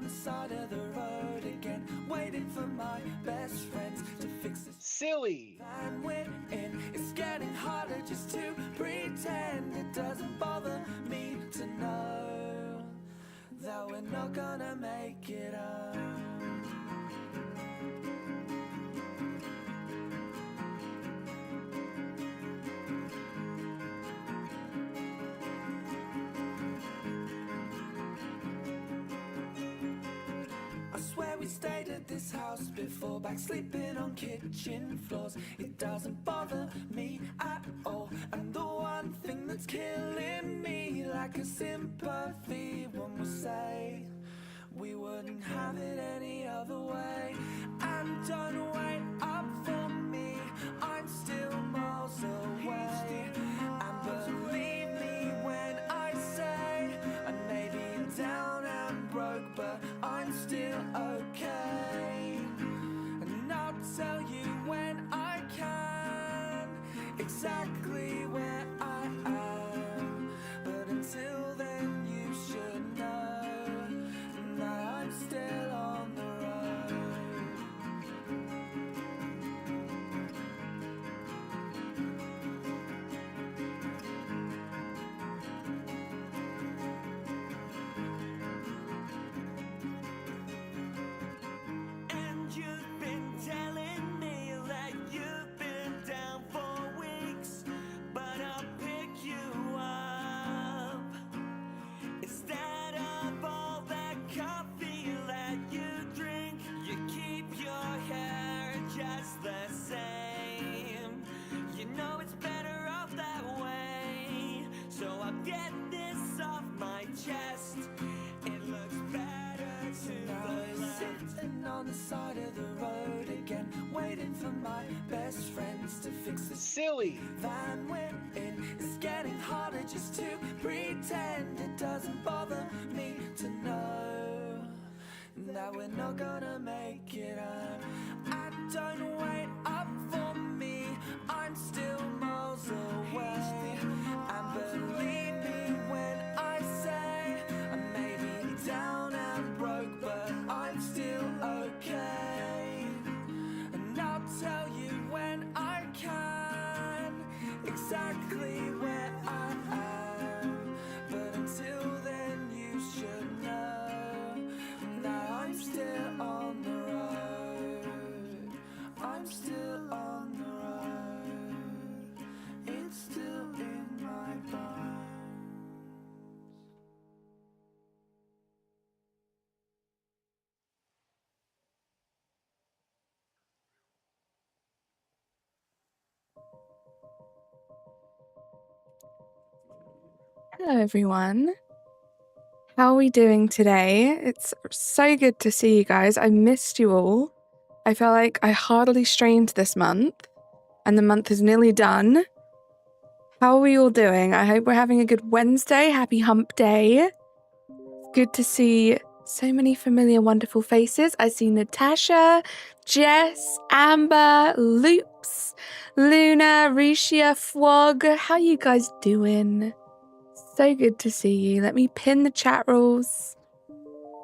side of the road again, waiting for my best friends to fix this silly. And we're in, it's getting harder just to pretend. It doesn't bother me to know that we're not gonna make it up. I swear we stayed at this house before, back sleeping on kitchen floors. It doesn't bother me at all. And the one thing that's killing me, like a sympathy, when we say we wouldn't have it any other way. And don't wait up for me, I'm still miles away. And believe me when I say I may be down and broke, but I'm still okay. And I'll tell you when I can exactly where I am. But until then you should know that I'm still on the road. And you've been telling me that you've been down for weeks, but I'll pick you up. Instead of all that coffee that you drink, you keep your hair just the same. You know it's better off that way, so I'll get this off my chest. It looks better to the left. Sitting on the side of the road again, waiting for my best friends to fix this Silly. van we're in. It's getting harder just to pretend. It doesn't bother me to know that we're not gonna make it up. And don't wait up for me, I'm still miles away. And believe me when I say I may be down and broke, but I'm still okay. And I'll tell you when I can exactly where I am. But until then you should know that I'm still on the road. I'm still on the road. It's still in my bones. Hello, everyone. How are we doing today? It's so good to see you guys. I missed you all. I felt like I hardly streamed this month, and the month is nearly done. How are we all doing? I hope we're having a good Wednesday. Happy hump day. It's good to see so many familiar, wonderful faces. I see Natasha, Jess, Amber, Loops, Luna, Risha, Fwog. How you guys doing? So good to see you. Let me pin the chat rules.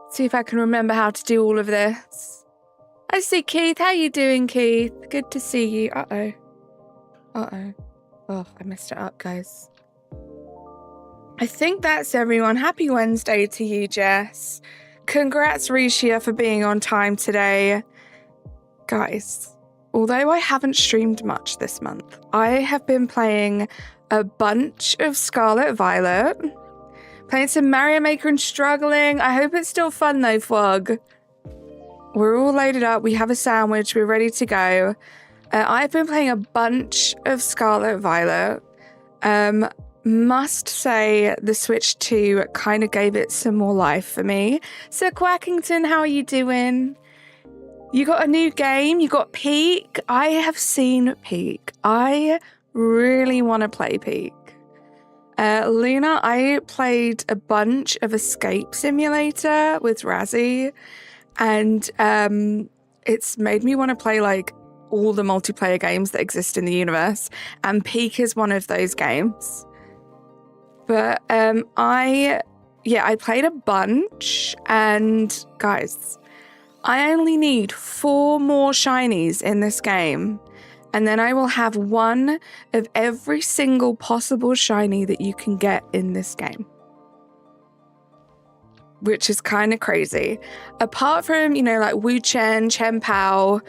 See if I can remember how to do all of this. I see Keith. How you doing, Keith? Good to see you. Uh-oh. Uh-oh. Oh, I messed it up, guys. I think that's everyone. Happy Wednesday to you, Jess. Congrats, Risha, for being on time today. Guys, although I haven't streamed much this month, I have been playing a bunch of Scarlet Violet, playing some Mario Maker and struggling. I hope it's still fun though, Fwog. We're all loaded up. We have a sandwich. We're ready to go. I've been playing a bunch of Scarlet Violet. Must say the Switch 2 kind of gave it some more life for me. So Quackington, how are you doing? You got a new game. You got Peak. I have seen Peak. I really want to play Peak. Luna, I played a bunch of Escape Simulator with Razzie, and it's made me want to play like all the multiplayer games that exist in the universe, and Peak is one of those games. But I yeah, I played a bunch, and guys, I only need 4 more shinies in this game, and then I will have one of every single possible shiny that you can get in this game. Which is kind of crazy. Apart from, you know, like Wu Chen, Chen Pao,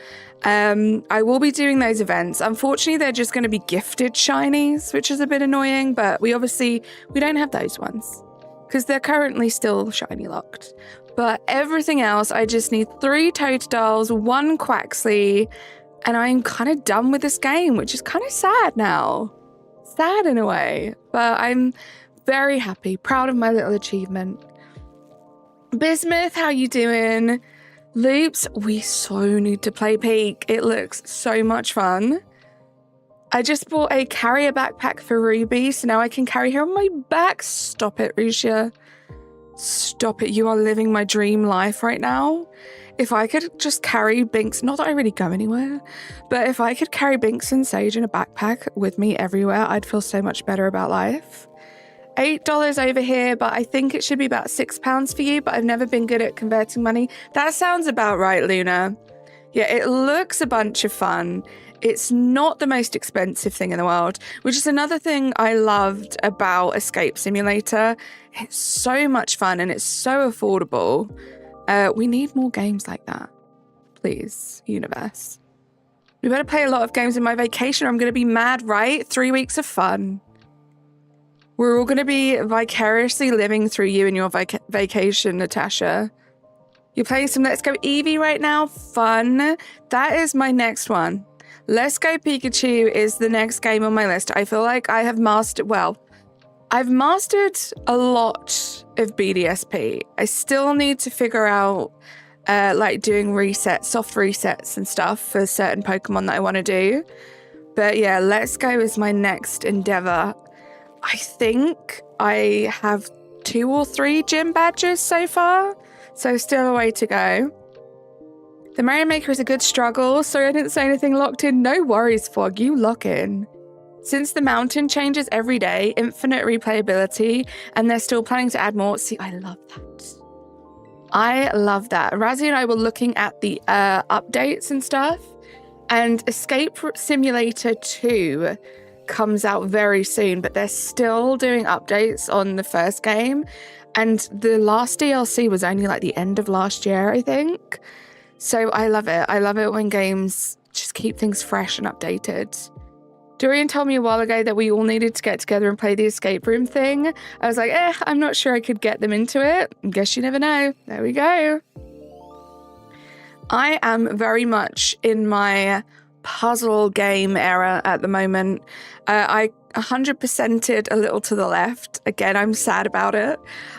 I will be doing those events. Unfortunately, they're just going to be gifted shinies, which is a bit annoying, but we don't have those ones because they're currently still shiny locked. But everything else, I just need 3 Totodiles, 1 Quaxley, and I'm kind of done with this game, which is kind of sad now. Sad in a way, but I'm very happy, proud of my little achievement. Bismuth, how you doing? Loops, we so need to play Peak. It looks so much fun. I just bought a carrier backpack for Ruby, so now I can carry her on my back. Stop it, Risha. Stop it. You are living my dream life right now. If I could just carry Binks, not that I really go anywhere, but if I could carry Binks and Sage in a backpack with me everywhere, I'd feel so much better about life. $8 over here, but I think it should be about £6 for you, but I've never been good at converting money. That sounds about right, Luna. Yeah, it looks a bunch of fun. It's not the most expensive thing in the world, which is another thing I loved about Escape Simulator. It's so much fun and it's so affordable. We need more games like that. Please, universe. We better play a lot of games in my vacation or I'm going to be mad, right? 3 weeks of fun. We're all going to be vicariously living through you and your vacation, Natasha. You're playing some Let's Go Eevee right now? Fun. That is my next one. Let's Go Pikachu is the next game on my list. I feel like I have mastered, well, I've mastered a lot of BDSP. I still need to figure out like doing resets, soft resets and stuff for certain Pokemon that I want to do. But yeah, Let's Go is my next endeavor. I think I have 2 or 3 gym badges so far, so still a way to go. The Mario Maker is a good struggle. Sorry I didn't say anything locked in. No worries, Fog, you lock in. Since the mountain changes every day, infinite replayability, and they're still planning to add more. See, I love that. I love that. Razzie and I were looking at the updates and stuff, and Escape Simulator 2 comes out very soon, but they're still doing updates on the first game, and the last DLC was only like the end of last year, I think. So I love it. I love it when games just keep things fresh and updated. Dorian told me a while ago that we all needed to get together and play the escape room thing. I was like, I'm not sure I could get them into it. Guess you never know. There we go. I am very much in my puzzle game era at the moment. I 100%ed a little to the left. Again, I'm sad about it.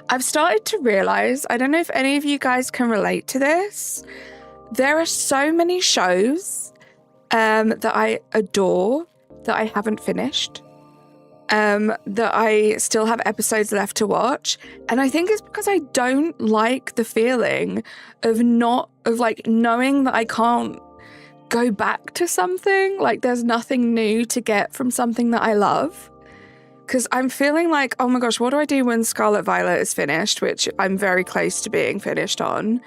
I've started to realize, I don't know if any of you guys can relate to this. There are so many shows that I adore that I haven't finished, that I still have episodes left to watch. And I think it's because I don't like the feeling of knowing that I can't go back to something, like there's nothing new to get from something that I love. Because I'm feeling like, oh my gosh, what do I do when Scarlet Violet is finished, which I'm very close to being finished on.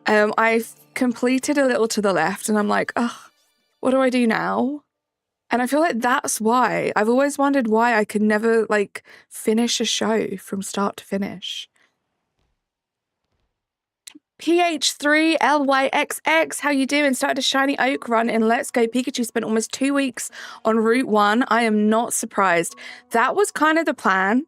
I've completed a little to the left and I'm like, what do I do now? And I feel like that's why. I've always wondered why I could never finish a show from start to finish. PH3LYXX, how you doing? Started a Shiny Oak run in Let's Go Pikachu. Spent almost 2 weeks on Route 1. I am not surprised. That was kind of the plan.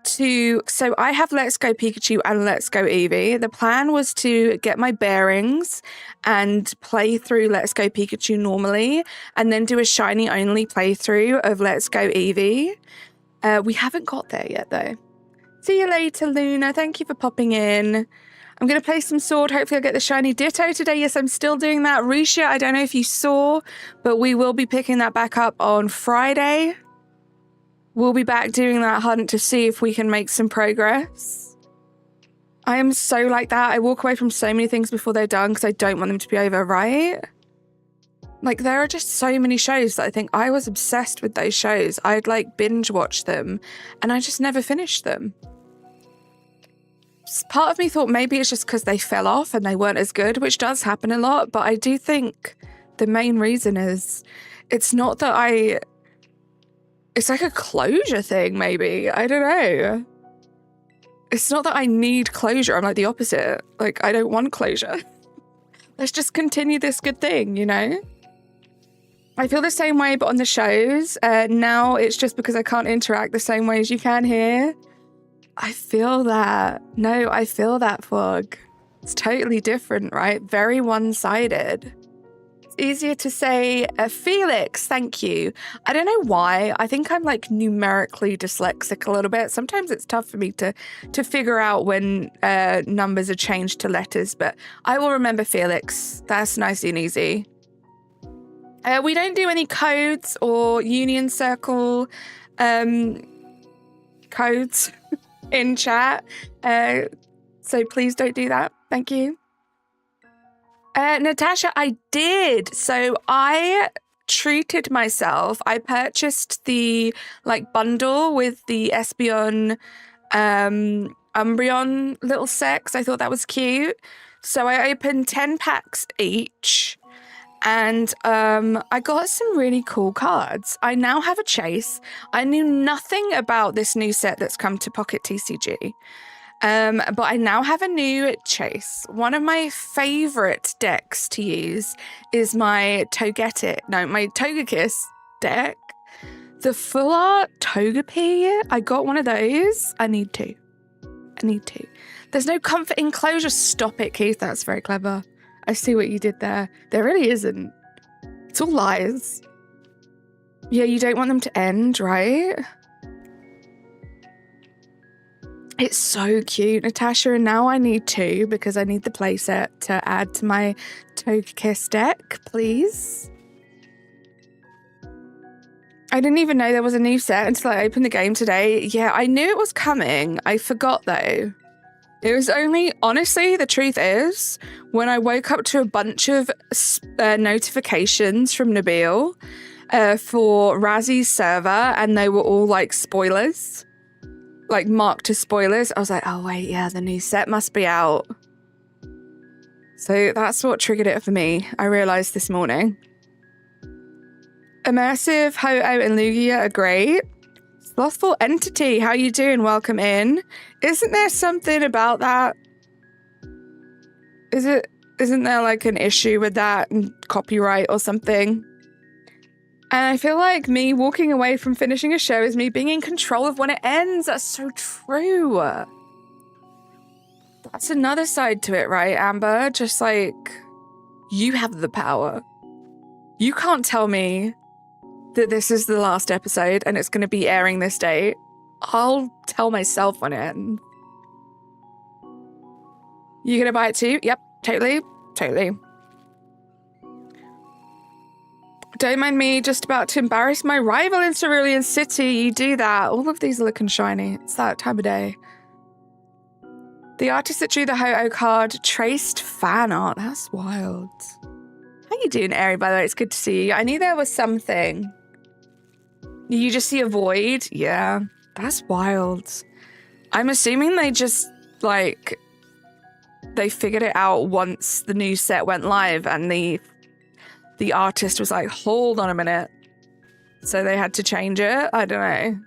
So I have Let's Go Pikachu and Let's Go Eevee. The plan was to get my bearings and play through Let's Go Pikachu normally, and then do a shiny only playthrough of Let's Go Eevee. We haven't got there yet though. See you later, Luna. Thank you for popping in. I'm going to play some Sword. Hopefully I'll get the shiny Ditto today. Yes, I'm still doing that. Risha, I don't know if you saw, but we will be picking that back up on Friday. We'll be back doing that hunt to see if we can make some progress. I am so like that. I walk away from so many things before they're done because I don't want them to be over, right? There are just so many shows that I think I was obsessed with those shows. I'd binge watch them and I just never finished them. part of me thought maybe it's just because they fell off and they weren't as good, which does happen a lot. But I do think the main reason is it's not that it's like a closure thing, maybe. I don't know. It's not that I need closure. I'm like the opposite. Like, I don't want closure. Let's just continue this good thing, you know? I feel the same way, but on the shows. Now it's just because I can't interact the same way as you can here. I feel that. No, I feel that, Fog. It's totally different, right? Very one-sided. It's easier to say, Felix, thank you. I don't know why. I think I'm like numerically dyslexic a little bit. Sometimes it's tough for me to figure out when numbers are changed to letters, but I will remember Felix. That's nice and easy. We don't do any codes or Union Circle codes in chat, so please don't do that. Thank you. Natasha, I did. So I treated myself. I purchased the like bundle with the Espeon Umbreon little sets. I thought that was cute. So I opened 10 packs each. And I got some really cool cards. I now have a chase. I knew nothing about this new set that's come to Pocket TCG. But I now have a new chase. One of my favorite decks to use is my Togekiss deck. The full art Togepi. I got one of those. I need two. There's no comfort in closure. Stop it, Keith. That's very clever. I see what you did there. There really isn't. It's all lies. Yeah, you don't want them to end, right? It's so cute, Natasha, and now I need two because I need the playset to add to my Togekiss deck, please. I didn't even know there was a new set until I opened the game today. Yeah, I knew it was coming. I forgot, though. It was only, honestly, the truth is, when I woke up to a bunch of notifications from Nabil for Razzie's server, and they were all like spoilers, like marked as spoilers, I was like, oh wait, yeah, the new set must be out. So that's what triggered it for me, I realised this morning. Immersive, Ho-Oh and Lugia are great. Slothful Entity, how you doing? Welcome in. Isn't there something about that? Isn't there like an issue with that and copyright or something? And I feel like me walking away from finishing a show is me being in control of when it ends. That's so true. That's another side to it, right, Amber? Just like, you have the power. You can't tell me that this is the last episode and it's going to be airing this date. I'll tell myself when it ends. You gonna buy it too? Yep, totally. Don't mind me just about to embarrass my rival in Cerulean City. You do that. All of these are looking shiny. It's that time of day. The artist that drew the Ho-Oh card traced fan art. That's wild. How you doing, Ari, by the way? It's good to see you. I knew there was something. You just see a void? Yeah, that's wild. I'm assuming they just, like, they figured it out once the new set went live and the artist was like, hold on a minute. So they had to change it? I don't know.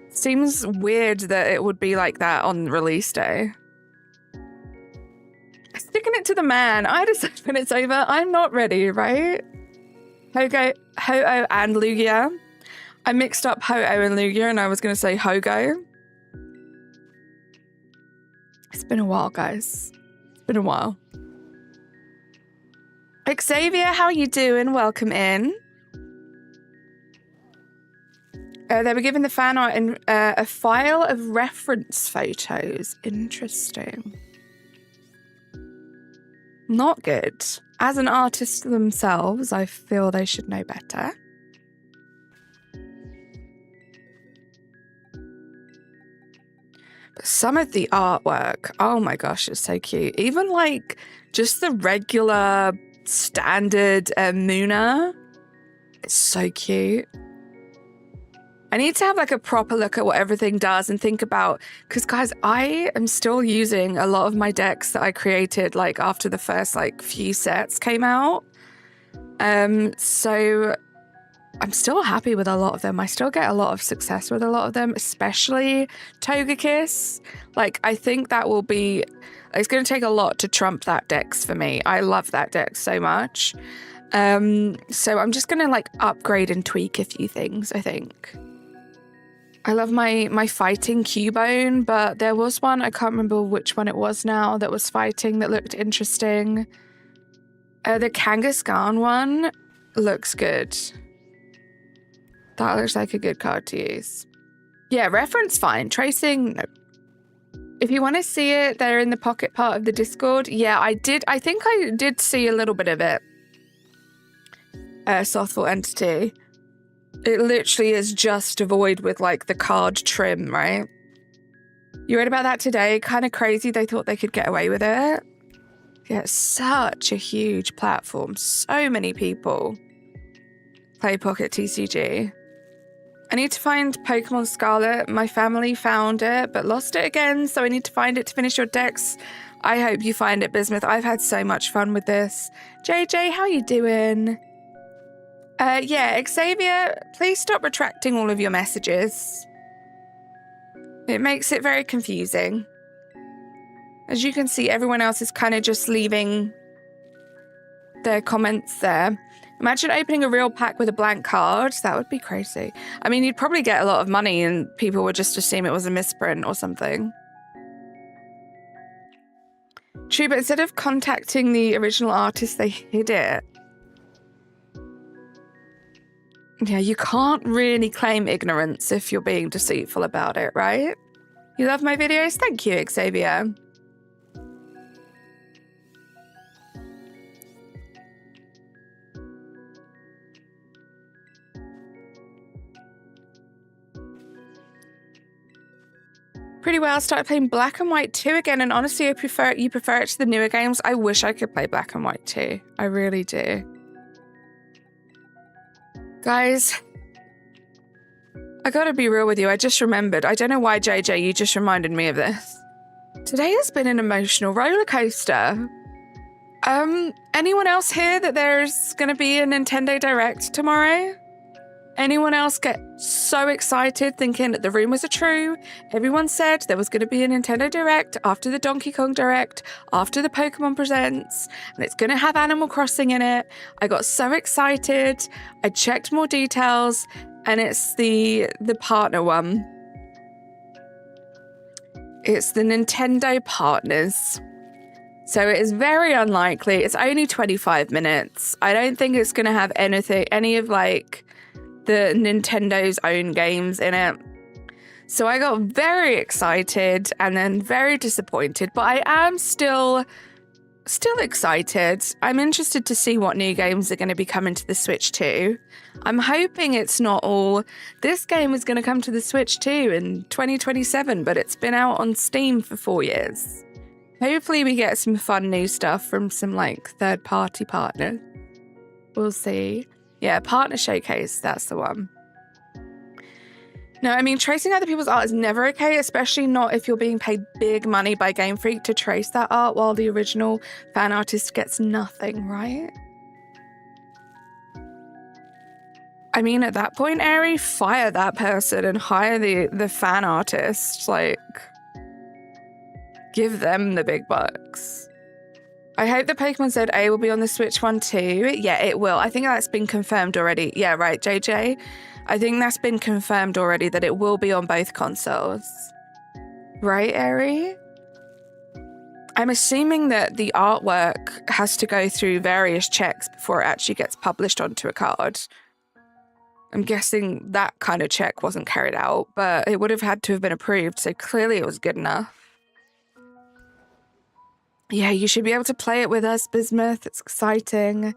Seems weird that it would be like that on release day. Sticking it to the man. I decided when it's over, I'm not ready, right? Ho-Oh and Lugia. I mixed up Ho-Oh and Lugia and I was going to say Hogo. It's been a while, guys. It's been a while. Xavier, how are you doing? Welcome in. They were given the fan art in a file of reference photos. Interesting. Not good. As an artist themselves, I feel they should know better. But some of the artwork, oh my gosh, it's so cute. Even like just the regular standard Muna, it's so cute. I need to have like a proper look at what everything does and think about, because guys, I am still using a lot of my decks that I created like after the first like few sets came out. So I'm still happy with a lot of them. I still get a lot of success with a lot of them, especially Togekiss. Like, I think that will be, it's going to take a lot to trump that dex for me. I love that dex so much. So I'm just going to like upgrade and tweak a few things, I think. I love my fighting Cubone, but there was one, I can't remember which one it was now, that was fighting that looked interesting. The Kangaskhan one looks good. That looks like a good card to use. Yeah, reference fine. Tracing, no. If you want to see it, they're in the pocket part of the Discord. Yeah, I think I did see a little bit of it. Sothful Entity. It literally is just a void with like the card trim, right? You read about that today? Kind of crazy they thought they could get away with it. Yeah, it's such a huge platform. So many people play Pocket TCG. I need to find Pokemon Scarlet. My family found it, but lost it again, so I need to find it to finish your decks. I hope you find it, Bismuth. I've had so much fun with this. JJ, how you doing? Yeah, Xavier, please stop retracting all of your messages. It makes it very confusing. As you can see, everyone else is kind of just leaving their comments there. Imagine opening a real pack with a blank card. That would be crazy. I mean, you'd probably get a lot of money and people would just assume it was a misprint or something. True, but instead of contacting the original artist, they hid it. Yeah, you can't really claim ignorance if you're being deceitful about it, right? You love my videos? Thank you, Xavier. Pretty well. Started playing Black and White 2 again, and honestly, you prefer it to the newer games. I wish I could play Black and White 2. I really do. Guys, I gotta be real with you. I just remembered. I don't know why, JJ, you just reminded me of this. Today has been an emotional roller coaster. Anyone else here that there's gonna be a Nintendo Direct tomorrow? Anyone else get so excited thinking that the rumors are true? Everyone said there was going to be a Nintendo Direct after the Donkey Kong Direct, after the Pokemon Presents, and it's going to have Animal Crossing in it. I got so excited. I checked more details, and it's the partner one. It's the Nintendo Partners. So it is very unlikely. It's only 25 minutes. I don't think it's going to have any of like the Nintendo's own games in it. So I got very excited and then very disappointed, but I am still excited. I'm interested to see what new games are going to be coming to the Switch too. I'm hoping it's not all, this game is going to come to the Switch too in 2027, but it's been out on Steam for 4 years. Hopefully we get some fun new stuff from some like third-party partners. We'll see. Yeah, partner showcase, that's the one. No, I mean, tracing other people's art is never okay, especially not if you're being paid big money by Game Freak to trace that art while the original fan artist gets nothing, right? I mean, at that point, Aerie, fire that person and hire the fan artist. Like, give them the big bucks. I hope the Pokemon ZA will be on the Switch one too. Yeah, it will. I think that's been confirmed already. Yeah, right, JJ. I think that's been confirmed already that it will be on both consoles. Right, Aerie? I'm assuming that the artwork has to go through various checks before it actually gets published onto a card. I'm guessing that kind of check wasn't carried out, but it would have had to have been approved, so clearly it was good enough. Yeah, you should be able to play it with us, Bismuth. It's exciting.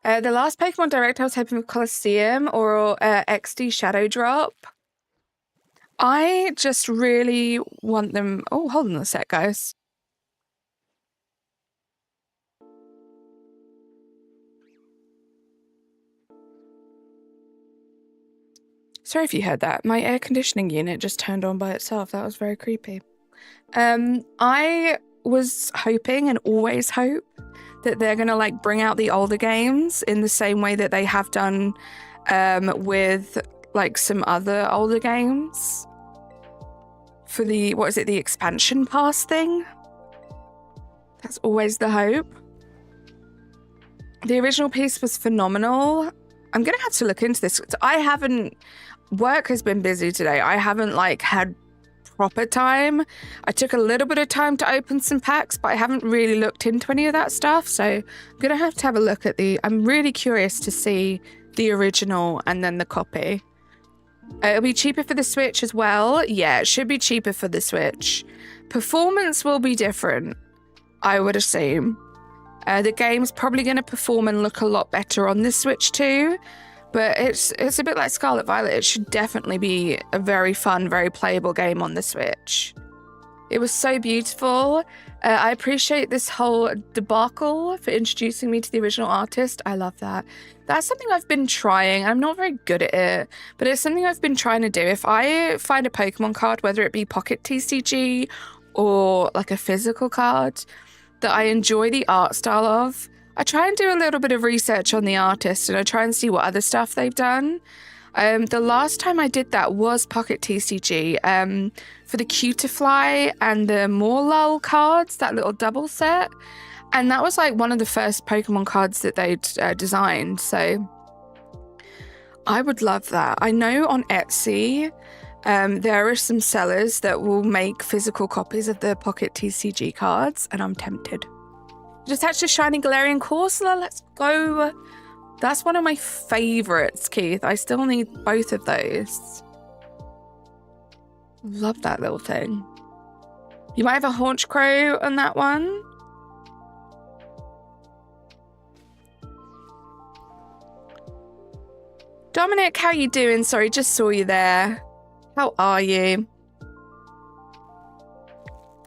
The last Pokemon Direct, I was hoping for Colosseum or XD Shadow Drop. I just really want them... Oh, hold on a sec, guys. Sorry if you heard that. My air conditioning unit just turned on by itself. That was very creepy. I was hoping and always hope that they're going to like bring out the older games in the same way that they have done with like some other older games for the, what is it, the expansion pass thing? That's always the hope. The original piece was phenomenal. I'm going to have to look into this. Work has been busy today. I haven't like had proper time. I took a little bit of time to open some packs, but I haven't really looked into any of that stuff. So I'm going to have a look at I'm really curious to see the original and then the copy. It'll be cheaper for the Switch as well. Yeah, it should be cheaper for the Switch. Performance will be different, I would assume. The game's probably going to perform and look a lot better on the Switch too. But it's a bit like Scarlet Violet. It should definitely be a very fun, very playable game on the Switch. It was so beautiful. I appreciate this whole debacle for introducing me to the original artist. I love that. That's something I've been trying. I'm not very good at it, but it's something I've been trying to do. If I find a Pokemon card, whether it be Pocket TCG or like a physical card that I enjoy the art style of, I try and do a little bit of research on the artist and I try and see what other stuff they've done. The last time I did that was Pocket TCG for the Cutiefly and the Morlull cards, that little double set. And that was like one of the first Pokemon cards that they'd designed. So I would love that. I know on Etsy, there are some sellers that will make physical copies of the Pocket TCG cards, and I'm tempted. Just hatched a shiny Galarian Corsola. Let's go. That's one of my favorites, Keith. I still need both of those. Love that little thing. You might have a Haunch Crow on that one. Dominic, how you doing? Sorry, just saw you there. How are you?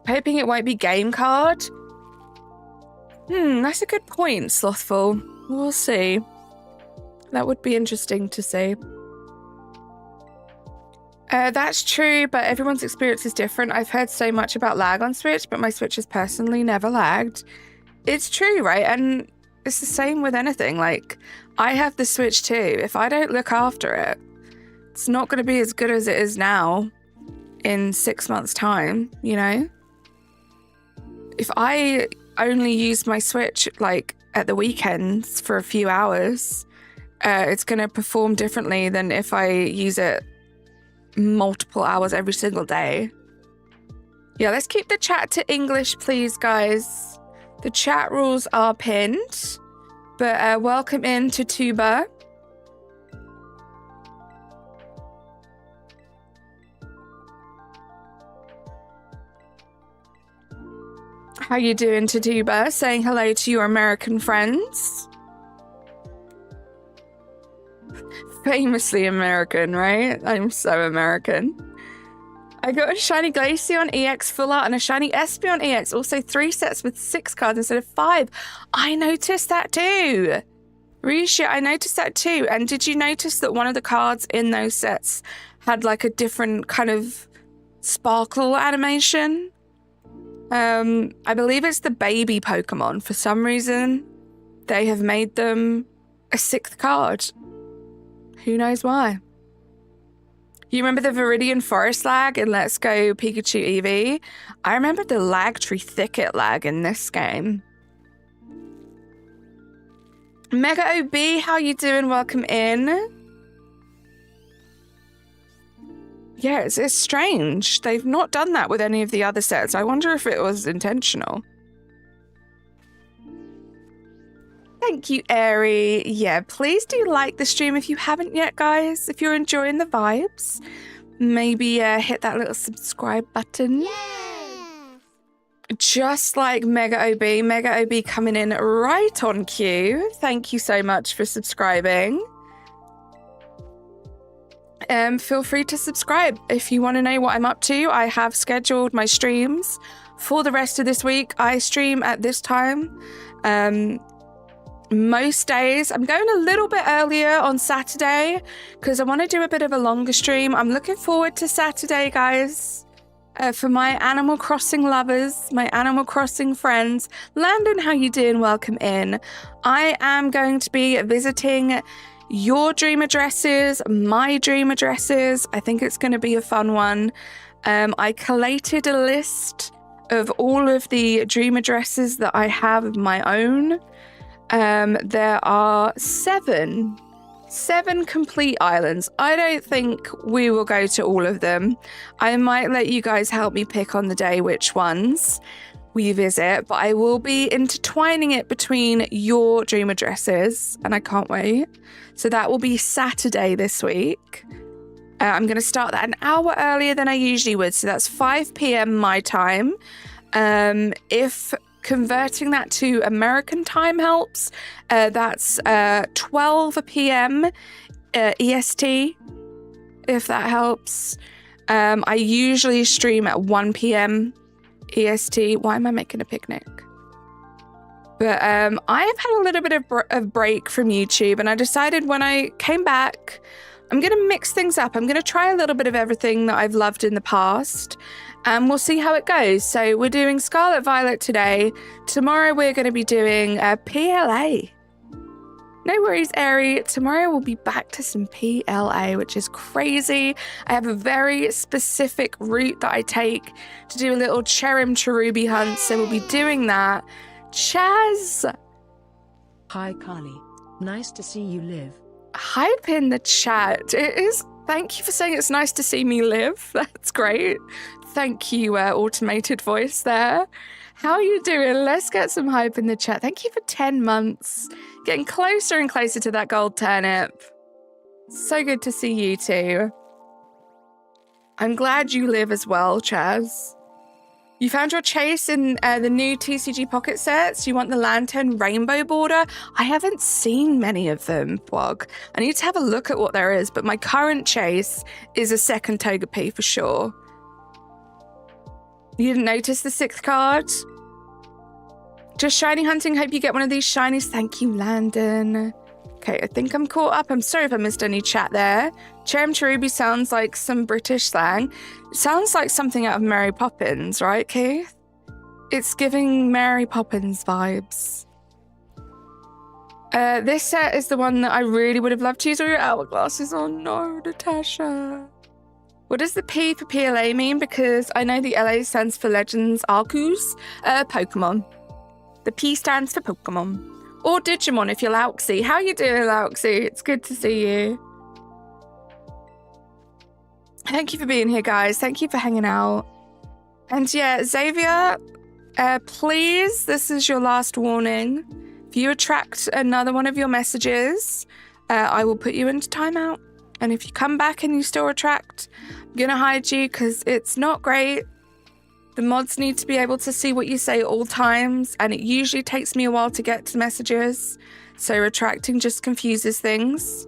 Hoping it won't be game card. That's a good point, Slothful. We'll see. That would be interesting to see. That's true, but everyone's experience is different. I've heard so much about lag on Switch, but my Switch has personally never lagged. It's true, right? And it's the same with anything. Like, I have the Switch too. If I don't look after it, it's not going to be as good as it is now in 6 months' time, you know? If I only use my Switch like at the weekends for a few hours, it's going to perform differently than if I use it multiple hours every single day. Yeah, let's keep the chat to English, please, guys. The chat rules are pinned, but welcome in to Tuba. How you doing, Tatuba? Saying hello to your American friends. Famously American, right? I'm so American. I got a shiny Glaceon EX full art and a shiny Espeon EX. Also 3 sets with 6 cards instead of 5. I noticed that too. Risha, I noticed that too. And did you notice that one of the cards in those sets had like a different kind of sparkle animation? I believe it's the baby Pokemon. For some reason, they have made them a 6th card. Who knows why? You remember the Viridian Forest lag in Let's Go Pikachu EV? I remember the Lag Tree Thicket lag in this game. Mega OB, how you doing? Welcome in. Yeah, it's strange. They've not done that with any of the other sets. I wonder if it was intentional. Thank you, Airy. Yeah, please do like the stream if you haven't yet, guys. If you're enjoying the vibes, maybe hit that little subscribe button. Yeah. Just like Mega OB coming in right on cue. Thank you so much for subscribing. Feel free to subscribe if you want to know what I'm up to. I have scheduled my streams for the rest of this week. I stream at this time. most days. I'm going a little bit earlier on Saturday because I want to do a bit of a longer stream. I'm looking forward to Saturday, guys. For my Animal Crossing lovers, my Animal Crossing friends. Landon, how you doing? Welcome in. I am going to be visiting your dream addresses, my dream addresses. I think it's going to be a fun one. I collated a list of all of the dream addresses that I have of my own. There are seven complete islands. I don't think we will go to all of them. I might let you guys help me pick on the day which ones we visit, but I will be intertwining it between your dream addresses, and I can't wait. So that will be Saturday this week. I'm going to start that an hour earlier than I usually would, so that's 5 p.m. my time. If converting that to American time helps, that's 12 p.m. EST, if that helps. I usually stream at 1 p.m. EST. Why am I making a picnic? But I have had a little bit of break from YouTube, and I decided when I came back, I'm going to mix things up. I'm going to try a little bit of everything that I've loved in the past, and we'll see how it goes. So we're doing Scarlet Violet today. Tomorrow we're going to be doing PLA. No worries, Airy. Tomorrow we'll be back to some PLA, which is crazy. I have a very specific route that I take to do a little Cherim Cherubi hunt, so we'll be doing that. Chaz! Hi, Carly. Nice to see you live. Hype in the chat. It is. Thank you for saying it's nice to see me live. That's great. Thank you, automated voice there. How are you doing? Let's get some hype in the chat. Thank you for 10 months. Getting closer and closer to that gold turnip. So good to see you too. I'm glad you live as well, Chaz. You found your chase in the new TCG Pocket sets. You want the Lantern Rainbow border? I haven't seen many of them, Bwog. I need to have a look at what there is, but my current chase is a second Togepi for sure. You didn't notice the 6th card? Just shiny hunting. Hope you get one of these shinies. Thank you, Landon. Okay, I think I'm caught up. I'm sorry if I missed any chat there. Cherim Cherubi sounds like some British slang. It sounds like something out of Mary Poppins, right, Keith? It's giving Mary Poppins vibes. This set is the one that I really would have loved to use all your hourglasses. Oh no, Natasha. What does the P for PLA mean? Because I know the LA stands for Legends Arceus, Pokemon. The P stands for Pokemon. Or Digimon if you're Lauxie. How you doing, Lauxie? It's good to see you. Thank you for being here, guys. Thank you for hanging out. And yeah, Xavier, please, this is your last warning. If you attract another one of your messages, I will put you into timeout. And if you come back and you still attract, I'm going to hide you because it's not great. The mods need to be able to see what you say at all times, and it usually takes me a while to get to messages, so retracting just confuses things.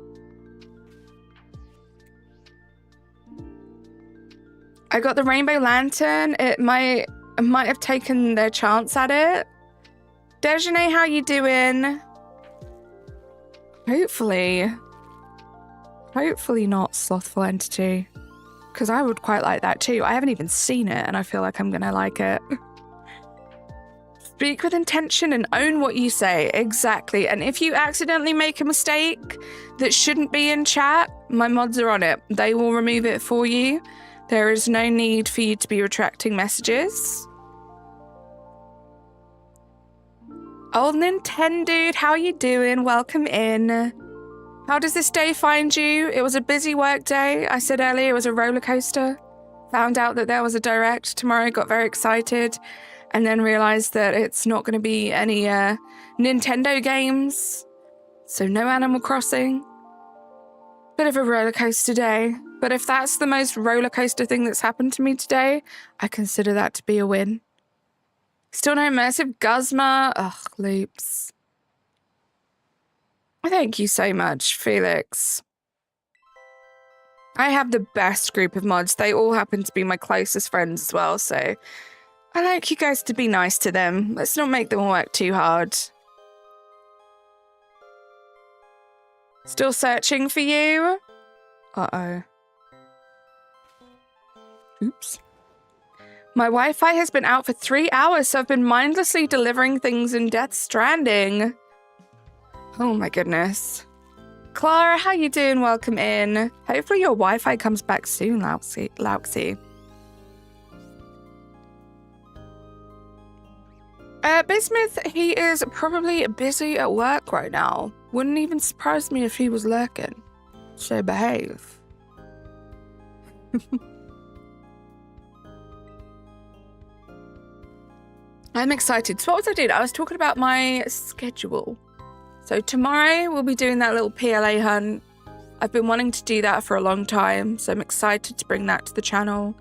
I got the Rainbow Lantern. It might have taken their chance at it. Dejeuner, how you doing? Hopefully not Slothful Entity. Because I would quite like that too. I haven't even seen it, and I feel like I'm going to like it. Speak with intention and own what you say. Exactly. And if you accidentally make a mistake that shouldn't be in chat, my mods are on it. They will remove it for you. There is no need for you to be retracting messages. Old Nintendo, how you doing? Welcome in. How does this day find you? It was a busy work day. I said earlier it was a roller coaster. Found out that there was a direct tomorrow, got very excited, and then realized that it's not going to be any Nintendo games. So no Animal Crossing. Bit of a roller coaster day. But if that's the most roller coaster thing that's happened to me today, I consider that to be a win. Still no immersive Guzma. Ugh, loops. Thank you so much, Felix. I have the best group of mods. They all happen to be my closest friends as well, so I like you guys to be nice to them. Let's not make them work too hard. Still searching for you? Uh-oh. Oops. My Wi-Fi has been out for 3 hours, so I've been mindlessly delivering things in Death Stranding. Oh my goodness. Clara, how you doing? Welcome in. Hopefully your Wi-Fi comes back soon, Lauxie. Bismuth, he is probably busy at work right now. Wouldn't even surprise me if he was lurking. So behave. I'm excited. So what was I doing? I was talking about my schedule. So tomorrow we'll be doing that little PLA hunt. I've been wanting to do that for a long time, so I'm excited to bring that to the channel.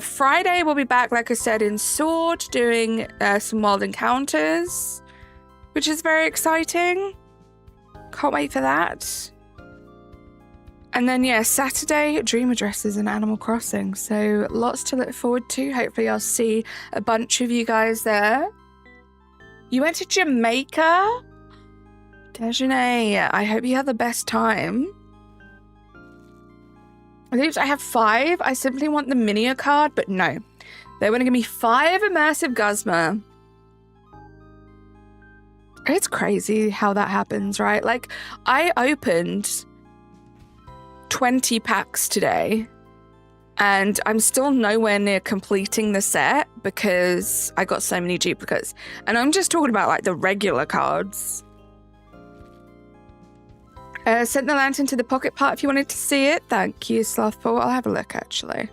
Friday we'll be back, like I said, in Sword, doing some wild encounters, which is very exciting. Can't wait for that. And then, yeah, Saturday, dream addresses in Animal Crossing. So lots to look forward to. Hopefully I'll see a bunch of you guys there. You went to Jamaica? Dejeuner, I hope you had the best time. I have 5. I simply want the Minia card, but no. They want to give me 5 immersive Guzma. It's crazy how that happens, right? Like, I opened 20 packs today, and I'm still nowhere near completing the set because I got so many duplicates. And I'm just talking about, like, the regular cards. Sent the lantern to the pocket part if you wanted to see it. Thank you, Slothful. I'll have a look, actually.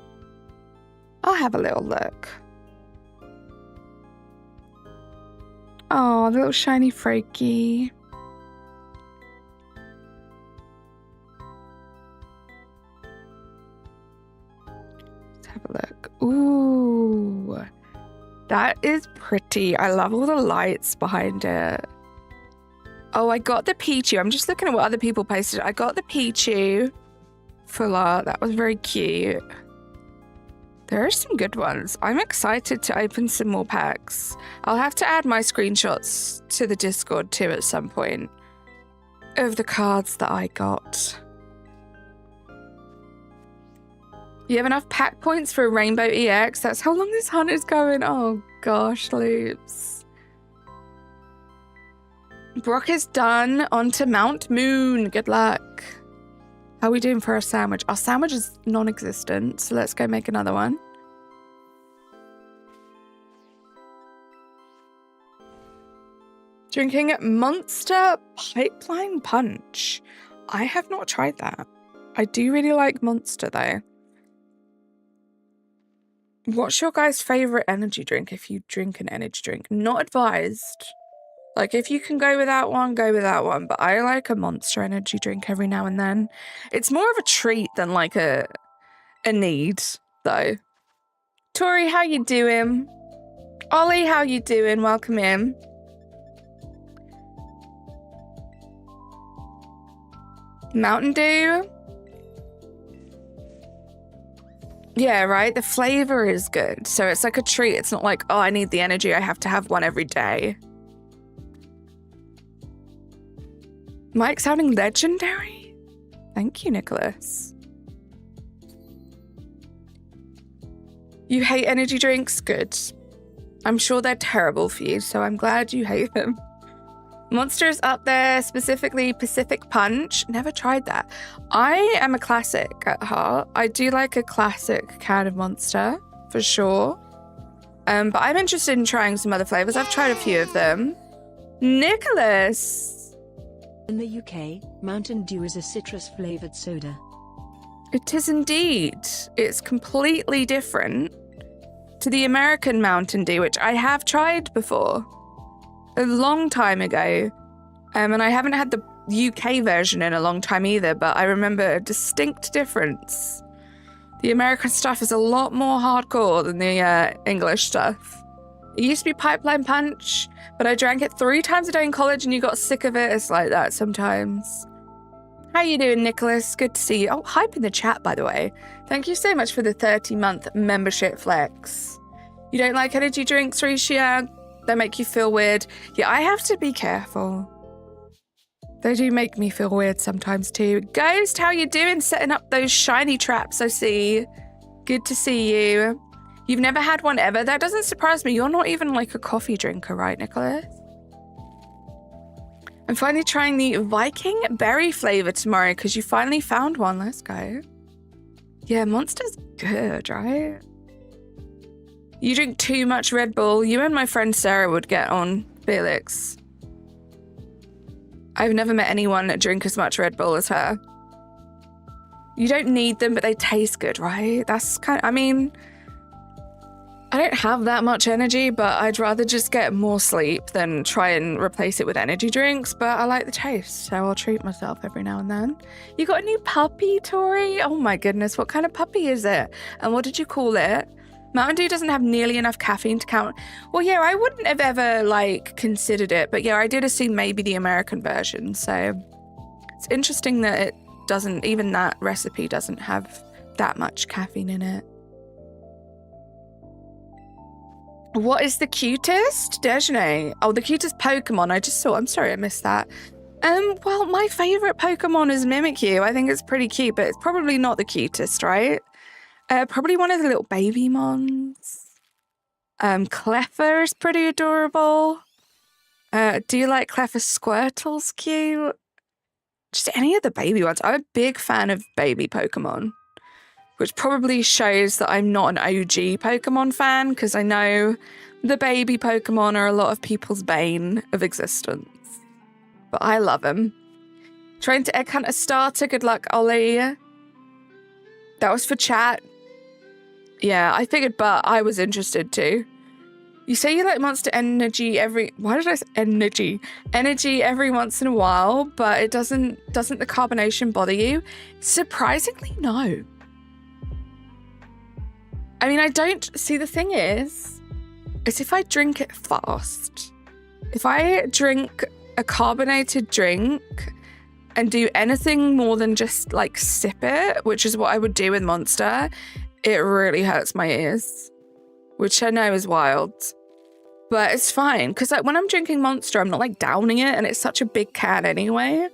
I'll have a little look. Oh, the little shiny Froakie. Let's have a look. Ooh. That is pretty. I love all the lights behind it. Oh, I got the Pichu. I'm just looking at what other people posted. I got the Pichu full art. That was very cute. There are some good ones. I'm excited to open some more packs. I'll have to add my screenshots to the Discord too at some point of the cards that I got. You have enough pack points for a Rainbow EX? That's how long this hunt is going. Oh gosh, Loops. Brock is done. On to Mount Moon. Good luck. How are we doing for our sandwich? Our sandwich is non-existent, so let's go make another one. Drinking Monster Pipeline Punch. I have not tried that. I do really like Monster, though. What's your guys' favorite energy drink if you drink an energy drink? Not advised. Like, if you can go without one, go without one. But I like a Monster energy drink every now and then. It's more of a treat than like a need, though. Tori, how you doing? Ollie, how you doing? Welcome in. Mountain Dew? Yeah, right? The flavor is good. So it's like a treat. It's not like, oh, I need the energy. I have to have one every day. Mike sounding legendary? Thank you, Nicholas. You hate energy drinks? Good. I'm sure they're terrible for you, so I'm glad you hate them. Monster's up there, specifically Pacific Punch. Never tried that. I am a classic at heart. I do like a classic can of Monster, for sure. But I'm interested in trying some other flavors. I've tried a few of them. Nicholas! In the UK, Mountain Dew is a citrus-flavored soda. It is indeed. It's completely different to the American Mountain Dew, which I have tried before. A long time ago. And I haven't had the UK version in a long time either, but I remember a distinct difference. The American stuff is a lot more hardcore than the English stuff. It used to be Pipeline Punch, but I drank it 3 times a day in college and you got sick of it. It's like that sometimes. How you doing, Nicholas? Good to see you. Oh, hype in the chat, by the way. Thank you so much for the 30-month membership flex. You don't like energy drinks, Risha? They make you feel weird. Yeah, I have to be careful. They do make me feel weird sometimes too. Ghost, how you doing? Setting up those shiny traps, I see. Good to see you. You've never had one ever? That doesn't surprise me. You're not even like a coffee drinker, right, Nicholas? I'm finally trying the Viking berry flavor tomorrow because you finally found one. Let's go. Yeah, Monster's good, right? You drink too much Red Bull. You and my friend Sarah would get on, Felix. I've never met anyone that drink as much Red Bull as her. You don't need them, but they taste good, right? That's kind of, I mean, I don't have that much energy, but I'd rather just get more sleep than try and replace it with energy drinks, but I like the taste, so I'll treat myself every now and then. You got a new puppy, Tori? Oh my goodness, what kind of puppy is it? And what did you call it? Mountain Dew doesn't have nearly enough caffeine to count. Well, yeah, I wouldn't have ever, like, considered it. But yeah, I did assume maybe the American version. So it's interesting that it doesn't, even that recipe doesn't have that much caffeine in it. What is the cutest? Dejeuner. Oh, the cutest Pokemon. I just saw. I'm sorry, I missed that. Well, my favorite Pokemon is Mimikyu. I think it's pretty cute, but it's probably not the cutest, right? Probably one of the little baby mons. Cleffa is pretty adorable. Do you like Cleffa Squirtle's cute? Just any of the baby ones. I'm a big fan of baby Pokemon, which probably shows that I'm not an OG Pokemon fan because I know the baby Pokemon are a lot of people's bane of existence. But I love them. Trying to egg hunt a starter. Good luck, Ollie. That was for chat. Yeah, I figured, but I was interested too. You say you like Monster Energy why did I say energy? Energy every once in a while, but it doesn't the carbonation bother you? Surprisingly, no. I mean, I don't, see the thing is if I drink it fast, if I drink a carbonated drink and do anything more than just like sip it, which is what I would do with Monster, it really hurts my ears, which I know is wild, but it's fine. Because like when I'm drinking Monster, I'm not like downing it and it's such a big can anyway.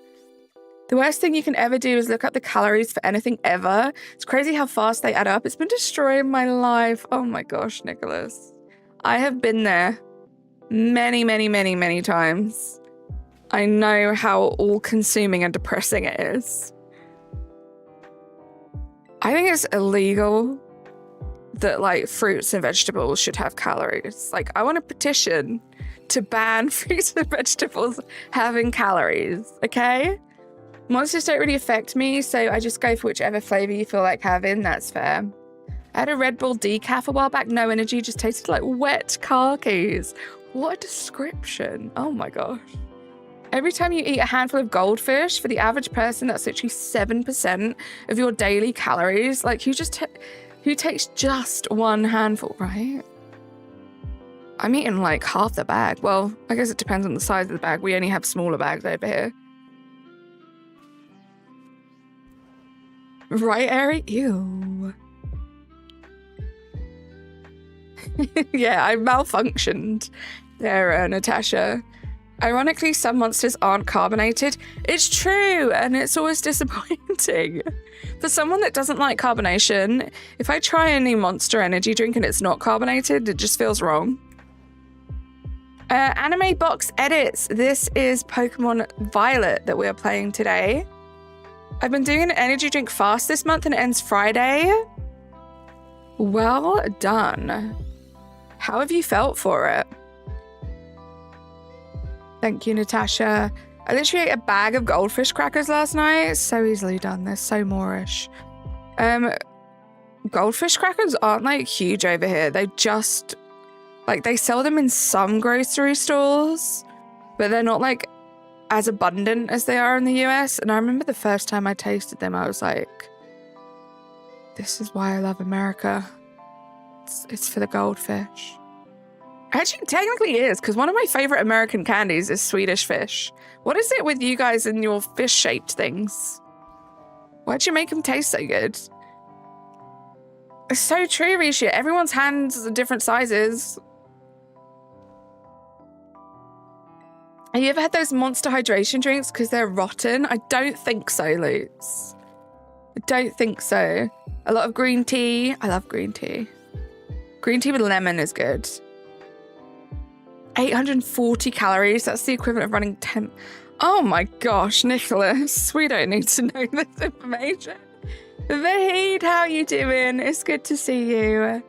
The worst thing you can ever do is look up the calories for anything ever. It's crazy how fast they add up. It's been destroying my life. Oh my gosh, Nicholas. I have been there many, many, many, many times. I know how all-consuming and depressing it is. I think it's illegal that like fruits and vegetables should have calories. Like I want to petition to ban fruits and vegetables having calories, okay? Monsters don't really affect me, so I just go for whichever flavor you feel like having. That's fair. I had a Red Bull decaf a while back. No energy, just tasted like wet car keys. What a description. Oh my gosh. Every time you eat a handful of goldfish, for the average person, that's literally 7% of your daily calories. Like, who takes just one handful, right? I'm eating like half the bag. Well, I guess it depends on the size of the bag. We only have smaller bags over here. Right, Eric? Ew. Yeah, I malfunctioned there, Natasha. Ironically, some monsters aren't carbonated. It's true, and it's always disappointing. For someone that doesn't like carbonation, if I try any Monster energy drink and it's not carbonated, it just feels wrong. Anime box edits. This is Pokemon Violet that we are playing today. I've been doing an energy drink fast this month and it ends Friday. Well done. How have you felt for it? Thank you, Natasha. I literally ate a bag of goldfish crackers last night. So easily done. They're so Moorish. Goldfish crackers aren't like huge over here. They just, like, they sell them in some grocery stores, but they're not like as abundant as they are in the US. And I remember the first time I tasted them, I was like, this is why I love America. It's for the goldfish. Actually, technically it is, because one of my favorite American candies is Swedish fish. What is it with you guys and your fish-shaped things? Why'd you make them taste so good? It's so true, Risha. Everyone's hands are different sizes. Have you ever had those Monster hydration drinks because they're rotten? I don't think so, Lutz. I don't think so. A lot of green tea. I love green tea. Green tea with lemon is good. 840 calories. That's the equivalent of running 10. Oh my gosh, Nicholas. We don't need to know this information. Vahid, how you doing? It's good to see you.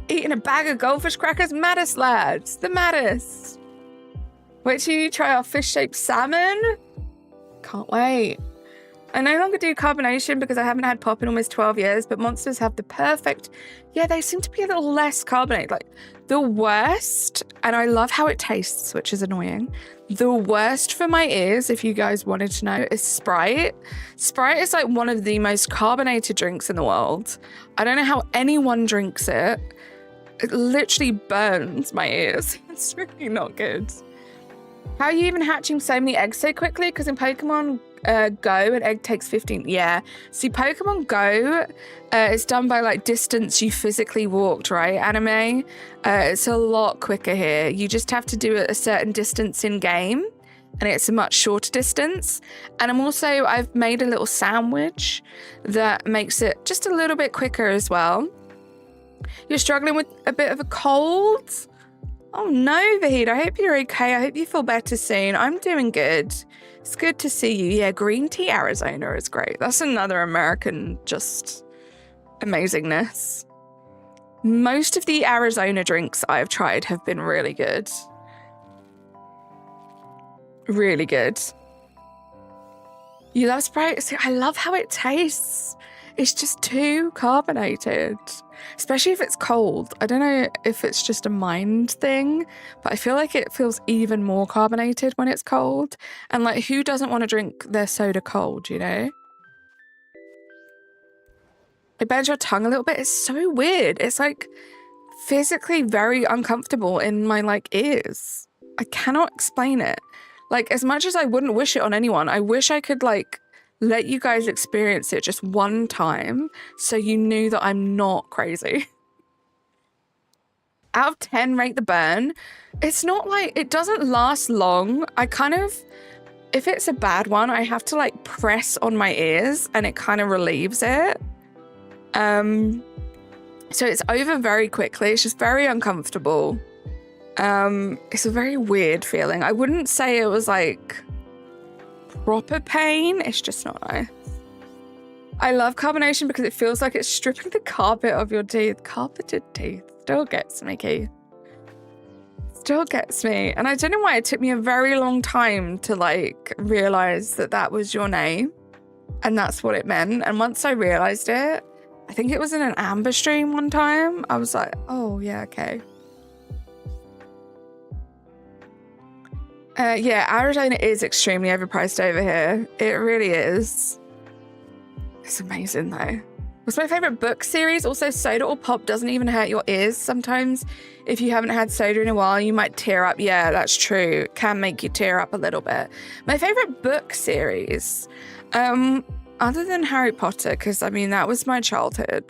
Eating a bag of goldfish crackers? Maddest, lads. The maddest. Wait till you try our fish-shaped salmon. Can't wait. I no longer do carbonation because I haven't had pop in almost 12 years, but Monsters have the perfect... Yeah, they seem to be a little less carbonated. Like, the worst, and I love how it tastes, which is annoying. The worst for my ears, if you guys wanted to know, is Sprite. Sprite is like one of the most carbonated drinks in the world. I don't know how anyone drinks it. It literally burns my ears. It's really not good. How are you even hatching so many eggs so quickly? Because in Pokemon Go, an egg takes 15. Yeah. See, Pokemon Go is done by like distance you physically walked, right? Anime. It's a lot quicker here. You just have to do a certain distance in game, and it's a much shorter distance. And I've made a little sandwich that makes it just a little bit quicker as well. You're struggling with a bit of a cold? Oh no, Vahid, I hope you're okay. I hope you feel better soon. I'm doing good. It's good to see you. Yeah, green tea Arizona is great. That's another American just amazingness. Most of the Arizona drinks I've tried have been really good. Really good. You love Sprite? See, I love how it tastes. It's just too carbonated. Especially if it's cold. I don't know if it's just a mind thing, but I feel like it feels even more carbonated when it's cold. And like, who doesn't want to drink their soda cold, you know? It burns your tongue a little bit. It's so weird. It's like physically very uncomfortable in my like ears. I cannot explain it. Like, as much as I wouldn't wish it on anyone, I wish I could like let you guys experience it just one time so you knew that I'm not crazy. Out of 10, rate the burn. It's not like, it doesn't last long. I kind of, if it's a bad one, I have to like press on my ears and it kind of relieves it. So it's over very quickly. It's just very uncomfortable. It's a very weird feeling. I wouldn't say it was like proper pain. It's just not nice. I love carbonation because it feels like it's stripping the carpet of your teeth. Carpeted teeth still gets me, Keith. Still gets me. And I don't know why it took me a very long time to like realize that that was your name and that's what it meant. And once I realized it, I think it was in an Amber stream one time, I was like, oh yeah, okay. Yeah, Arizona is extremely overpriced over here. It really is. It's amazing though. What's my favorite book series? Also, soda or pop doesn't even hurt your ears. Sometimes if you haven't had soda in a while, you might tear up. Yeah, that's true. It can make you tear up a little bit. My favorite book series, other than Harry Potter, because I mean, that was my childhood.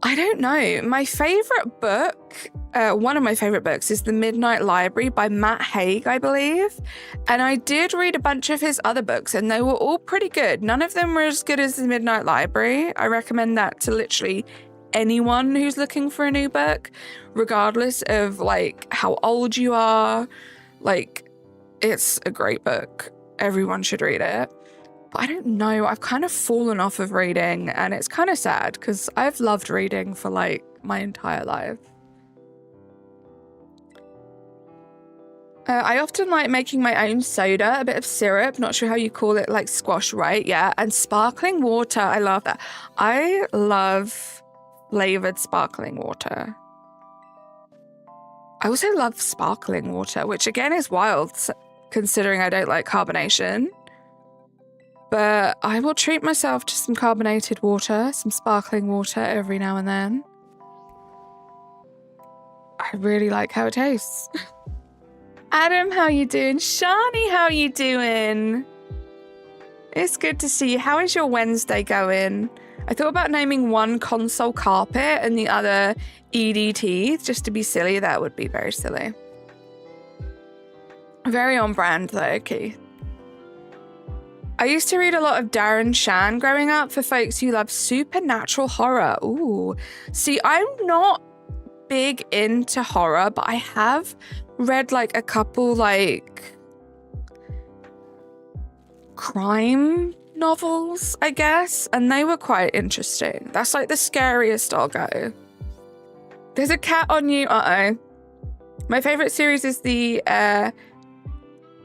I don't know. My favorite book, one of my favorite books is The Midnight Library by Matt Haig, I believe. And I did read a bunch of his other books and they were all pretty good. None of them were as good as The Midnight Library. I recommend that to literally anyone who's looking for a new book, regardless of like how old you are. Like, it's a great book. Everyone should read it. But I don't know, I've kind of fallen off of reading and it's kind of sad because I've loved reading for like my entire life. I often like making my own soda, a bit of syrup, not sure how you call it, like squash, right? Yeah, and sparkling water, I love that. I love flavored sparkling water. I also love sparkling water, which again is wild considering I don't like carbonation. But I will treat myself to some carbonated water, some sparkling water every now and then. I really like how it tastes. Adam, how you doing? Shani, how you doing? It's good to see you. How is your Wednesday going? I thought about naming one console carpet and the other EDT, just to be silly. That would be very silly. Very on brand though, Keith. I used to read a lot of Darren Shan growing up for folks who love supernatural horror. Ooh. See, I'm not big into horror, but I have read like a couple like crime novels, I guess, and they were quite interesting. That's like the scariest I'll go. There's a cat on you. Uh-oh. My favorite series is the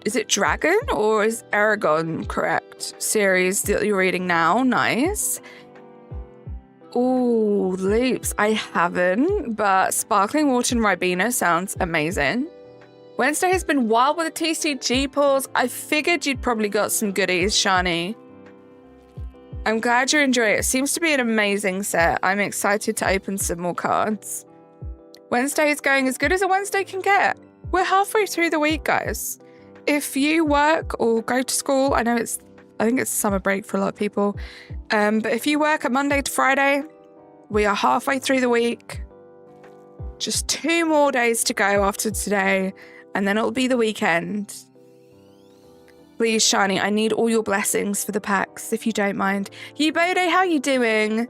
is it Dragon or is Aragon correct series that you're reading now? Nice. Ooh, Loops. I haven't, but Sparkling Water and Ribena sounds amazing. Wednesday has been wild with the TCG pulls. I figured you'd probably got some goodies, Shani. I'm glad you're enjoying it. It seems to be an amazing set. I'm excited to open some more cards. Wednesday is going as good as a Wednesday can get. We're halfway through the week, guys. If you work or go to school, I think it's summer break for a lot of people. But if you work a Monday to Friday, we are halfway through the week. Just 2 more days to go after today, and then it'll be the weekend. Please, Shani, I need all your blessings for the packs, if you don't mind. Yubode, how you doing?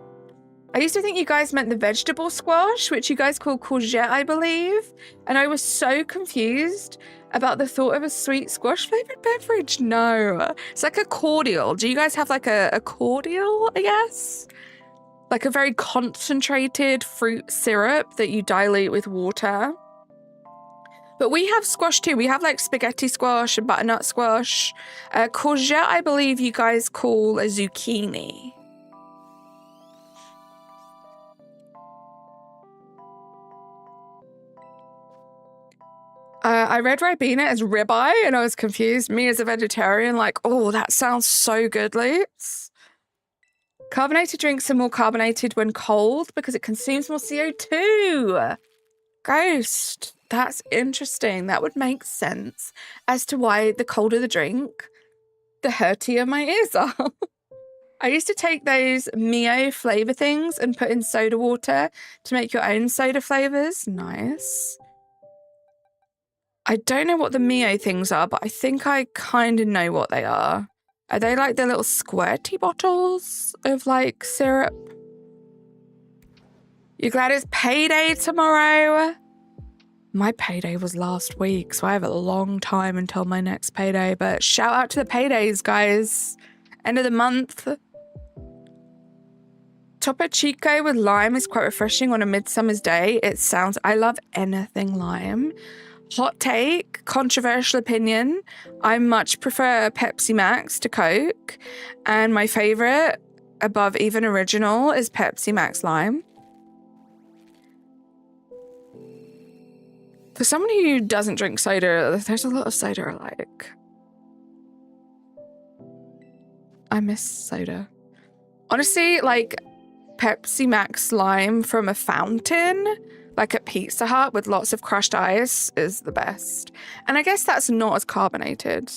I used to think you guys meant the vegetable squash, which you guys call courgette, I believe. And I was so confused about the thought of a sweet squash flavored beverage. No, it's like a cordial. Do you guys have like a cordial, I guess? Like a very concentrated fruit syrup that you dilute with water. But we have squash too. We have like spaghetti squash and butternut squash. Courgette, I believe you guys call a zucchini. I read Ribena as ribeye and I was confused. Me as a vegetarian, like, oh, that sounds so good, Loops. Carbonated drinks are more carbonated when cold because it consumes more CO2. Ghost. That's interesting. That would make sense as to why the colder the drink, the hurtier my ears are. I used to take those Mio flavor things and put in soda water to make your own soda flavors. Nice. I don't know what the Mio things are, but I think I kind of know what they are. Are they like the little squirty bottles of like syrup? You glad it's payday tomorrow? My payday was last week, so I have a long time until my next payday, but shout out to the paydays, guys. End of the month. Topo Chico with lime is quite refreshing on a midsummer's day. I love anything lime. Hot take, controversial opinion. I much prefer Pepsi Max to Coke. And my favorite, above even original, is Pepsi Max Lime. For someone who doesn't drink soda, there's a lot of soda I like. I miss soda. Honestly, like Pepsi Max Lime from a fountain, like at Pizza Hut with lots of crushed ice, is the best. And I guess that's not as carbonated.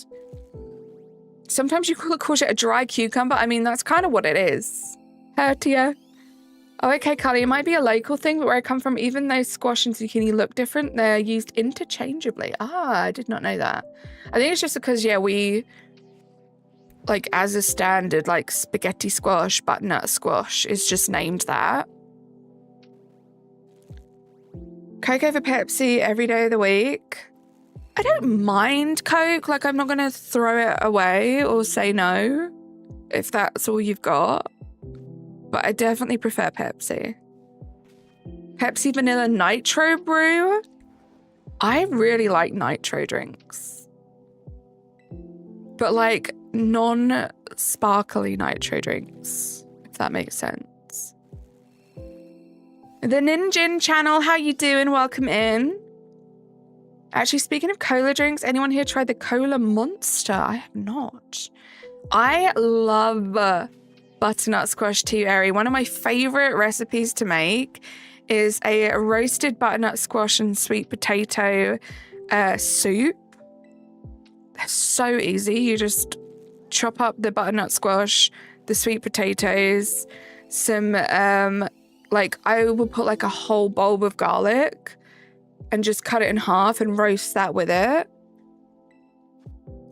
Sometimes you call it a dry cucumber. I mean, that's kind of what it is. Hurtier. Oh, okay, Carly, it might be a local thing, but where I come from, even though squash and zucchini look different, they're used interchangeably. Ah, I did not know that. I think it's just because, yeah, we, like, as a standard, like, spaghetti squash, butternut squash is just named that. Coke over Pepsi every day of the week. I don't mind Coke. Like, I'm not going to throw it away or say no if that's all you've got. But I definitely prefer Pepsi. Pepsi Vanilla Nitro Brew. I really like nitro drinks. But like non-sparkly nitro drinks, if that makes sense. The Ninjin channel, how you doing? Welcome in. Actually, speaking of cola drinks, anyone here tried the Cola Monster? I have not. I love butternut squash too, Ari. One of my favorite recipes to make is a roasted butternut squash and sweet potato soup. They're so easy. You just chop up the butternut squash, the sweet potatoes, some like I will put like a whole bulb of garlic and just cut it in half and roast that with it.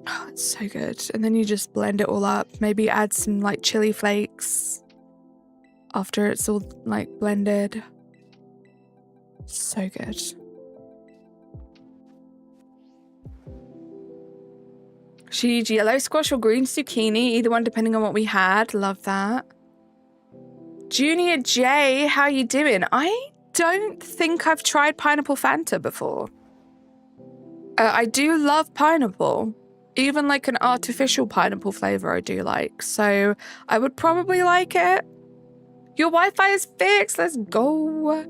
Oh, it's so good. And then you just blend it all up. Maybe add some like chili flakes after it's all like blended. So good. Should you use yellow squash or green zucchini? Either one depending on what we had. Love that. Junior J, how you doing? I don't think I've tried pineapple Fanta before. I do love pineapple. Even like an artificial pineapple flavor I do like. So I would probably like it. Your Wi-Fi is fixed. Let's go.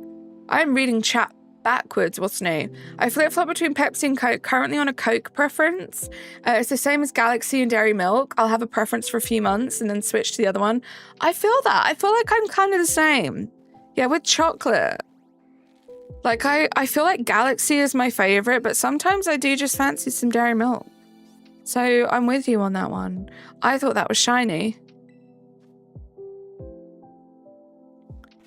I'm reading chat backwards. What's new? I flip-flop between Pepsi and Coke. Currently on a Coke preference. It's the same as Galaxy and Dairy Milk. I'll have a preference for a few months and then switch to the other one. I feel that. I feel like I'm kind of the same. Yeah, with chocolate. Like, I feel like Galaxy is my favorite, but sometimes I do just fancy some Dairy Milk. So I'm with you on that one. I thought that was shiny.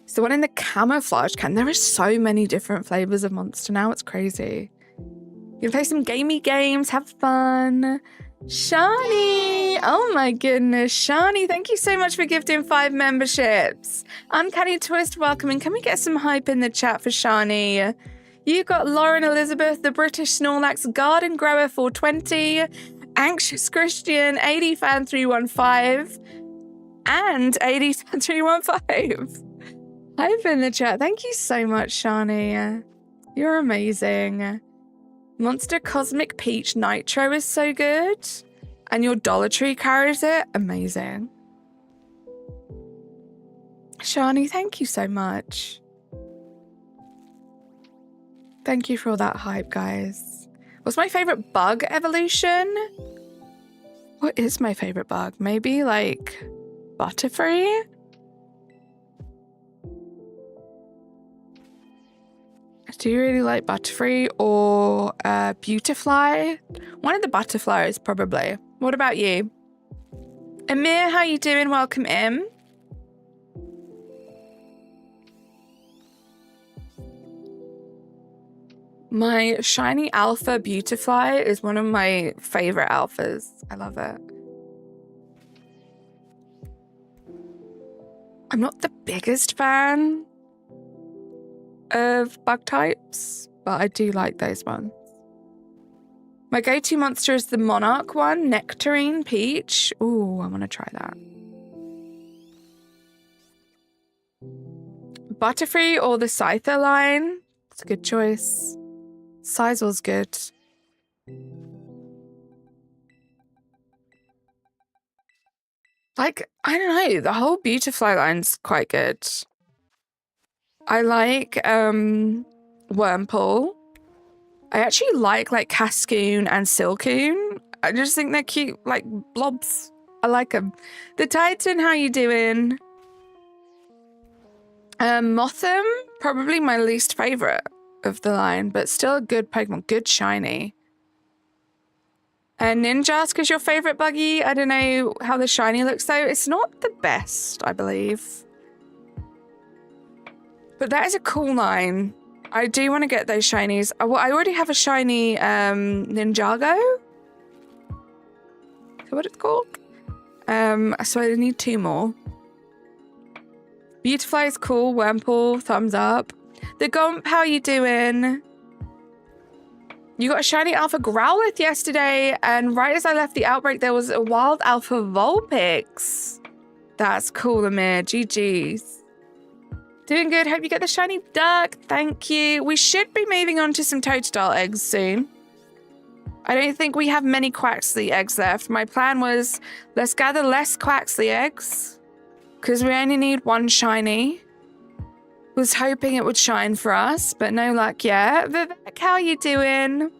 It's the one in the camouflage can. There are so many different flavors of Monster now. It's crazy. You can play some gamey games, have fun. Shani! Oh my goodness, Shani, thank you so much for gifting 5 memberships. Uncanny Twist, welcome. And can we get some hype in the chat for Shani? You got Lauren Elizabeth, the British Snorlax, Garden Grower 420, Anxious Christian, 80 Fan 315, and 80 Fan 315. Hype in the chat. Thank you so much, Shani. You're amazing. Monster Cosmic Peach Nitro is so good. And your Dollar Tree carries it. Amazing. Shani, thank you so much. Thank you for all that hype, guys. What's my favorite bug evolution? What is my favorite bug? Maybe like Butterfree? Do you really like Butterfree or Beautifly? One of the Butterflies, probably. What about you? Amir, how you doing? Welcome in. My shiny alpha Beautifly is one of my favorite alphas. I love it. I'm not the biggest fan of bug types, but I do like those ones. My go-to monster is the Monarch one, Nectarine Peach. Ooh, I want to try that. Butterfree or the Scyther line? It's a good choice. Sizel's good. Like, I don't know, the whole Beautifly line's quite good. I like Wurmple. I actually like Cascoon and Silcoon. I just think they're cute, like blobs. I like them. The Titan, how you doing? Motham, probably my least favorite of the line, but still a good Pokemon, good shiny. Ninjask is your favorite buggy? I don't know how the shiny looks though. It's not the best, I believe. But that is a cool line. I do want to get those shinies. I already have a shiny Ninjago. Is that what it's called? So I need 2 more. Beautifly is cool. Wurmple, thumbs up. The Gomp, how you doing? You got a shiny Alpha Growlithe yesterday, and right as I left the outbreak, there was a wild Alpha Vulpix. That's cool, Amir. GG's. Doing good. Hope you get the shiny duck. Thank you. We should be moving on to some Totodile eggs soon. I don't think we have many Quaxley eggs left. My plan was, let's gather less Quaxley eggs, because we only need 1 shiny. Was hoping it would shine for us, but no luck yet. Vivek, how you doing?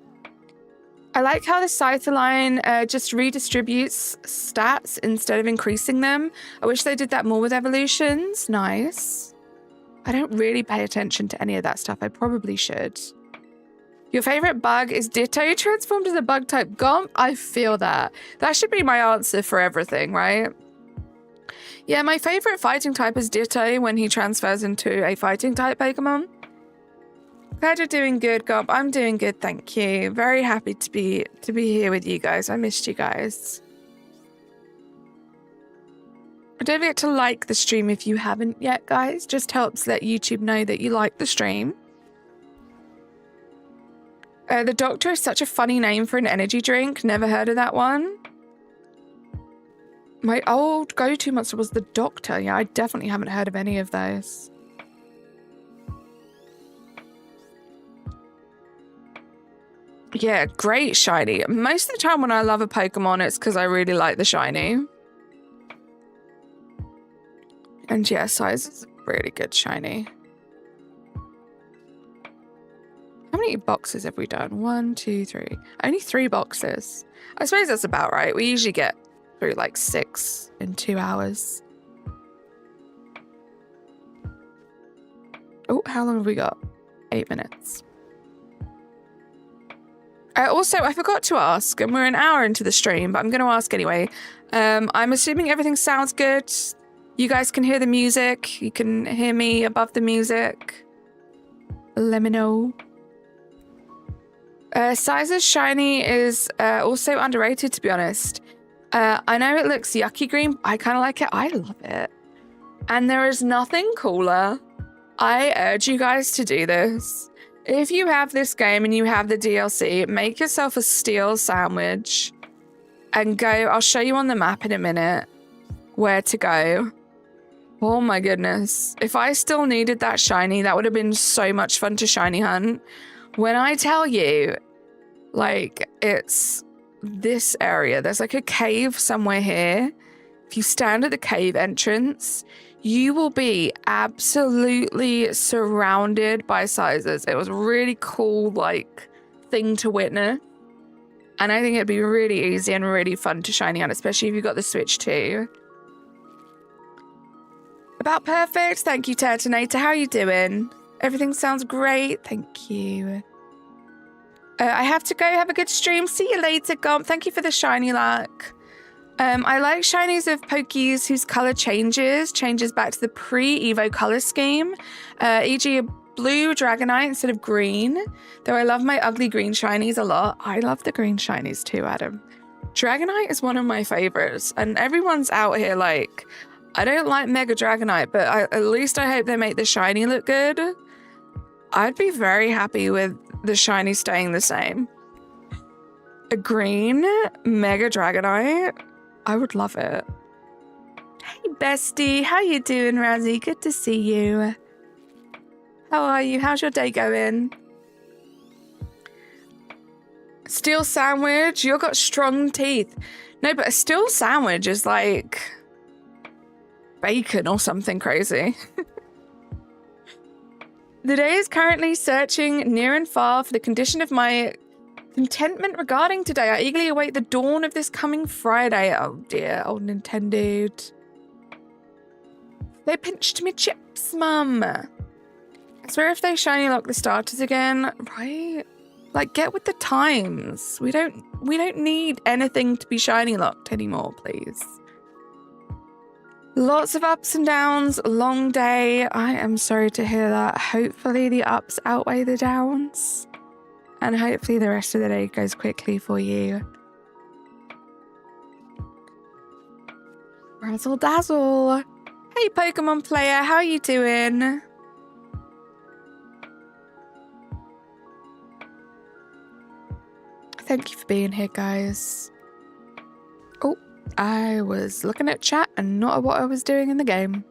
I like how the Scyther line just redistributes stats instead of increasing them. I wish they did that more with evolutions. Nice. I don't really pay attention to any of that stuff. I probably should. Your favorite bug is Ditto transformed as a bug type Gomp? I feel that. That should be my answer for everything, right? Yeah, my favorite fighting type is Ditto when he transfers into a fighting type Pokemon. Glad you're doing good, Gob. I'm doing good, thank you. Very happy to be here with you guys. I missed you guys. Don't forget to like the stream if you haven't yet, guys. Just helps let YouTube know that you like the stream. The Doctor is such a funny name for an energy drink. Never heard of that one. My old go-to monster was the Doctor. Yeah, I definitely haven't heard of any of those. Yeah, great shiny. Most of the time when I love a Pokemon, it's because I really like the shiny. And yeah, size is really good shiny. How many boxes have we done? 1, 2, 3. Only 3 boxes. I suppose that's about right. We usually get through like 6 in 2 hours. Oh, how long have we got? 8 minutes. Also, I forgot to ask, and we're an hour into the stream, but I'm going to ask anyway. I'm assuming everything sounds good. You guys can hear the music. You can hear me above the music. Let me know. Size's shiny is also underrated, to be honest. I know it looks yucky green. I kind of like it. I love it. And there is nothing cooler. I urge you guys to do this. If you have this game and you have the DLC, make yourself a steel sandwich and go. I'll show you on the map in a minute where to go. Oh my goodness. If I still needed that shiny, that would have been so much fun to shiny hunt. When I tell you, like, it's this area, there's like a cave somewhere here. If you stand at the cave entrance, you will be absolutely surrounded by sizes. It was a really cool, like, thing to witness. And I think it'd be really easy and really fun to shiny hunt, especially if you've got the Switch too. About perfect. Thank you, Turtonator. How are you doing? Everything sounds great. Thank you. I have to go. Have a good stream. See you later, Gomp. Thank you for the shiny luck. I like shinies of Pokies whose color changes back to the pre-Evo color scheme, e.g. a blue Dragonite instead of green, though I love my ugly green shinies a lot. I love the green shinies too, Adam. Dragonite is one of my favorites, and everyone's out here like, I don't like Mega Dragonite, but at least I hope they make the shiny look good. I'd be very happy with the shiny staying the same. A green Mega Dragonite? I would love it. Hey, bestie. How you doing, Razzie? Good to see you. How are you? How's your day going? Steel sandwich? You've got strong teeth. No, but a steel sandwich is like bacon or something crazy. The day is currently searching near and far for the condition of my contentment regarding today. I eagerly await the dawn of this coming Friday. Oh dear, old Nintendo. They pinched me chips, Mum. I swear if they shiny lock the starters again, right? Like, get with the times. We don't need anything to be shiny locked anymore, please. Lots of ups and downs, long day. I am sorry to hear that. Hopefully the ups outweigh the downs. And hopefully the rest of the day goes quickly for you. Razzle dazzle. Hey, Pokemon player, how are you doing? Thank you for being here, guys. Oh, I was looking at chat and not at what I was doing in the game.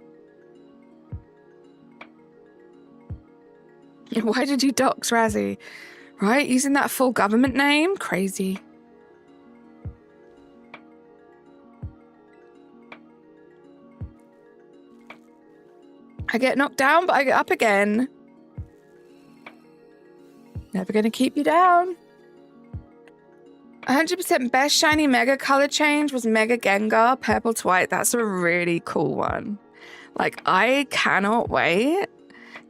Why did you dox Razzie? Right, using that full government name? Crazy. I get knocked down, but I get up again. Never gonna keep you down. 100% best shiny mega color change was Mega Gengar, purple to white. That's a really cool one. Like, I cannot wait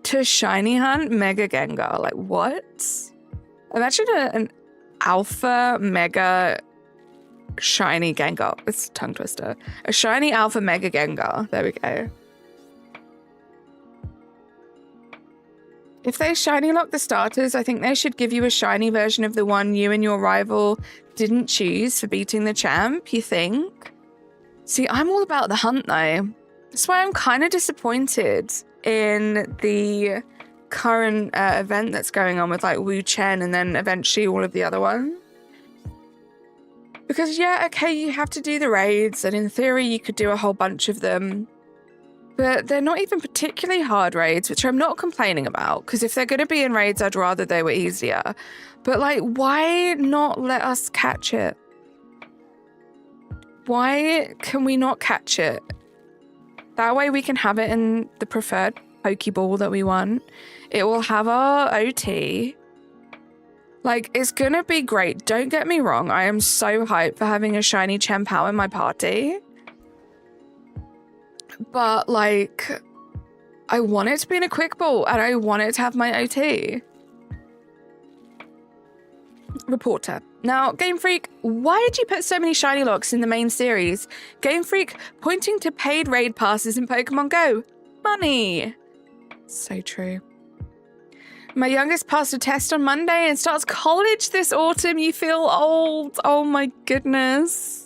to shiny hunt Mega Gengar. Like, what? Imagine an alpha mega shiny Gengar. It's a tongue twister. A shiny alpha mega Gengar. There we go. If they shiny lock the starters, I think they should give you a shiny version of the one you and your rival didn't choose for beating the champ, you think? See, I'm all about the hunt though. That's why I'm kind of disappointed in the current event that's going on with like Wu Chen and then eventually all of the other ones. Because yeah, okay, you have to do the raids and in theory you could do a whole bunch of them. But they're not even particularly hard raids, which I'm not complaining about. Because if they're going to be in raids, I'd rather they were easier. But like, why not let us catch it? Why can we not catch it? That way we can have it in the preferred Pokeball that we want. It will have our OT. Like, it's gonna be great. Don't get me wrong. I am so hyped for having a shiny Chien-Pao in my party. But, like, I want it to be in a quick ball and I want it to have my OT. Reporter. Now, Game Freak, why did you put so many shiny locks in the main series? Game Freak pointing to paid raid passes in Pokemon Go. Money. So true. My youngest passed a test on Monday and starts college this autumn. You feel old. Oh my goodness.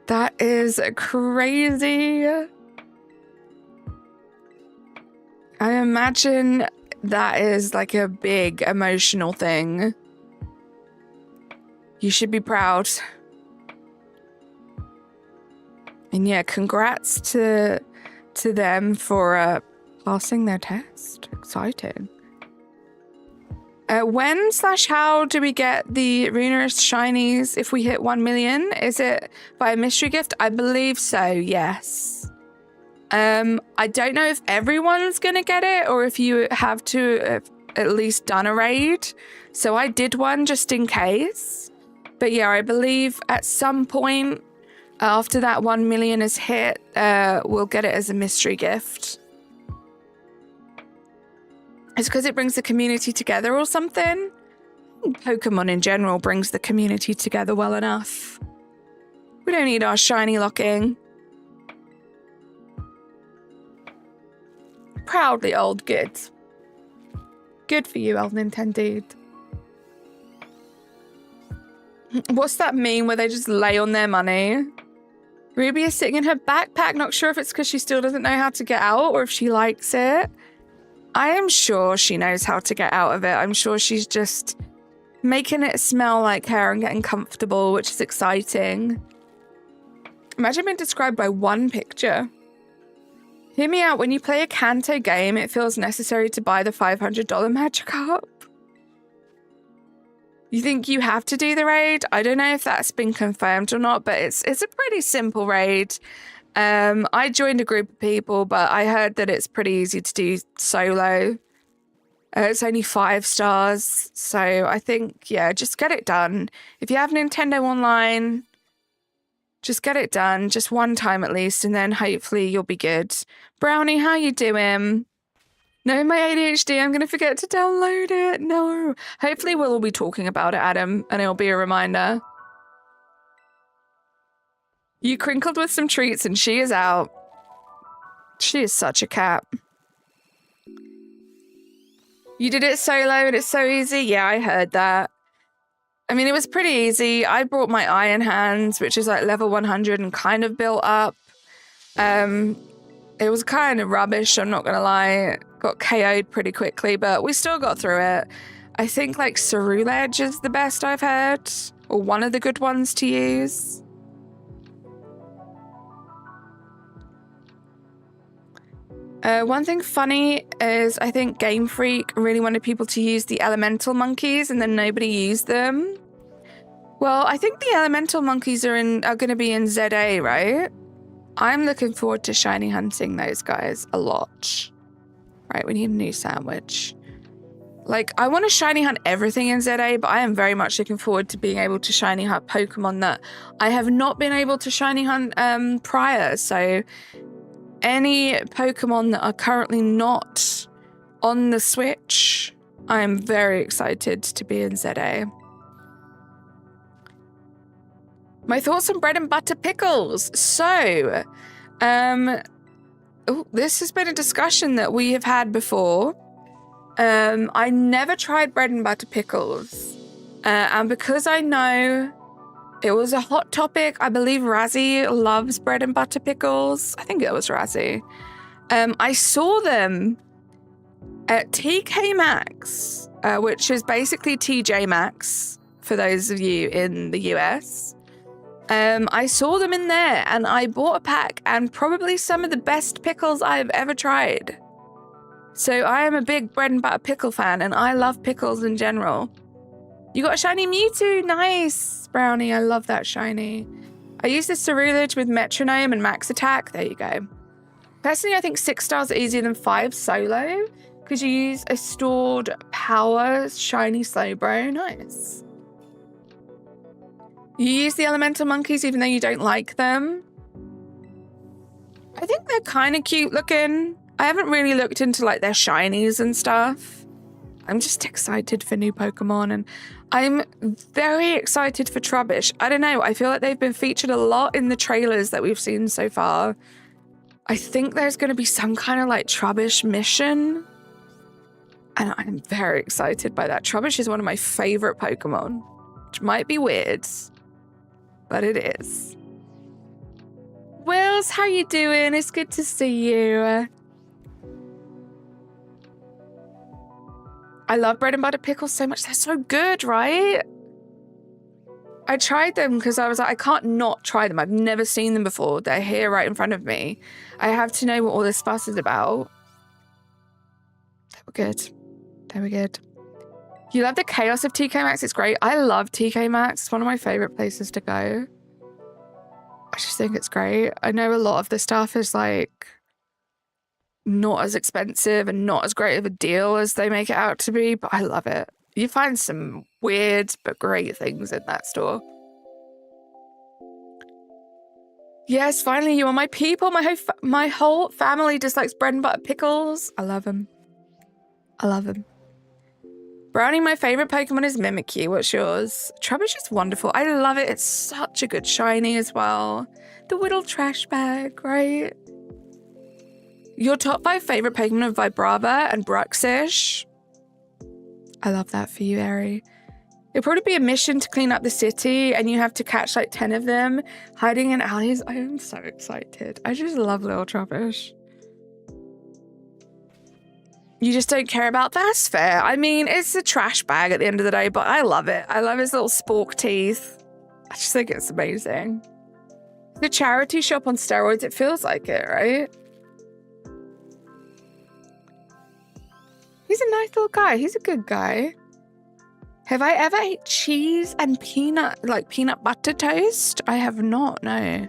That is crazy. I imagine that is like a big emotional thing. You should be proud. And yeah, congrats to them for passing their test. Exciting. When/how do we get the Ruinous Shinies if we hit 1 million? Is it by a mystery gift? I believe so, yes. I don't know if everyone's gonna get it or if you have to have at least done a raid. So I did one just in case. But yeah, I believe at some point after that 1 million is hit, we'll get it as a mystery gift. It's because it brings the community together or something. Pokemon in general brings the community together well enough. We don't need our shiny locking. Proudly old good. Good for you, El Nintendo. What's that mean where they just lay on their money? Ruby is sitting in her backpack, not sure if it's because she still doesn't know how to get out or if she likes it. I am sure she knows how to get out of it. I'm sure she's just making it smell like her and getting comfortable, which is exciting. Imagine being described by one picture. Hear me out, when you play a Kanto game, it feels necessary to buy the $500 Magikarp. You think you have to do the raid? I don't know if that's been confirmed or not, but it's a pretty simple raid. I joined a group of people, but I heard that it's pretty easy to do solo. It's only 5 stars, so I think, yeah, just get it done. If you have Nintendo Online, just get it done, just one time at least, and then hopefully you'll be good. Brownie, how you doing? No, my ADHD, I'm going to forget to download it. No. Hopefully we'll all be talking about it, Adam, and it'll be a reminder. You crinkled with some treats and she is out. She is such a cat. You did it solo and it's so easy? Yeah, I heard that. I mean, it was pretty easy. I brought my Iron Hands, which is like level 100 and kind of built up. It was kind of rubbish, I'm not going to lie. Got KO'd pretty quickly, but we still got through it. I think like Ceruledge is the best I've heard, or one of the good ones to use. One thing funny is I think Game Freak really wanted people to use the elemental monkeys and then nobody used them. Well, I think the elemental monkeys are going to be in ZA, right? I'm looking forward to shiny hunting those guys a lot. Right, we need a new sandwich. Like, I want to shiny hunt everything in ZA, but I am very much looking forward to being able to shiny hunt Pokemon that I have not been able to shiny hunt prior. So any Pokemon that are currently not on the Switch, I am very excited to be in ZA. My thoughts on bread and butter pickles. So, this has been a discussion that we have had before. I never tried bread and butter pickles. And because I know it was a hot topic, I believe Razzie loves bread and butter pickles. I think it was Razzie. I saw them at TK Maxx, which is basically TJ Maxx for those of you in the US. I saw them in there and I bought a pack, and probably some of the best pickles I've ever tried. So I am a big bread and butter pickle fan, and I love pickles in general. You got a shiny Mewtwo. Nice, Brownie. I love that shiny. I use the Cerulege with Metronome and Max Attack. There you go. Personally, I think 6 stars are easier than 5 solo because you use a stored power shiny Slowbro. Nice. You use the elemental monkeys even though you don't like them. I think they're kind of cute looking. I haven't really looked into like their shinies and stuff. I'm just excited for new Pokemon, and I'm very excited for Trubbish. I don't know, I feel like they've been featured a lot in the trailers that we've seen so far. I think there's going to be some kind of like Trubbish mission, and I'm very excited by that. Trubbish is one of my favorite Pokemon, which might be weird, but it is. Wills, how you doing? It's good to see you. I love bread and butter pickles so much. They're so good, right? I tried them because I was like, I can't not try them. I've never seen them before. They're here right in front of me. I have to know what all this fuss is about. They were good. They were good. You love the chaos of TK Maxx. It's great. I love TK Maxx. It's one of my favorite places to go. I just think it's great. I know a lot of the stuff is like not as expensive and not as great of a deal as they make it out to be, but I love it. You find some weird but great things in that store. Yes, finally you are my people. My whole family dislikes bread and butter pickles. I love them. I love them. Brownie, my favorite Pokemon is Mimikyu. What's yours? Trubbish is wonderful. I love it. It's such a good shiny as well. The little trash bag, right? Your top 5 favorite Pokemon are Vibrava and Bruxish. I love that for you, Eri. It'd probably be a mission to clean up the city, and you have to catch like 10 of them hiding in alleys. I am so excited. I just love little Trubbish. You just don't care about that? That's fair. I mean, it's a trash bag at the end of the day, but I love it. I love his little spork teeth. I just think it's amazing. The charity shop on steroids, it feels like it, right? He's a nice little guy. He's a good guy. Have I ever ate cheese and peanut butter toast? I have not, no.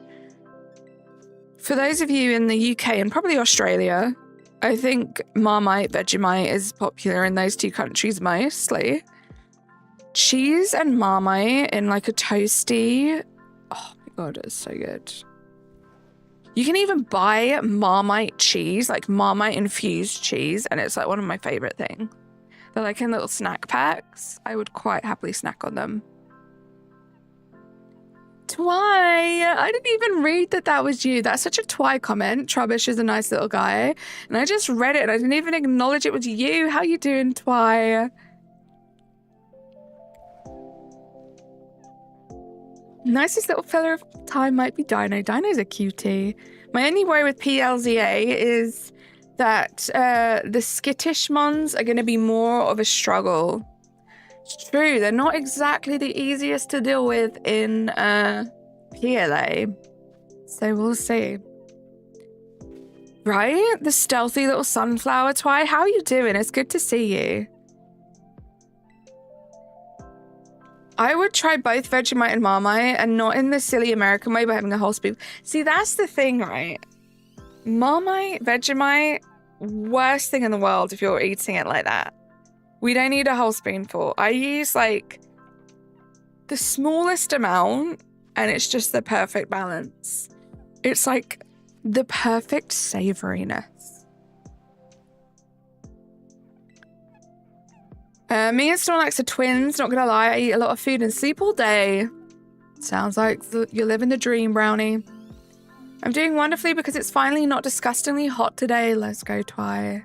For those of you in the UK and probably Australia, I think Marmite, Vegemite is popular in those 2 countries mostly. Cheese and Marmite in like a toasty. Oh my God, it's so good. You can even buy Marmite cheese, like Marmite infused cheese, and it's like one of my favorite things. They're like in little snack packs. I would quite happily snack on them. Twy, I didn't even read that was you. That's such a Twy comment. Trubbish is a nice little guy. And I just read it and I didn't even acknowledge it was you. How you doing, Twy? Nicest little fella of all time might be Dino. Dino's a cutie. My only worry with PLZA is that the Skittishmons are going to be more of a struggle. It's true, they're not exactly the easiest to deal with in PLA. So we'll see. Right? The stealthy little sunflower, Twy. How are you doing? It's good to see you. I would try both Vegemite and Marmite, and not in the silly American way by having a whole spoon. See, that's the thing, right? Marmite, Vegemite, worst thing in the world if you're eating it like that. We don't need a whole spoonful. I use like the smallest amount, and it's just the perfect balance. It's like the perfect savoriness. Me and Snorlax are twins, not gonna lie. I eat a lot of food and sleep all day. Sounds like you're living the dream, Brownie. I'm doing wonderfully because it's finally not disgustingly hot today. Let's go, Twy.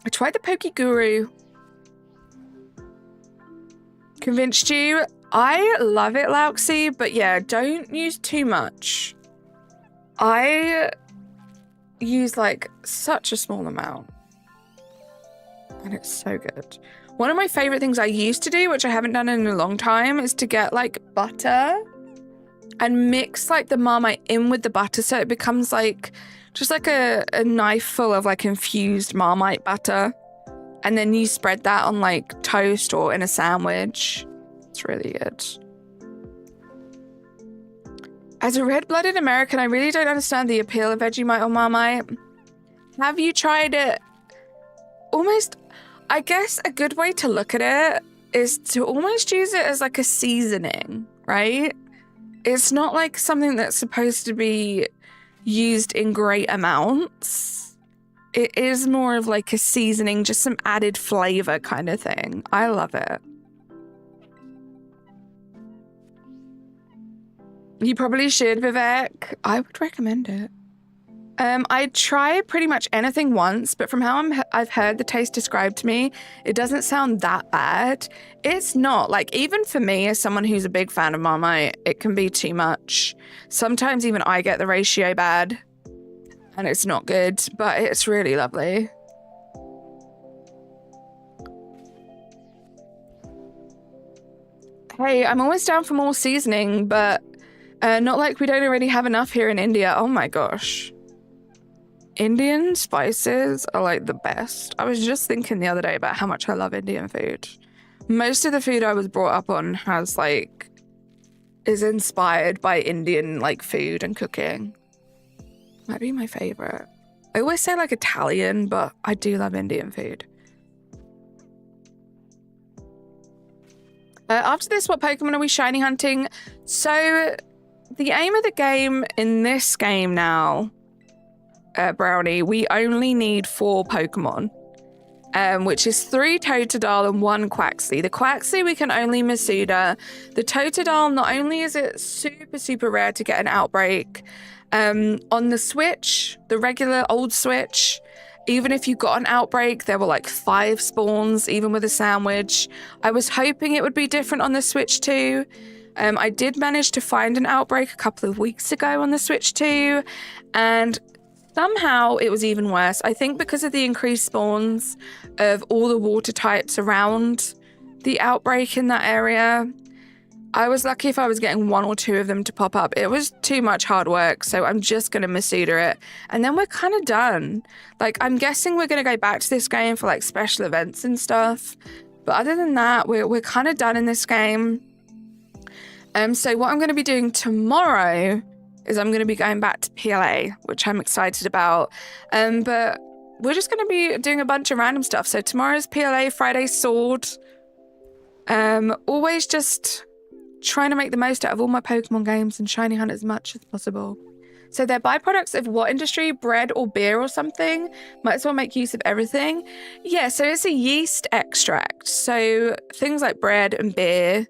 I tried the Poke Guru. Convinced you? I love it, Lauxie, but yeah, don't use too much. I use like such a small amount. And it's so good. One of my favorite things I used to do, which I haven't done in a long time, is to get like butter and mix like the Marmite in with the butter so it becomes like just like a knife full of like infused Marmite butter. And then you spread that on like toast or in a sandwich. It's really good. As a red-blooded American, I really don't understand the appeal of Vegemite or Marmite. Have you tried it? Almost, I guess a good way to look at it is to almost use it as like a seasoning, right? It's not like something that's supposed to be used in great amounts. It is more of like a seasoning, just some added flavor kind of thing. I love it. You probably should, Vivek. I would recommend it. I try pretty much anything once, but from how I've heard the taste described to me, it doesn't sound that bad. It's not. Like, even for me, as someone who's a big fan of Marmite, it can be too much. Sometimes even I get the ratio bad, and it's not good, but it's really lovely. Hey, I'm always down for more seasoning, but not like we don't already have enough here in India. Oh my gosh. Indian spices are like the best. I was just thinking the other day about how much I love Indian food. Most of the food I was brought up on is inspired by Indian like food and cooking. Might be my favorite. I always say like Italian, but I do love Indian food. After this, what Pokemon are we shiny hunting? So the aim of the game in this game now, Brownie, we only need 4 Pokemon, which is 3 Totodile and 1 Quaxley. The Quaxley we can only Masuda. The Totodile, not only is it super, super rare to get an outbreak, on the Switch, the regular old Switch, even if you got an outbreak, there were like 5 spawns, even with a sandwich. I was hoping it would be different on the Switch too. I did manage to find an outbreak a couple of weeks ago on the Switch too, and somehow it was even worse. I think because of the increased spawns of all the water types around the outbreak in that area, I was lucky if I was getting 1 or 2 of them to pop up. It was too much hard work, so I'm just going to Masuda it. And then we're kind of done. Like, I'm guessing we're going to go back to this game for, like, special events and stuff. But other than that, we're kind of done in this game. So what I'm going to be doing tomorrow is I'm going to be going back to PLA, which I'm excited about. But we're just going to be doing a bunch of random stuff. So tomorrow's PLA, Friday's Sword. Always just trying to make the most out of all my Pokemon games and shiny hunt as much as possible. So they're byproducts of what industry? Bread or beer or something? Might as well make use of everything. Yeah, so it's a yeast extract. So things like bread and beer,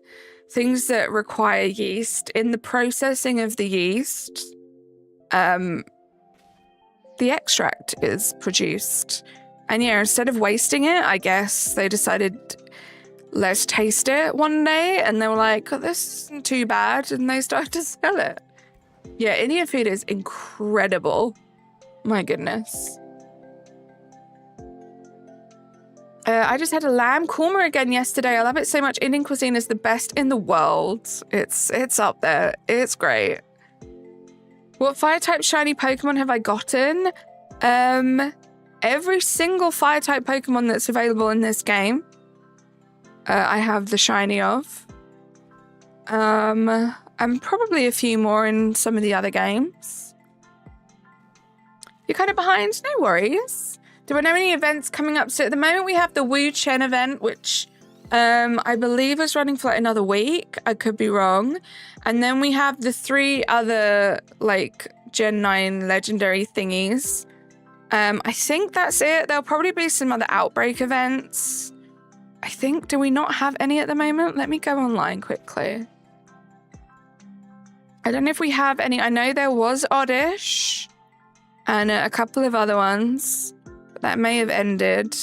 things that require yeast. In the processing of the yeast, the extract is produced. And yeah, instead of wasting it, I guess they decided, let's taste it one day. And they were like, oh, this isn't too bad. And they started to sell it. Yeah, Indian food is incredible. My goodness. I just had a lamb korma again yesterday. I love it so much. Indian cuisine is the best in the world. It's up there. It's great. What fire-type shiny Pokemon have I gotten? Every single fire-type Pokemon that's available in this game, I have the shiny of. And probably a few more in some of the other games. You're kind of behind? No worries. Do I know any events coming up? So at the moment we have the Wu Chen event, which I believe is running for like another week. I could be wrong. And then we have the 3 other like Gen 9 legendary thingies. I think that's it. There'll probably be some other outbreak events. I think, do we not have any at the moment? Let me go online quickly. I don't know if we have any. I know there was Oddish and a couple of other ones, but that may have ended.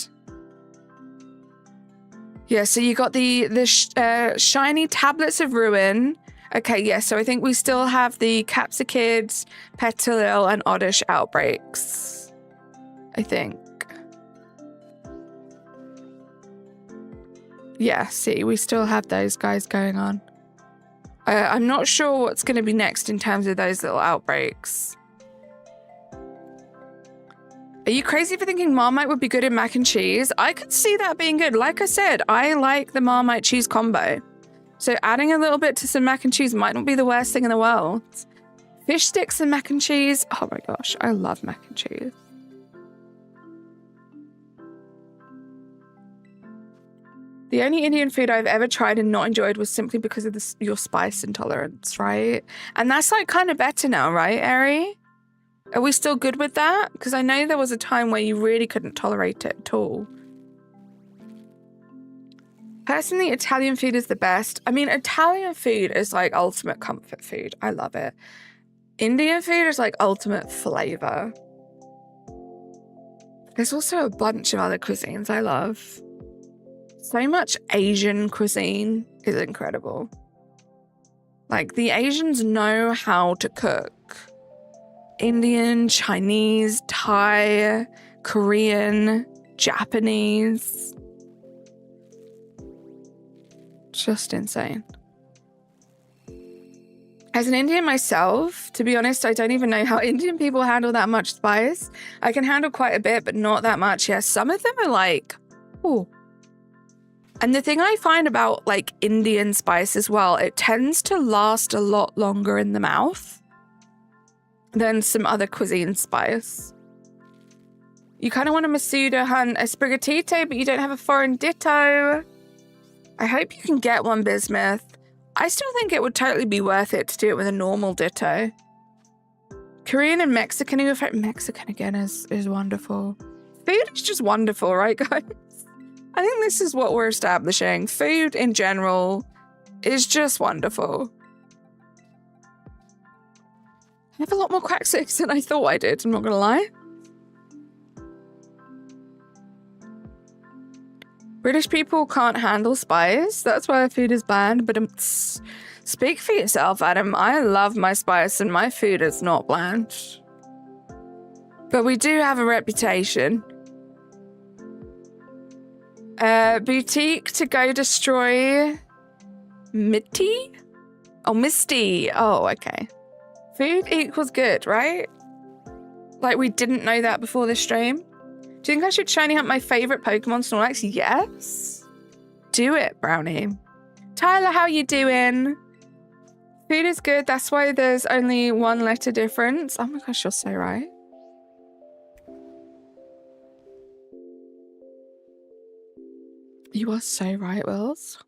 Yeah, so you got the shiny tablets of ruin. Okay, yeah, so I think we still have the Capsikids, Petalil, and Oddish outbreaks. I think. Yeah, see, we still have those guys going on. I'm not sure what's going to be next in terms of those little outbreaks. Are you crazy for thinking Marmite would be good in mac and cheese? I could see that being good. Like I said, I like the Marmite cheese combo. So adding a little bit to some mac and cheese might not be the worst thing in the world. Fish sticks and mac and cheese. Oh my gosh, I love mac and cheese. The only Indian food I've ever tried and not enjoyed was simply because of your spice intolerance, right? And that's like kind of better now, right, Eri? Are we still good with that? Because I know there was a time where you really couldn't tolerate it at all. Personally, Italian food is the best. I mean, Italian food is like ultimate comfort food. I love it. Indian food is like ultimate flavor. There's also a bunch of other cuisines I love. So much Asian cuisine is incredible. Like, the Asians know how to cook. Indian, Chinese, Thai, Korean, Japanese. Just insane. As an Indian myself, to be honest, I don't even know how Indian people handle that much spice. I can handle quite a bit, but not that much. Yeah, some of them are like, oh. And the thing I find about like Indian spice as well, it tends to last a lot longer in the mouth than some other cuisine spice. You kind of want a Masuda hunt a Sprigatito, but you don't have a foreign ditto. I hope you can get one, Bismuth. I still think it would totally be worth it to do it with a normal ditto. Korean and Mexican, Mexican again is wonderful. Food is just wonderful, right, guys? I think this is what we're establishing. Food in general is just wonderful. I have a lot more Quaxley than I thought I did, I'm not gonna lie. British people can't handle spice. That's why our food is bland, but speak for yourself, Adam. I love my spice and my food is not bland. But we do have a reputation. Boutique to go destroy Mitty? Oh, Misty. Oh, okay. Food equals good, right? Like we didn't know that before this stream. Do you think I should shiny hunt my favorite Pokemon, Snorlax? Yes. Do it, Brownie. Tyler, how you doing? Food is good. That's why there's only one letter difference. Oh my gosh, you're so right. You are so right, Wills.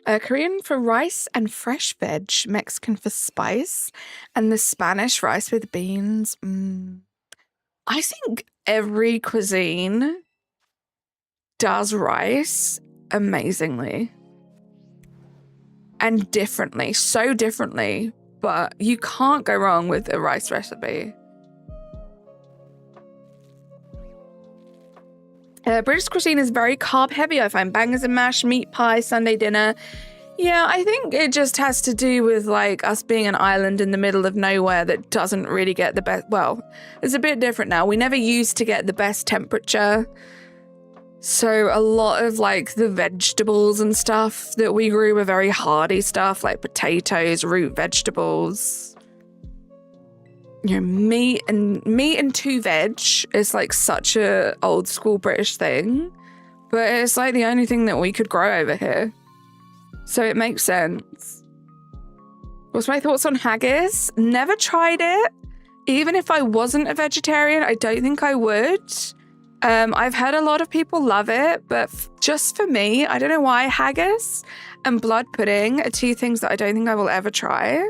Korean for rice and fresh veg, Mexican for spice, and the Spanish rice with beans. I think every cuisine does rice amazingly and differently, so differently, but you can't go wrong with a rice recipe. British cuisine is very carb heavy. I find bangers and mash, meat pie, Sunday dinner. Yeah, I think it just has to do with like us being an island in the middle of nowhere that doesn't really get the best. Well, it's a bit different now. We never used to get the best temperature. So a lot of like the vegetables and stuff that we grew were very hardy stuff like potatoes, root vegetables. You know, meat and two veg is like such a old school British thing, but it's like the only thing that we could grow over here. So it makes sense. What's my thoughts on haggis? Never tried it. Even if I wasn't a vegetarian, I don't think I would. I've heard a lot of people love it, but just for me, I don't know why, haggis and blood pudding are two things that I don't think I will ever try.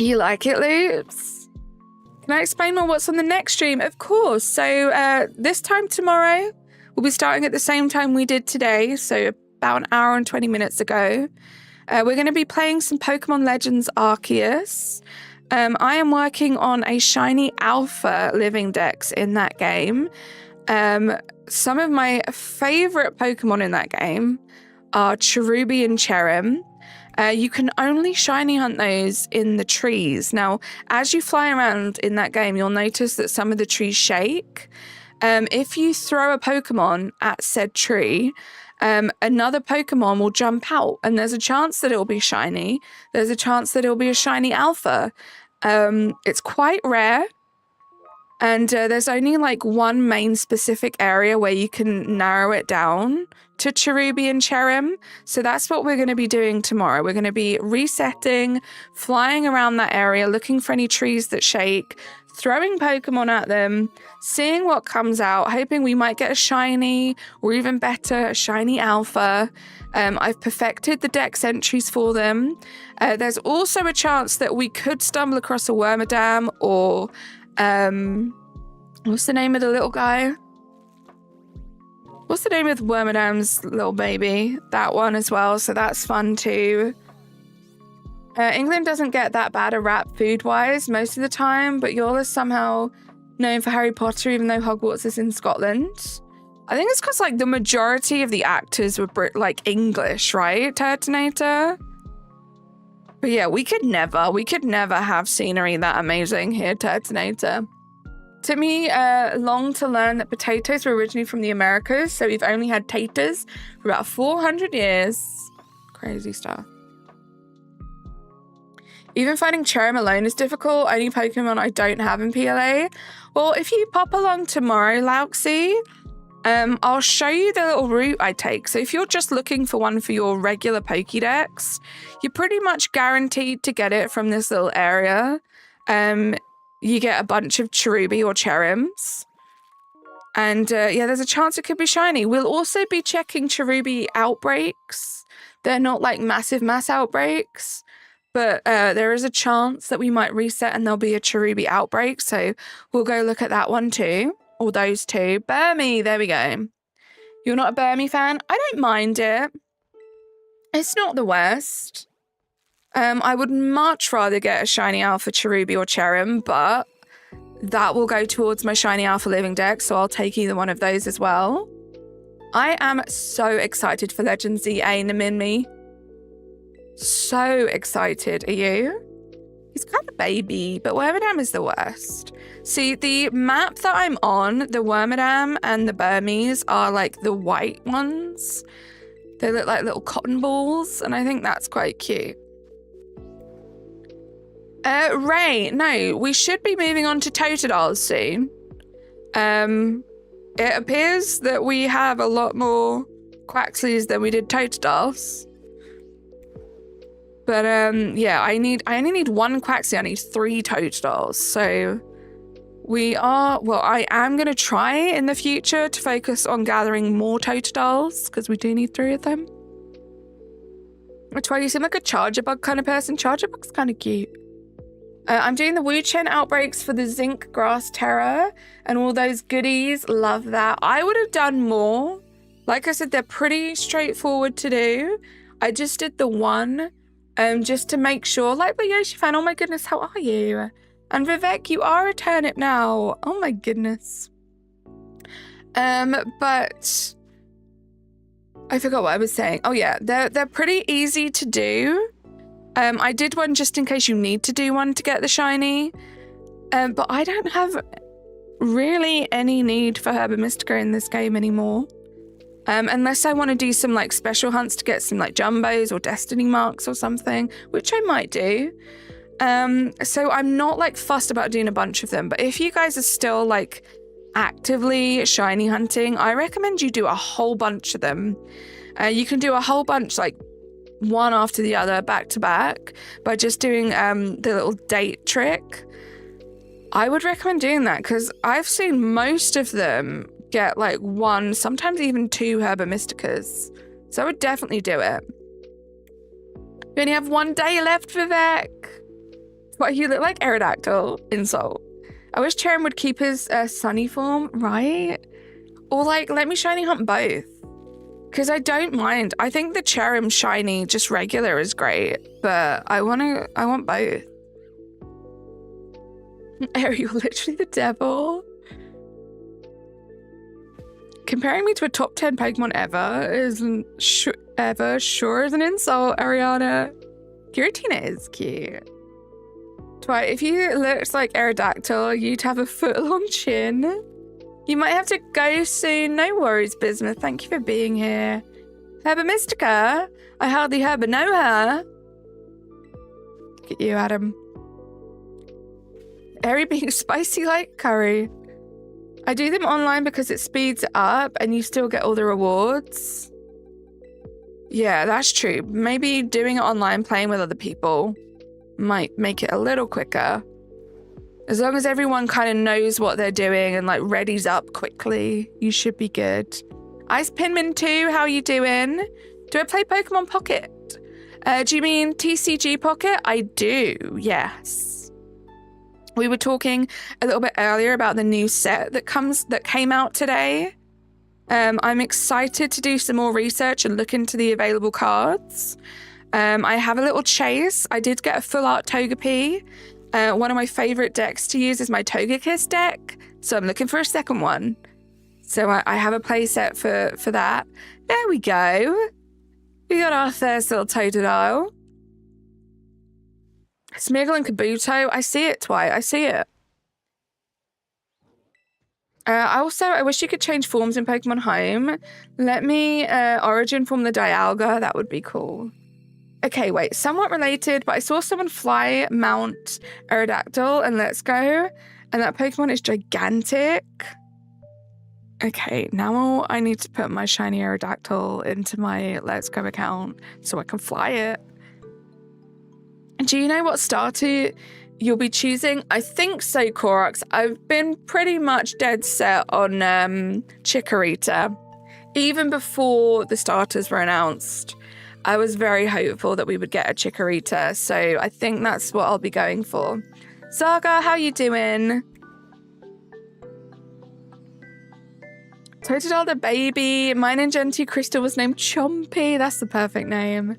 You like it, Loops? Can I explain more what's on the next stream? Of course. So this time tomorrow, we'll be starting at the same time we did today, so about an hour and 20 minutes ago. We're going to be playing some Pokemon Legends Arceus. I am working on a shiny alpha living dex in that game. some of my favorite Pokemon in that game are Cherubi and Cherrim. You can only shiny hunt those in the trees. Now, as you fly around in that game, you'll notice that some of the trees shake. If you throw a Pokemon at said tree, another Pokemon will jump out, and there's a chance that it'll be shiny. There's a chance that it'll be a shiny alpha. It's quite rare. And there's only like one main specific area where you can narrow it down to Cherubi and Cherrim. So that's what we're going to be doing tomorrow. We're going to be resetting, flying around that area, looking for any trees that shake, throwing Pokemon at them, seeing what comes out, hoping we might get a shiny, or even better, a shiny alpha. I've perfected the dex entries for them. There's also a chance that we could stumble across a Wormadam or... what's the name of the little guy? What's the name of Wormadam's little baby? That one as well, so that's fun too. England doesn't get that bad a rap food-wise most of the time, but you're somehow known for Harry Potter even though Hogwarts is in Scotland. I think it's because like the majority of the actors were English, right, Turtonator? But yeah, we could never have scenery that amazing here, Turtonator. Took me long to learn that potatoes were originally from the Americas, so we've only had taters for about 400 years. Crazy stuff. Even finding Cherrim alone is difficult. Only Pokemon I don't have in PLA. Well, if you pop along tomorrow, Lauxi, I'll show you the little route I take. So if you're just looking for one for your regular Pokédex, you're pretty much guaranteed to get it from this little area. You get a bunch of Cherubi or Cherrims. And yeah, there's a chance it could be shiny. We'll also be checking Cherubi outbreaks. They're not like massive mass outbreaks, but there is a chance that we might reset and there'll be a Cherubi outbreak. So we'll go look at that one too. Or those two. Burmy, there we go. You're not a Burmy fan? I don't mind it. It's not the worst. I would much rather get a shiny alpha Cherubi or Cherrim, but that will go towards my shiny alpha living deck, so I'll take either one of those as well. I am so excited for Legend ZA Naminmi. So excited, are you? He's kind of baby, but Wormadam is the worst. See, the map that I'm on, the Wormadam and the Burmese are like the white ones. They look like little cotton balls, and I think that's quite cute. Ray, no, we should be moving on to Totodiles soon. It appears that we have a lot more Quaxleys than we did Totodiles. But yeah, I only need one Quaxley, I need 3 Totodiles. So I am going to try in the future to focus on gathering more Totodiles, because we do need 3 of them. That's why you seem like a Charger Bug kind of person. Charger Bug's kind of cute. I'm doing the Wu-Chen outbreaks for the Zinc Grass Terror and all those goodies. Love that. I would have done more. Like I said, they're pretty straightforward to do. I just did the one just to make sure. Like the Yoshi fan, oh my goodness, how are you? And Vivek, you are a turnip now. Oh my goodness. But I forgot what I was saying. Oh yeah, they're pretty easy to do. I did one just in case you need to do one to get the shiny. But I don't have really any need for Herba Mystica in this game anymore. Unless I want to do some like special hunts to get some like jumbos or destiny marks or something, which I might do. So I'm not like fussed about doing a bunch of them. But if you guys are still like actively shiny hunting, I recommend you do a whole bunch of them. You can do a whole bunch like one after the other, back to back, by just doing the little date trick. I would recommend doing that because I've seen most of them get like 1, sometimes even 2 Herba Mysticas. So I would definitely do it. You only have 1 day left, Vivek. What, you look like Aerodactyl. Insult. I wish Cherrim would keep his sunny form, right? Or like, let me shiny hunt both. Because I don't mind. I think the Cherrim shiny, just regular, is great. But I want both. Ariel, literally the devil. Comparing me to a top 10 Pokemon ever isn't sure is an insult, Ariana. Giratina is cute. Dwight, if you looked like Aerodactyl, you'd have a foot-long chin. You might have to go soon. No worries, Bismuth. Thank you for being here. Herba Mystica? I hardly heard but know her. Look at you, Adam. Airy being spicy like curry. I do them online because it speeds it up and you still get all the rewards. Yeah, that's true. Maybe doing it online, playing with other people, might make it a little quicker. As long as everyone kind of knows what they're doing and like readies up quickly, you should be good. Ice Pinman 2, how are you doing? Do I play Pokemon Pocket? Do you mean TCG Pocket? I do, yes. We were talking a little bit earlier about the new set that came out today. I'm excited to do some more research and look into the available cards. I have a little chase. I did get a full art Togepi. One of my favorite decks to use is my Togekiss deck, so I'm looking for a second one. So I have a play set for that. There we go. We got our first little Totodile. Smeargle and Kabuto. I see it, Dwight. I see it. I wish you could change forms in Pokemon Home. Let me Origin form the Dialga. That would be cool. Okay, wait. Somewhat related, but I saw someone fly Mount Aerodactyl and Let's Go, and that Pokemon is gigantic. Okay, now I need to put my shiny Aerodactyl into my Let's Go account so I can fly it. Do you know what starter you'll be choosing? I think so, Korax. I've been pretty much dead set on Chikorita. Even before the starters were announced, I was very hopeful that we would get a Chikorita, so I think that's what I'll be going for. Zaga, how you doing? Totodile the baby. Mine and Gen 2 Crystal was named Chompy. That's the perfect name.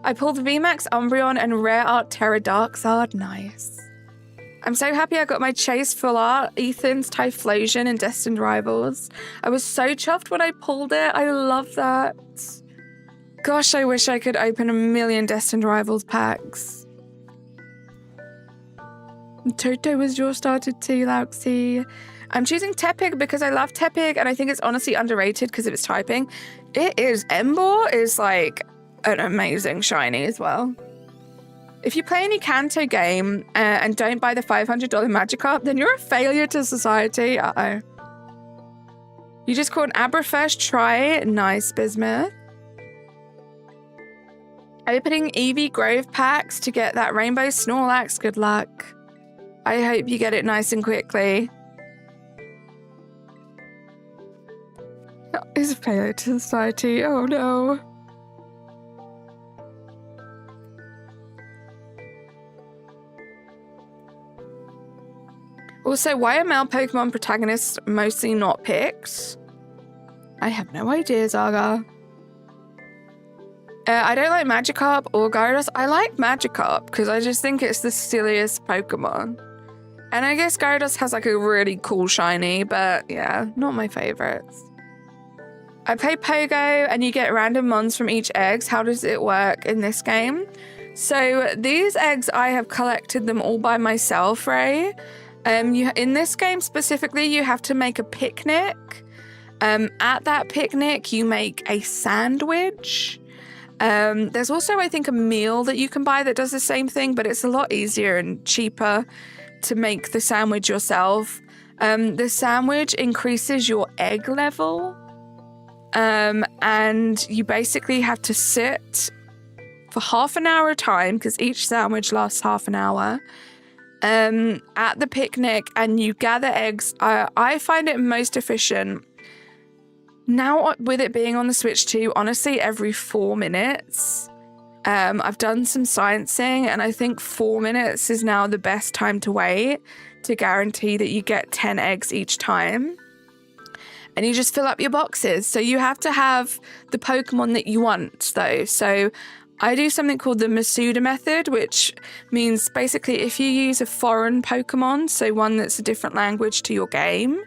I pulled VMAX Umbreon and Rare Art Terra Darkzard. Nice. I'm so happy I got my Chase Full Art, Ethan's Typhlosion, and Destined Rivals. I was so chuffed when I pulled it. I love that. Gosh, I wish I could open 1,000,000 Destined Rivals packs. Toto was your starter too, Lauxie. I'm choosing Tepig because I love Tepig and I think it's honestly underrated because of its typing. It is. Emboar is like an amazing shiny as well. If you play any Kanto game and don't buy the $500 Magikarp, then you're a failure to society. Uh-oh. You just caught an Abra first try. Nice, Bismuth. Opening Eevee Grove packs to get that Rainbow Snorlax. Good luck. I hope you get it nice and quickly. Is a failure to society. Oh no. Also, why are male Pokemon protagonists mostly not picked? I have no idea, Zaga. I don't like Magikarp or Gyarados. I like Magikarp because I just think it's the silliest Pokemon. And I guess Gyarados has like a really cool shiny, but yeah, not my favorites. I play Pogo and you get random mons from each eggs. How does it work in this game? So these eggs, I have collected them all by myself, Ray. In this game specifically, you have to make a picnic. At that picnic, you make a sandwich. There's also, I think, a meal that you can buy that does the same thing, but it's a lot easier and cheaper to make the sandwich yourself. The sandwich increases your egg level. And you basically have to sit for half an hour at a time, because each sandwich lasts half an hour, at the picnic, and you gather eggs. I find it most efficient. Now, with it being on the Switch too, honestly, every 4 minutes. I've done some sciencing, and I think 4 minutes is now the best time to wait to guarantee that you get 10 eggs each time. And you just fill up your boxes. So you have to have the Pokemon that you want, though. So I do something called the Masuda method, which means basically if you use a foreign Pokemon, so one that's a different language to your game,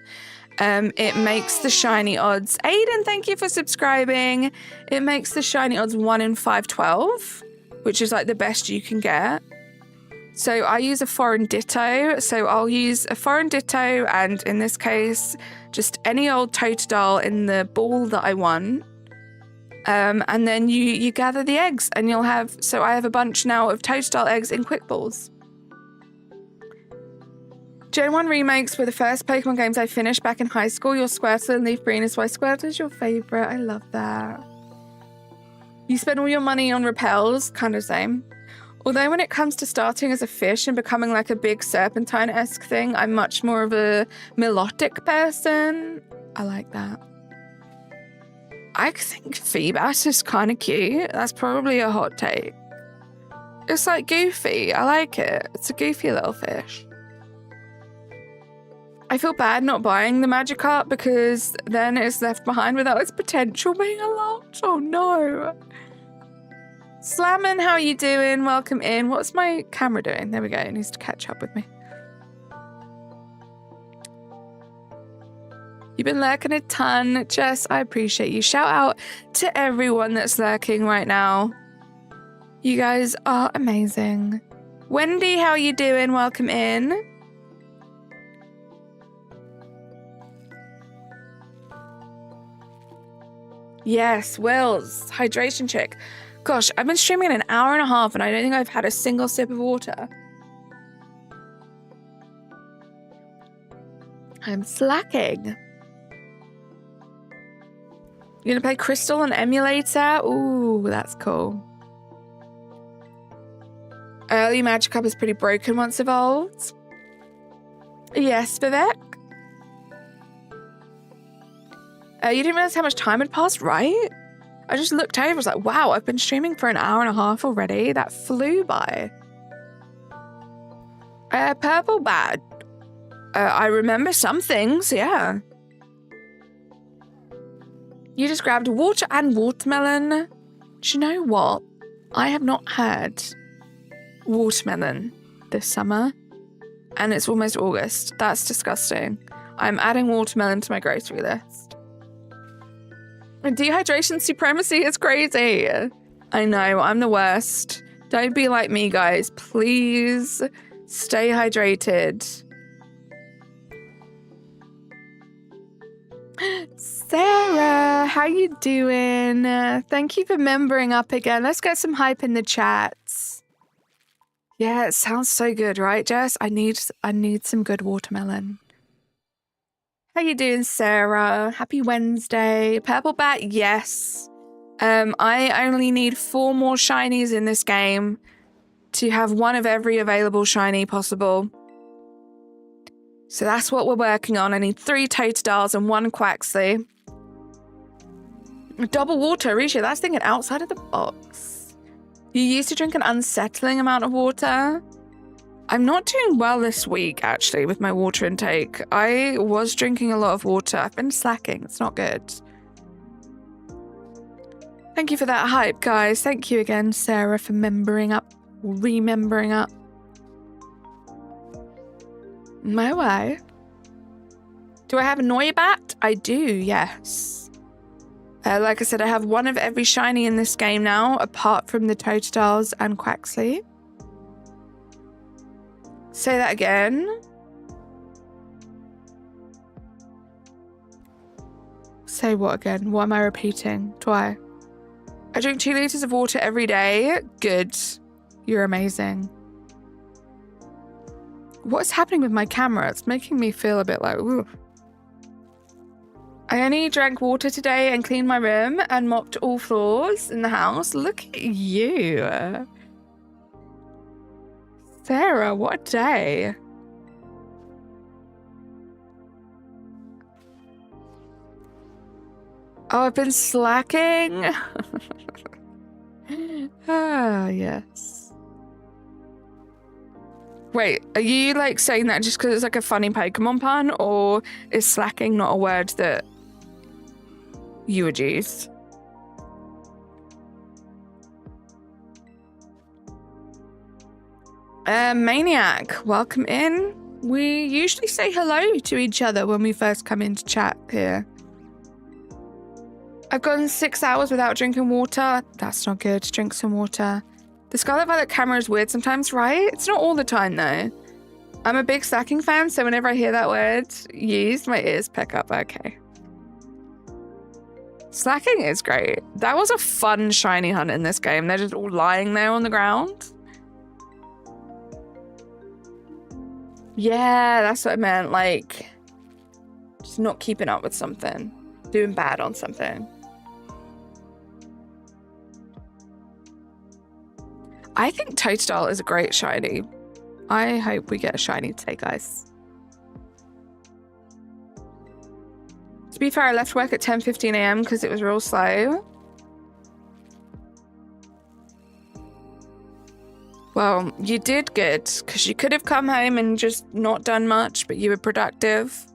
It makes the shiny odds. Aiden, thank you for subscribing. It makes the shiny odds 1 in 512, which is like the best you can get. So I use a foreign ditto. So I'll use a foreign ditto, and in this case, just any old Totodile in the ball that I want. And then you gather the eggs, and you'll have. So I have a bunch now of Totodile eggs in quick balls. Gen 1 remakes were the first Pokemon games I finished back in high school. Your Squirtle and Leaf Green is why Squirtle is your favourite. I love that. You spend all your money on repels, kind of same. Although when it comes to starting as a fish and becoming like a big serpentine-esque thing, I'm much more of a melodic person. I like that. I think Feebas is kind of cute. That's probably a hot take. It's like goofy. I like it. It's a goofy little fish. I feel bad not buying the Magikarp because then it's left behind without its potential being unlocked. Oh no. Slammin', how you doing? Welcome in. What's my camera doing? There we go. It needs to catch up with me. You've been lurking a ton. Jess, I appreciate you. Shout out to everyone that's lurking right now. You guys are amazing. Wendy, how you doing? Welcome in. Yes, Wills, hydration check. Gosh, I've been streaming an hour and a half and I don't think I've had a single sip of water. I'm slacking. You're gonna play Crystal on Emulator? Ooh, that's cool. Early Magikarp is pretty broken once evolved. Yes, Vivek. You didn't realize how much time had passed, right? I just looked over, I was like, wow, I've been streaming for an hour and a half already. That flew by. Purple bad. I remember some things, yeah. You just grabbed water and watermelon. Do you know what? I have not had watermelon this summer. And it's almost August. That's disgusting. I'm adding watermelon to my grocery list. Dehydration supremacy is crazy. I know, I'm the worst. Don't be like me, guys. Please stay hydrated. Sarah, how you doing? Thank you for membering up again. Let's get some hype in the chats. Yeah, it sounds so good, right, Jess? I need some good watermelon. How you doing, Sarah? Happy Wednesday. Purple Bat, yes. I only need 4 more shinies in this game to have one of every available shiny possible. So that's what we're working on. I need 3 Totodiles and 1 Quaxley. Double water, Risha, that's thinking outside of the box. You used to drink an unsettling amount of water. I'm not doing well this week, actually, with my water intake. I was drinking a lot of water. I've been slacking. It's not good. Thank you for that hype, guys. Thank you again, Sarah, for remembering up. My way. Do I have a Noibat? I do, yes. Like I said, I have 1 of every shiny in this game now, apart from the Totodiles and Quaxley. Say that again. Say what again? What am I repeating? I drink 2 liters of water every day. Good. You're amazing. What's happening with my camera? It's making me feel a bit like, ooh. I only drank water today and cleaned my room and mopped all floors in the house. Look at you. Sarah, what a day. Oh, I've been slacking. Ah, yes. Wait, are you like saying that just because it's like a funny Pokemon pun, or is slacking not a word that you would use? Maniac, welcome in. We usually say hello to each other when we first come into chat here. I've gone 6 hours without drinking water. That's not good. Drink some water. The Scarlet Violet camera is weird sometimes, right? It's not all the time, though. I'm a big slacking fan, so whenever I hear that word used, my ears pick up. Okay. Slacking is great. That was a fun shiny hunt in this game. They're just all lying there on the ground. Yeah, that's what I meant. Like, just not keeping up with something. Doing bad on something. I think Totodile is a great shiny. I hope we get a shiny today, guys. To be fair, I left work at 10:15 a.m. because it was real slow. Well, you did good, because you could have come home and just not done much, but you were productive.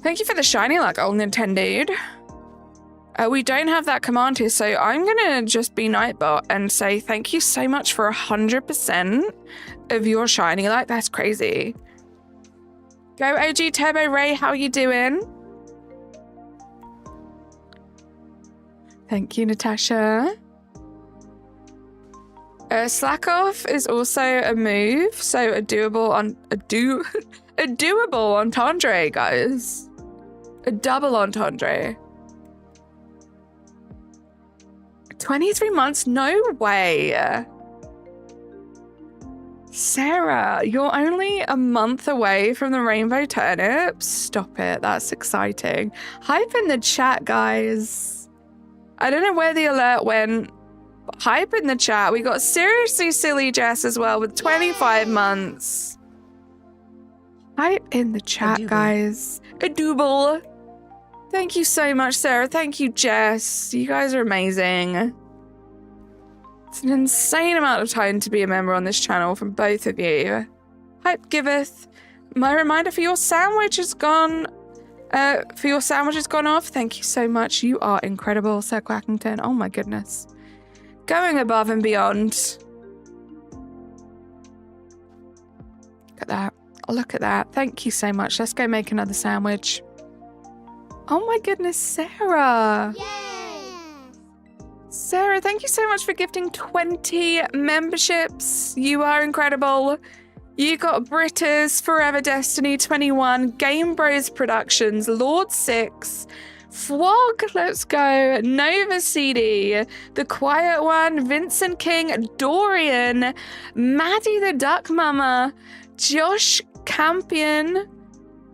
Thank you for the shiny luck, old Nintendo. We don't have that command here, so I'm going to just be Nightbot and say thank you so much for 100% of your shiny luck. That's crazy. Go OG Turbo Ray, how you doing? Thank you, Natasha. Slack off is also a move, so a doable entendre, guys. A double entendre. 23 months? No way. Sarah, you're only a month away from the rainbow turnips. Stop it. That's exciting. Hype in the chat, guys. I don't know where the alert went. Hype in the chat. We got Seriously Silly Jess as well with 25 months. Hype in the chat, guys. A double. Thank you so much, Sarah. Thank you, Jess. You guys are amazing. It's an insane amount of time to be a member on this channel from both of you. Hype giveth. My reminder for your sandwich is gone. Off. Thank you so much. You are incredible, Sir Quackington. Oh my goodness. Going above and beyond. Look at that. Oh, look at that. Thank you so much. Let's go make another sandwich. Oh my goodness, Sarah. Yay! Sarah, thank you so much for gifting 20 memberships. You are incredible. You got Britters, Forever Destiny 21, Game Bros Productions, Lord 6, Fwog, let's go, Nova CD, The Quiet One, Vincent King, Dorian, Maddie the Duck Mama, Josh Campion,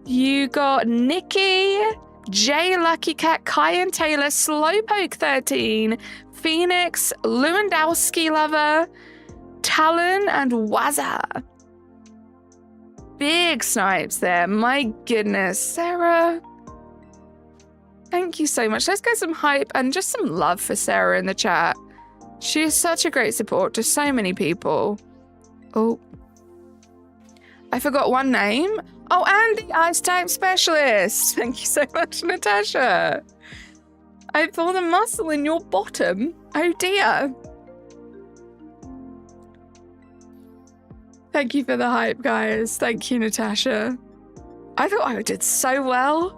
you got Nikki, Jay Lucky Cat, Kyan Taylor, Slowpoke 13, Phoenix, Lewandowski Lover, Talon, and Wazza. Big snipes there. My goodness, Sarah. Thank you so much. Let's get some hype and just some love for Sarah in the chat. She is such a great support to so many people. Oh. I forgot one name. Oh, Andy, Ice Type Specialist. Thank you so much, Natasha. I feel the muscle in your bottom. Oh, dear. Thank you for the hype, guys. Thank you, Natasha. I thought I did so well.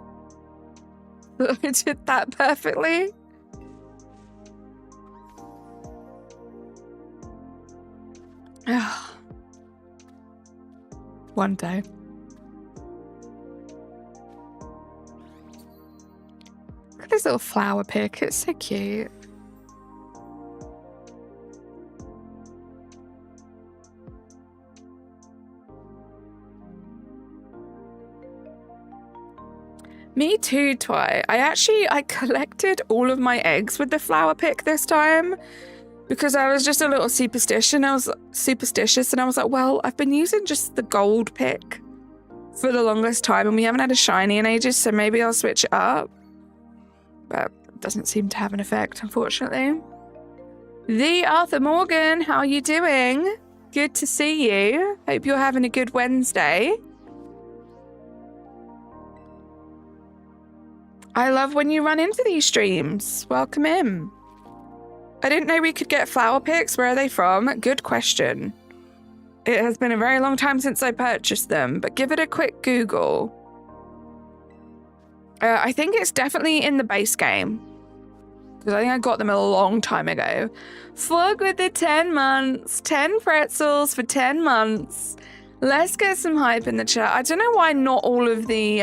I did that perfectly. One day. Look at this little flower pick. It's so cute. Me too, Twy. I collected all of my eggs with the flower pick this time because I was just a little superstitious and I was like, well, I've been using just the gold pick for the longest time and we haven't had a shiny in ages, so maybe I'll switch it up. But it doesn't seem to have an effect, unfortunately. The Arthur Morgan, how are you doing? Good to see you. Hope you're having a good Wednesday. I love when you run into these streams. Welcome in. I didn't know we could get flower picks. Where are they from? Good question. It has been a very long time since I purchased them, but give it a quick Google. I think it's definitely in the base game. Because I think I got them a long time ago. Flug with the 10 months. 10 pretzels for 10 months. Let's get some hype in the chat. I don't know why not all of the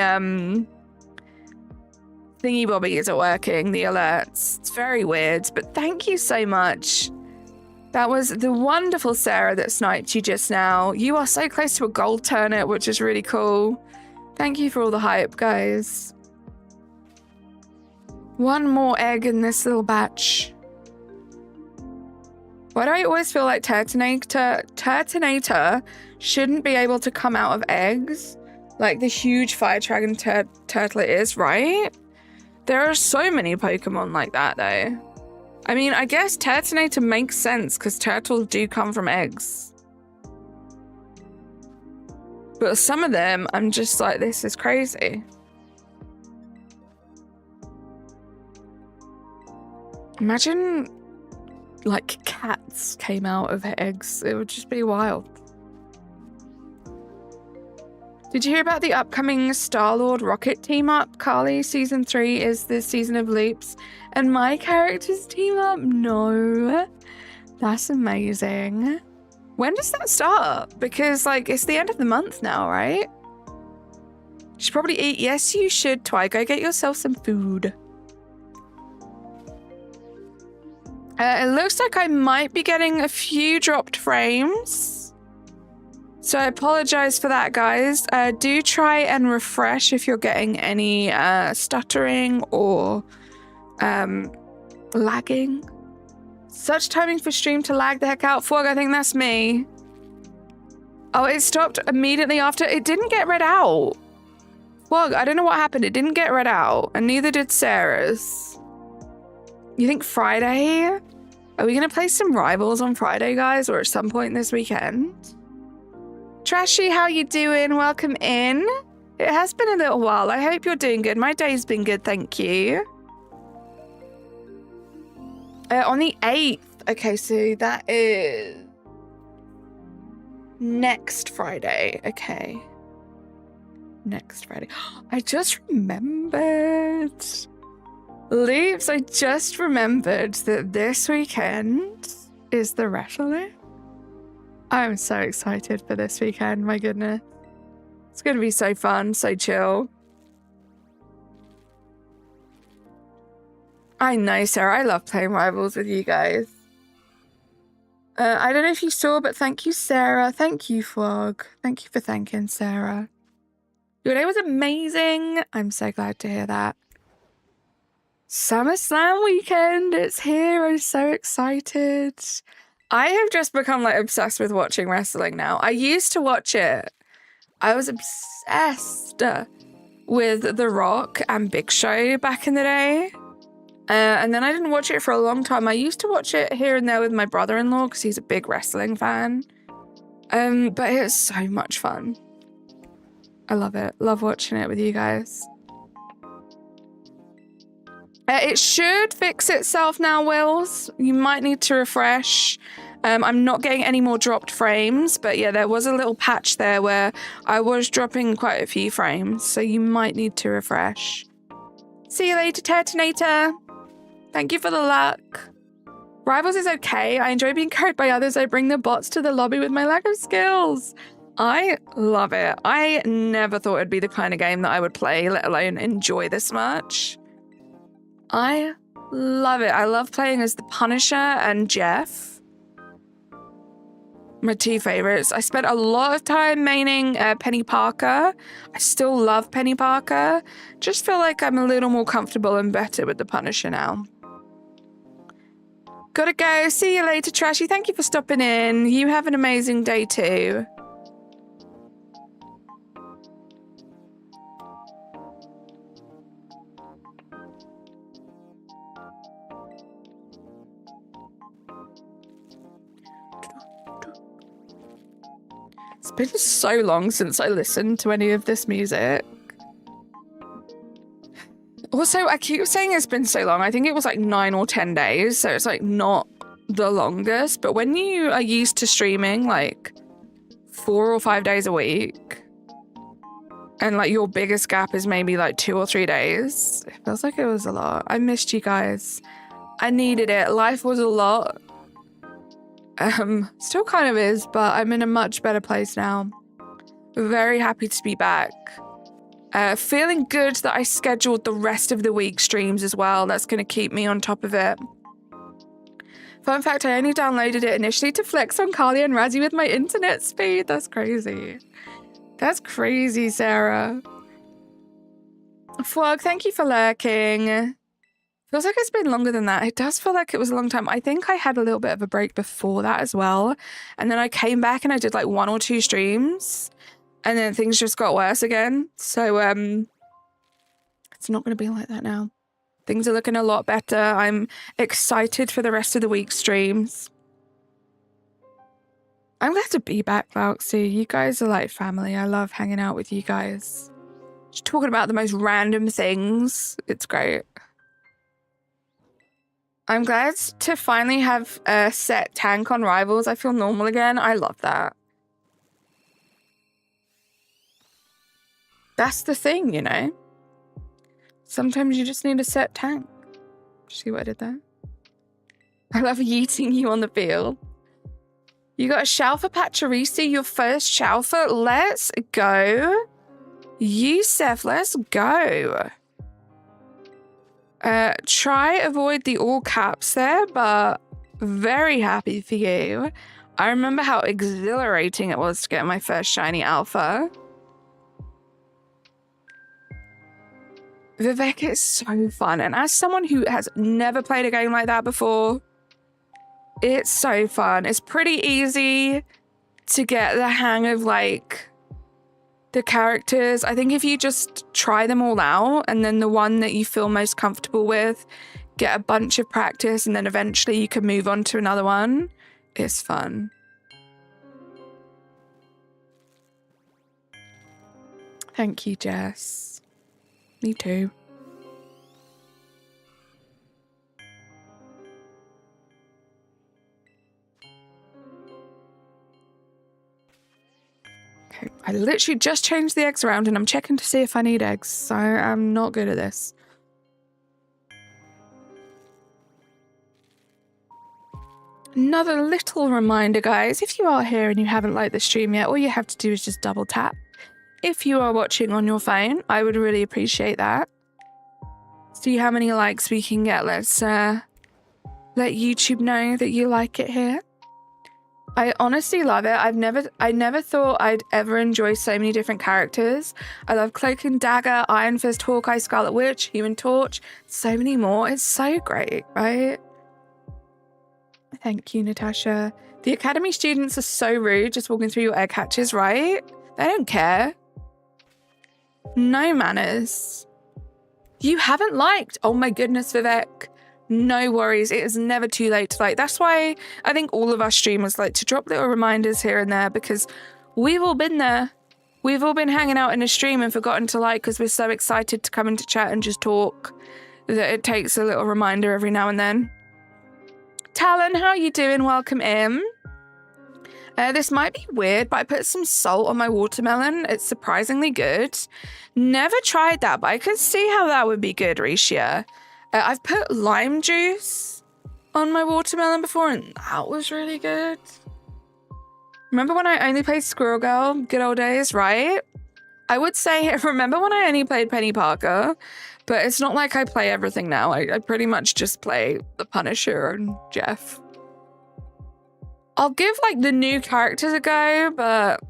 thingy bobbies are working, the alerts. It's very weird, but thank you so much. That was the wonderful Sarah that sniped you just now. You are so close to a gold turnip, which is really cool. Thank you for all the hype, guys. One more egg in this little batch. Why do I always feel like Turtonator shouldn't be able to come out of eggs? Like the huge fire dragon turtle it is, right? There are so many Pokemon like that, though. I mean, I guess Turtonator makes sense because turtles do come from eggs. But some of them, I'm just like, this is crazy. Imagine, like, cats came out of eggs. It would just be wild. Did you hear about the upcoming Star-Lord Rocket team-up? Carly, Season 3 is the season of loops. And my characters team up? No. That's amazing. When does that start? Because, like, it's the end of the month now, right? You should probably eat. Yes, you should, Twy. Go get yourself some food. It looks like I might be getting a few dropped frames. So I apologize for that, guys. Do try and refresh if you're getting any stuttering or lagging. Such timing for stream to lag the heck out. Fog, I think that's me. Oh, it stopped immediately after. It didn't get read out. Fog, I don't know what happened. It didn't get read out, and neither did Sarah's. You think Friday? Are we going to play some Rivals on Friday, guys, or at some point this weekend? Trashy, how you doing? Welcome in. It has been a little while. I hope you're doing good. My day's been good, thank you. On the 8th. Okay, so that is next Friday. Okay. Next Friday. I just remembered. Loops, I just remembered that this weekend is the wrestling. I'm so excited for this weekend, my goodness. It's going to be so fun, so chill. I know, Sarah. I love playing Rivals with you guys. I don't know if you saw, but thank you, Sarah. Thank you, Flog. Thank you for thanking Sarah. Your day was amazing. I'm so glad to hear that. SummerSlam weekend. It's here. I'm so excited. I have just become like obsessed with watching wrestling now. I used to watch it. I was obsessed with The Rock and Big Show back in the day. And then I didn't watch it for a long time. I used to watch it here and there with my brother-in-law because he's a big wrestling fan. But it's so much fun. I love it. Love watching it with you guys. It should fix itself now, Wills. You might need to refresh. I'm not getting any more dropped frames, but yeah, there was a little patch there where I was dropping quite a few frames, so you might need to refresh. See you later, Turtonator. Thank you for the luck. Rivals is okay. I enjoy being carried by others. I bring the bots to the lobby with my lack of skills. I love it. I never thought it'd be the kind of game that I would play, let alone enjoy this much. I love it. I love playing as the Punisher and Jeff. My two favorites. I spent a lot of time maining Penny Parker. I still love Penny Parker. Just feel like I'm a little more comfortable and better with the Punisher now. Gotta go. See you later, Trashy. Thank you for stopping in. You have an amazing day too. It's been so long since I listened to any of this music. Also, I keep saying it's been so long. I think it was like 9 or 10 days, so it's like not the longest. But when you are used to streaming like 4 or 5 days a week, and like your biggest gap is maybe like 2 or 3 days, it feels like it was a lot. I missed you guys. I needed it. Life was a lot. Still kind of is, but I'm in a much better place now. Very happy to be back. Feeling good that I scheduled the rest of the week streams as well. That's going to keep me on top of it. Fun fact, I only downloaded it initially to flex on Carly and Razzie with my internet speed. That's crazy. That's crazy, Sarah. Flog, thank you for lurking. Feels like it's been longer than that. It does feel like it was a long time. I think I had a little bit of a break before that as well. And then I came back and I did like 1 or 2 streams. And then things just got worse again. So it's not going to be like that now. Things are looking a lot better. I'm excited for the rest of the week's streams. I'm glad to be back, Quaxley. You guys are like family. I love hanging out with you guys. Just talking about the most random things. It's great. I'm glad to finally have a set tank on Rivals. I feel normal again. I love that. That's the thing, you know? Sometimes you just need a set tank. See what I did there? I love yeeting you on the field. You got a Shalfa Pachorisi, your first Shalfa. Let's go. Yusef, let's go. Try avoid the all caps there, but very happy for you. I remember how exhilarating it was to get my first shiny alpha. Vivek is so fun, and as someone who has never played a game like that before, it's so fun. It's pretty easy to get the hang of like the characters. I think if you just try them all out and then the one that you feel most comfortable with, get a bunch of practice, and then eventually you can move on to another one, it's fun. Thank you, Jess. Me too. Okay, I literally just changed the eggs around and I'm checking to see if I need eggs, so I'm not good at this. Another little reminder, guys, if you are here and you haven't liked the stream yet, all you have to do is just double tap. If you are watching on your phone, I would really appreciate that. See how many likes we can get. Let's let YouTube know that you like it here. I honestly love it. I never thought I'd ever enjoy so many different characters. I love Cloak and Dagger, Iron Fist, Hawkeye, Scarlet Witch, Human Torch, so many more. It's so great, right? Thank you, Natasha. The Academy students are so rude just walking through your egg hatches, right? They don't care. No manners. You haven't liked. Oh my goodness, Vivek. No worries. It is never too late to like. That's why I think all of us streamers like to drop little reminders here and there, because we've all been there. We've all been hanging out in a stream and forgotten to like because we're so excited to come into chat and just talk that it takes a little reminder every now and then. Talon, how you doing? Welcome in. This might be weird, but I put some salt on my watermelon. It's surprisingly good. Never tried that, but I could see how that would be good, Risha. I've put lime juice on my watermelon before, and that was really good. Remember when I only played Squirrel Girl? Good old days, right? I would say, remember when I only played Penny Parker? But it's not like I play everything now. I pretty much just play the Punisher and Jeff. I'll give like the new characters a go, but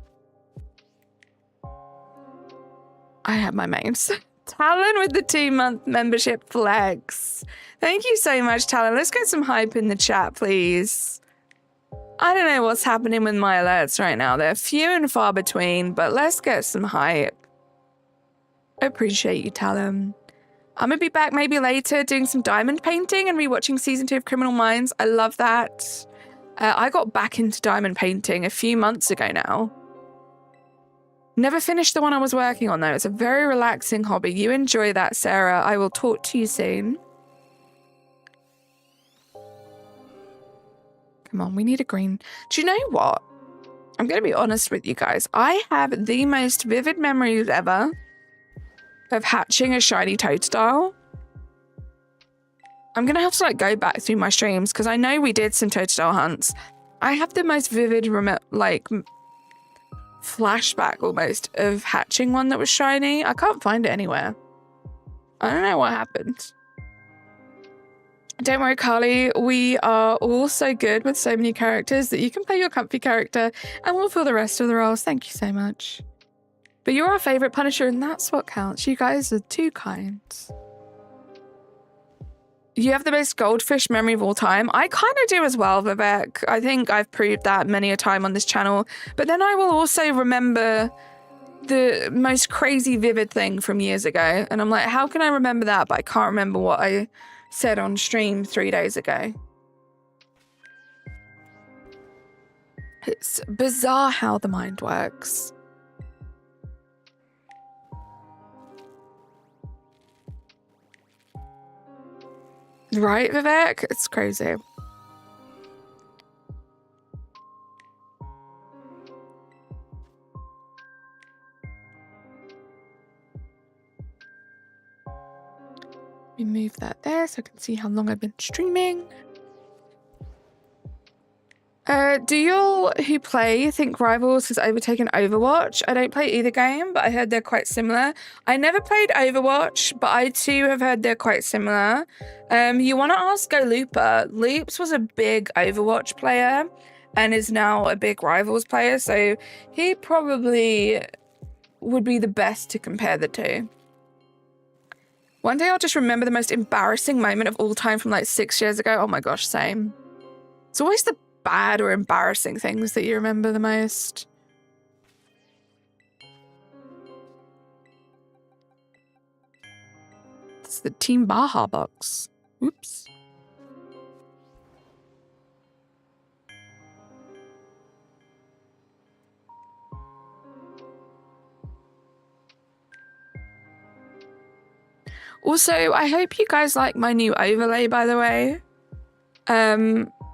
I have my mains. Talon with the 2-month membership flex. Thank you so much, Talon. Let's get some hype in the chat, please. I don't know what's happening with my alerts right now. They're few and far between, but let's get some hype. I appreciate you, Talon. I'm gonna be back maybe later doing some diamond painting and rewatching season 2 of Criminal Minds. I love that. I got back into diamond painting a few months ago now. Never finished the one I was working on though. It's a very relaxing hobby. You enjoy that, Sarah. I will talk to you soon. Come on, we need a green. Do you know what? I'm going to be honest with you guys. I have the most vivid memories ever of hatching a shiny Totodile. I'm going to have to like go back through my streams because I know we did some Totodile hunts. I have the most vivid flashback almost of hatching one that was shiny. I can't find it anywhere. I don't know what happened. Don't worry, Carly. We are all so good with so many characters that you can play your comfy character and we'll fill the rest of the roles. Thank you so much. But you're our favorite Punisher and that's what counts. You guys are too kind. You have the most goldfish memory of all time. I kind of do as well, Vivek. I think I've proved that many a time on this channel. But then I will also remember the most crazy vivid thing from years ago. And I'm like, how can I remember that? But I can't remember what I said on stream 3 days ago. It's bizarre how the mind works. Right, Vivek? It's crazy. Let me move that there so I can see how long I've been streaming. Do y'all who play think Rivals has overtaken Overwatch? I don't play either game, but I heard they're quite similar. I never played Overwatch, but I too have heard they're quite similar. You want to ask Go Looper. Loops was a big Overwatch player and is now a big Rivals player, so he probably would be the best to compare the two. One day I'll just remember the most embarrassing moment of all time from like 6 years ago. Oh my gosh, same. It's always the bad or embarrassing things that you remember the most. It's the Team Baja box. Oops. Also, I hope you guys like my new overlay, by the way.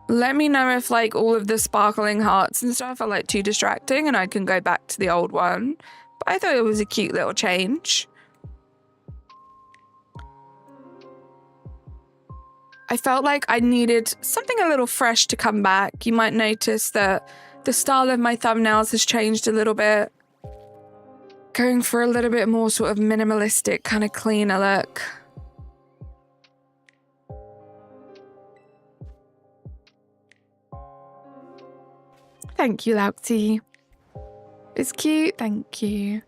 Let me know if like all of the sparkling hearts and stuff are like too distracting and I can go back to the old one. But I thought it was a cute little change. I felt like I needed something a little fresh to come back. You might notice that the style of my thumbnails has changed a little bit. Going for a little bit more sort of minimalistic, kind of cleaner look. Thank you, Lauxi. It's cute, thank you.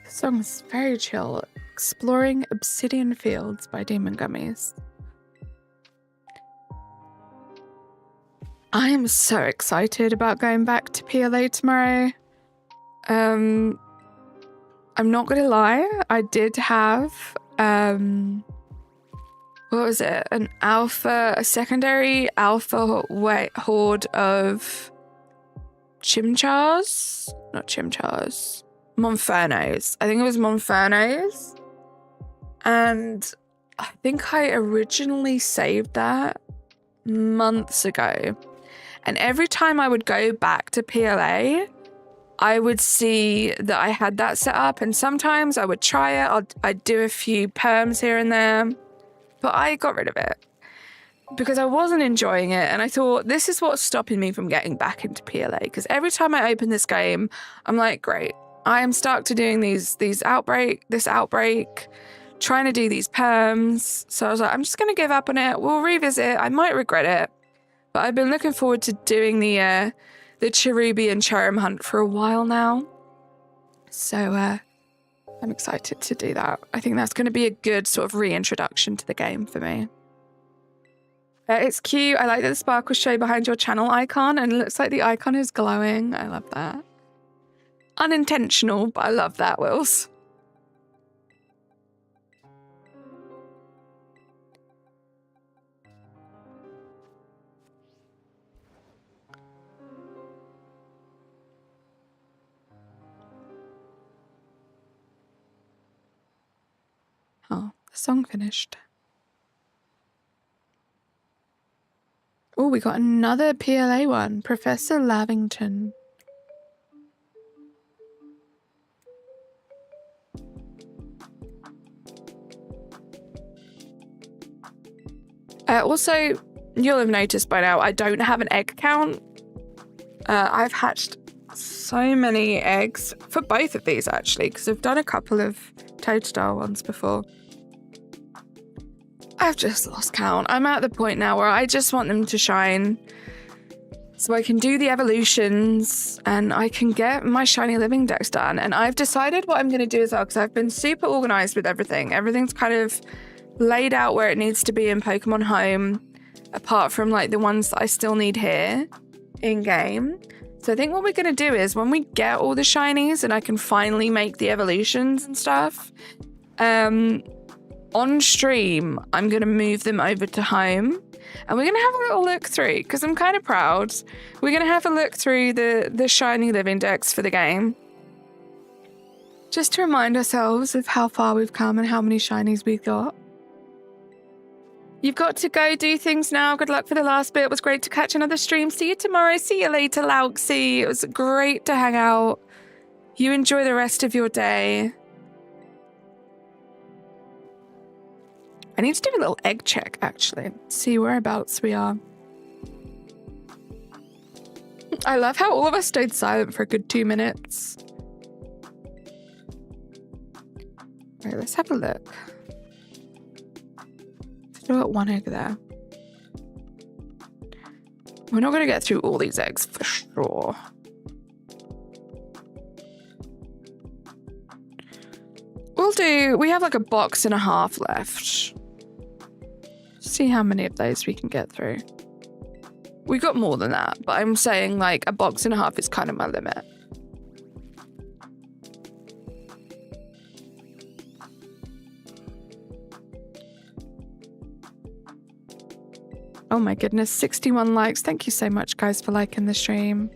This song is very chill. Exploring Obsidian Fields by Demon Gummies. I am so excited about going back to PLA tomorrow. I'm not gonna lie, I did have what was it? A secondary alpha horde of Chimchars? Not Chimchars. Monfernos. I think it was Monfernos. And I think I originally saved that months ago. And every time I would go back to PLA, I would see that I had that set up, and sometimes I would try it. I'd do a few perms here and there, but I got rid of it because I wasn't enjoying it. And I thought, this is what's stopping me from getting back into PLA, because every time I open this game, I'm like, great, I am stuck to doing this outbreak, trying to do these perms. So I was like, I'm just going to give up on it. We'll revisit. I might regret it, but I've been looking forward to doing the Cherubi and Cherrim hunt for a while now. So I'm excited to do that. I think that's going to be a good sort of reintroduction to the game for me. It's cute. I like that the sparkles show behind your channel icon, and it looks like the icon is glowing. I love that. Unintentional, but I love that, Wills. Oh, the song finished. Oh, we got another PLA one. Professor Lavington. Also, you'll have noticed by now, I don't have an egg count. I've hatched so many eggs for both of these, actually, because I've done a couple of Totodile ones before. I've just lost count. I'm at the point now where I just want them to shine so I can do the evolutions and I can get my Shiny Living Dex done. And I've decided what I'm going to do as well, because I've been super organized with everything. Everything's kind of laid out where it needs to be in Pokemon Home, apart from like the ones that I still need here in game. So I think what we're going to do is when we get all the shinies and I can finally make the evolutions and stuff, on stream, I'm going to move them over to Home and we're going to have a little look through, because I'm kind of proud. We're going to have a look through the Shiny Living Dex for the game, just to remind ourselves of how far we've come and how many shinies we've got. You've got to go do things now. Good luck for the last bit. It was great to catch another stream. See you tomorrow. See you later, Lauxie. It was great to hang out. You enjoy the rest of your day. I need to do a little egg check, actually. See whereabouts we are. I love how all of us stayed silent for a good 2 minutes. Right, let's have a look. Throw out one egg there. We're not going to get through all these eggs for sure. We have like a box and a half left. See how many of those we can get through. We got more than that, but I'm saying like a box and a half is kind of my limit. Oh my goodness, 61 likes. Thank you so much, guys, for liking the stream.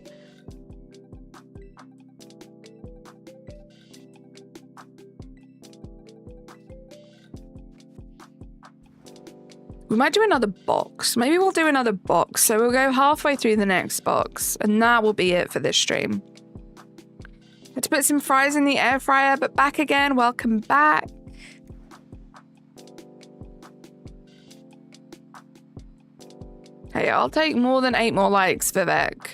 We might do another box. Maybe we'll do another box. So we'll go halfway through the next box, and that will be it for this stream. Had to put some fries in the air fryer, but back again. Welcome back. Hey, I'll take more than 8 more likes, Vivek.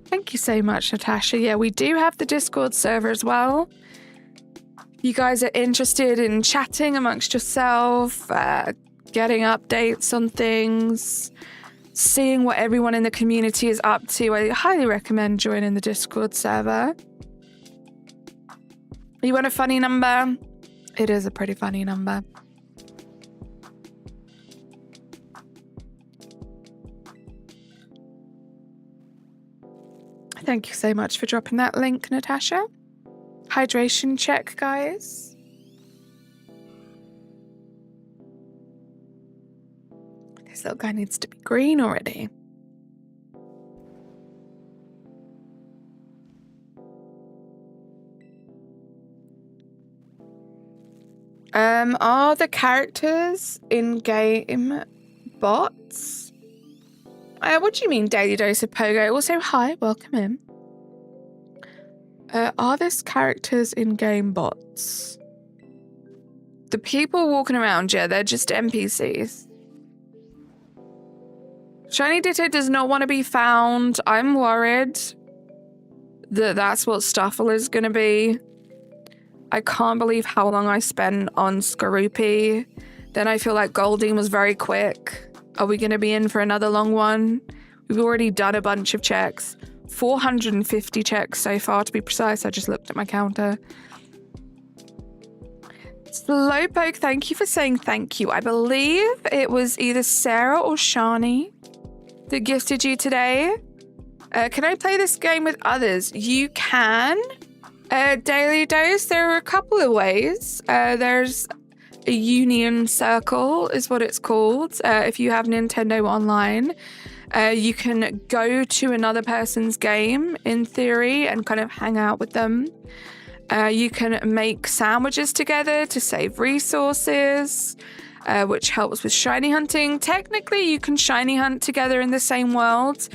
Thank you so much, Natasha. Yeah, we do have the Discord server as well. You guys are interested in chatting amongst yourself, getting updates on things, seeing what everyone in the community is up to. I highly recommend joining the Discord server. You want a funny number? It is a pretty funny number. Thank you so much for dropping that link, Natasha. Hydration check, guys. This little guy needs to be green already. Are the characters in-game bots? What do you mean, Daily Dose of Pogo? Also, hi, welcome in. Are this characters in-game bots? The people walking around, yeah, they're just NPCs. Shiny Ditto does not want to be found. I'm worried that that's what Stuffle is going to be. I can't believe how long I spent on Skorupi. Then I feel like Goldeen was very quick. Are we going to be in for another long one? We've already done a bunch of checks. 450 checks so far, to be precise. I just looked at my counter. Slowpoke, thank you for saying thank you. I believe it was either Sarah or Shani that gifted you today. Can I play this game with others? You can. Daily Dose, there are a couple of ways. There's a Union Circle is what it's called. If you have Nintendo Online, you can go to another person's game in theory and kind of hang out with them. You can make sandwiches together to save resources, which helps with shiny hunting. Technically, you can shiny hunt together in the same world.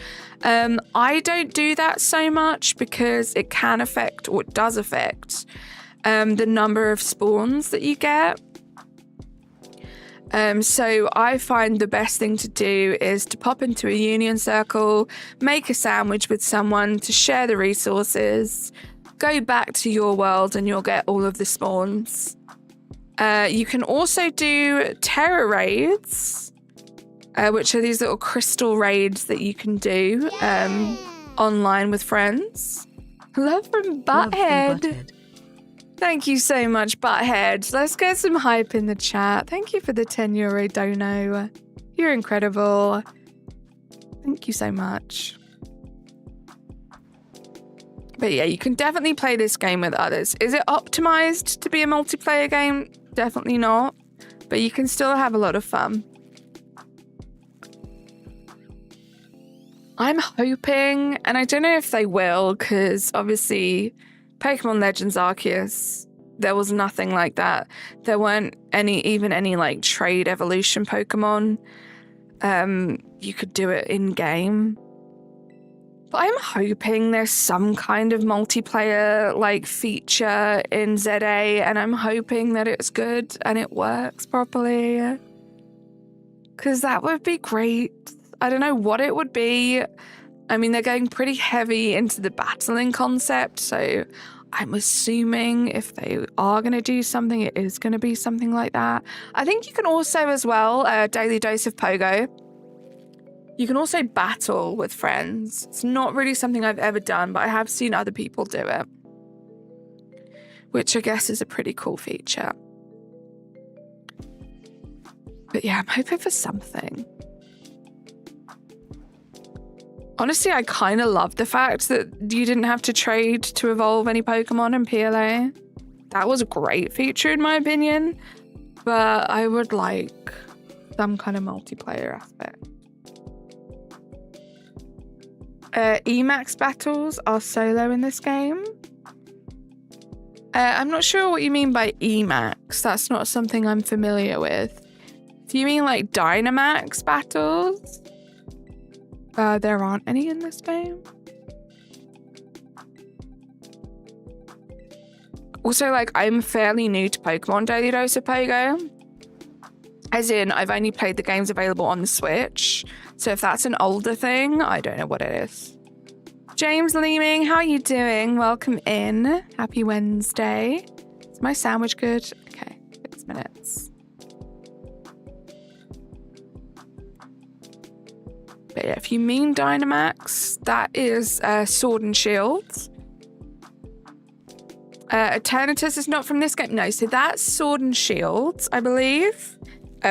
I don't do that so much because it can affect, or it does affect, the number of spawns that you get. So I find the best thing to do is to pop into a Union Circle, make a sandwich with someone to share the resources, go back to your world and you'll get all of the spawns. You can also do terror raids, which are these little crystal raids that you can do online with friends. Love from Butthead. Thank you so much, Butthead. Let's get some hype in the chat. Thank you for the €10 dono. You're incredible. Thank you so much. But yeah, you can definitely play this game with others. Is it optimized to be a multiplayer game? Definitely not. But you can still have a lot of fun. I'm hoping, and I don't know if they will, because obviously Pokemon Legends Arceus, there was nothing like that. There weren't even any like trade evolution Pokemon. You could do it in game. But I'm hoping there's some kind of multiplayer like feature in ZA, and I'm hoping that it's good and it works properly. Because that would be great. I don't know what it would be. I mean, they're going pretty heavy into the battling concept, so I'm assuming if they are going to do something, it is going to be something like that. I think you can also as well, Daily Dose of Pogo. You can also battle with friends. It's not really something I've ever done, but I have seen other people do it, which I guess is a pretty cool feature. But yeah, I'm hoping for something. Honestly, I kind of love the fact that you didn't have to trade to evolve any Pokemon in PLA. That was a great feature in my opinion, but I would like some kind of multiplayer aspect. Emax battles are solo in this game. I'm not sure what you mean by Emax. That's not something I'm familiar with. Do you mean like Dynamax battles? There aren't any in this game. Also, like, I'm fairly new to Pokemon Daily Dose of Pogo. As in, I've only played the games available on the Switch. So if that's an older thing, I don't know what it is. James Leeming, how are you doing? Welcome in. Happy Wednesday. Is my sandwich good? Okay, 6 minutes. But yeah, if you mean Dynamax, that is Sword and Shield. Eternatus is not from this game. No, so that's Sword and Shield, I believe,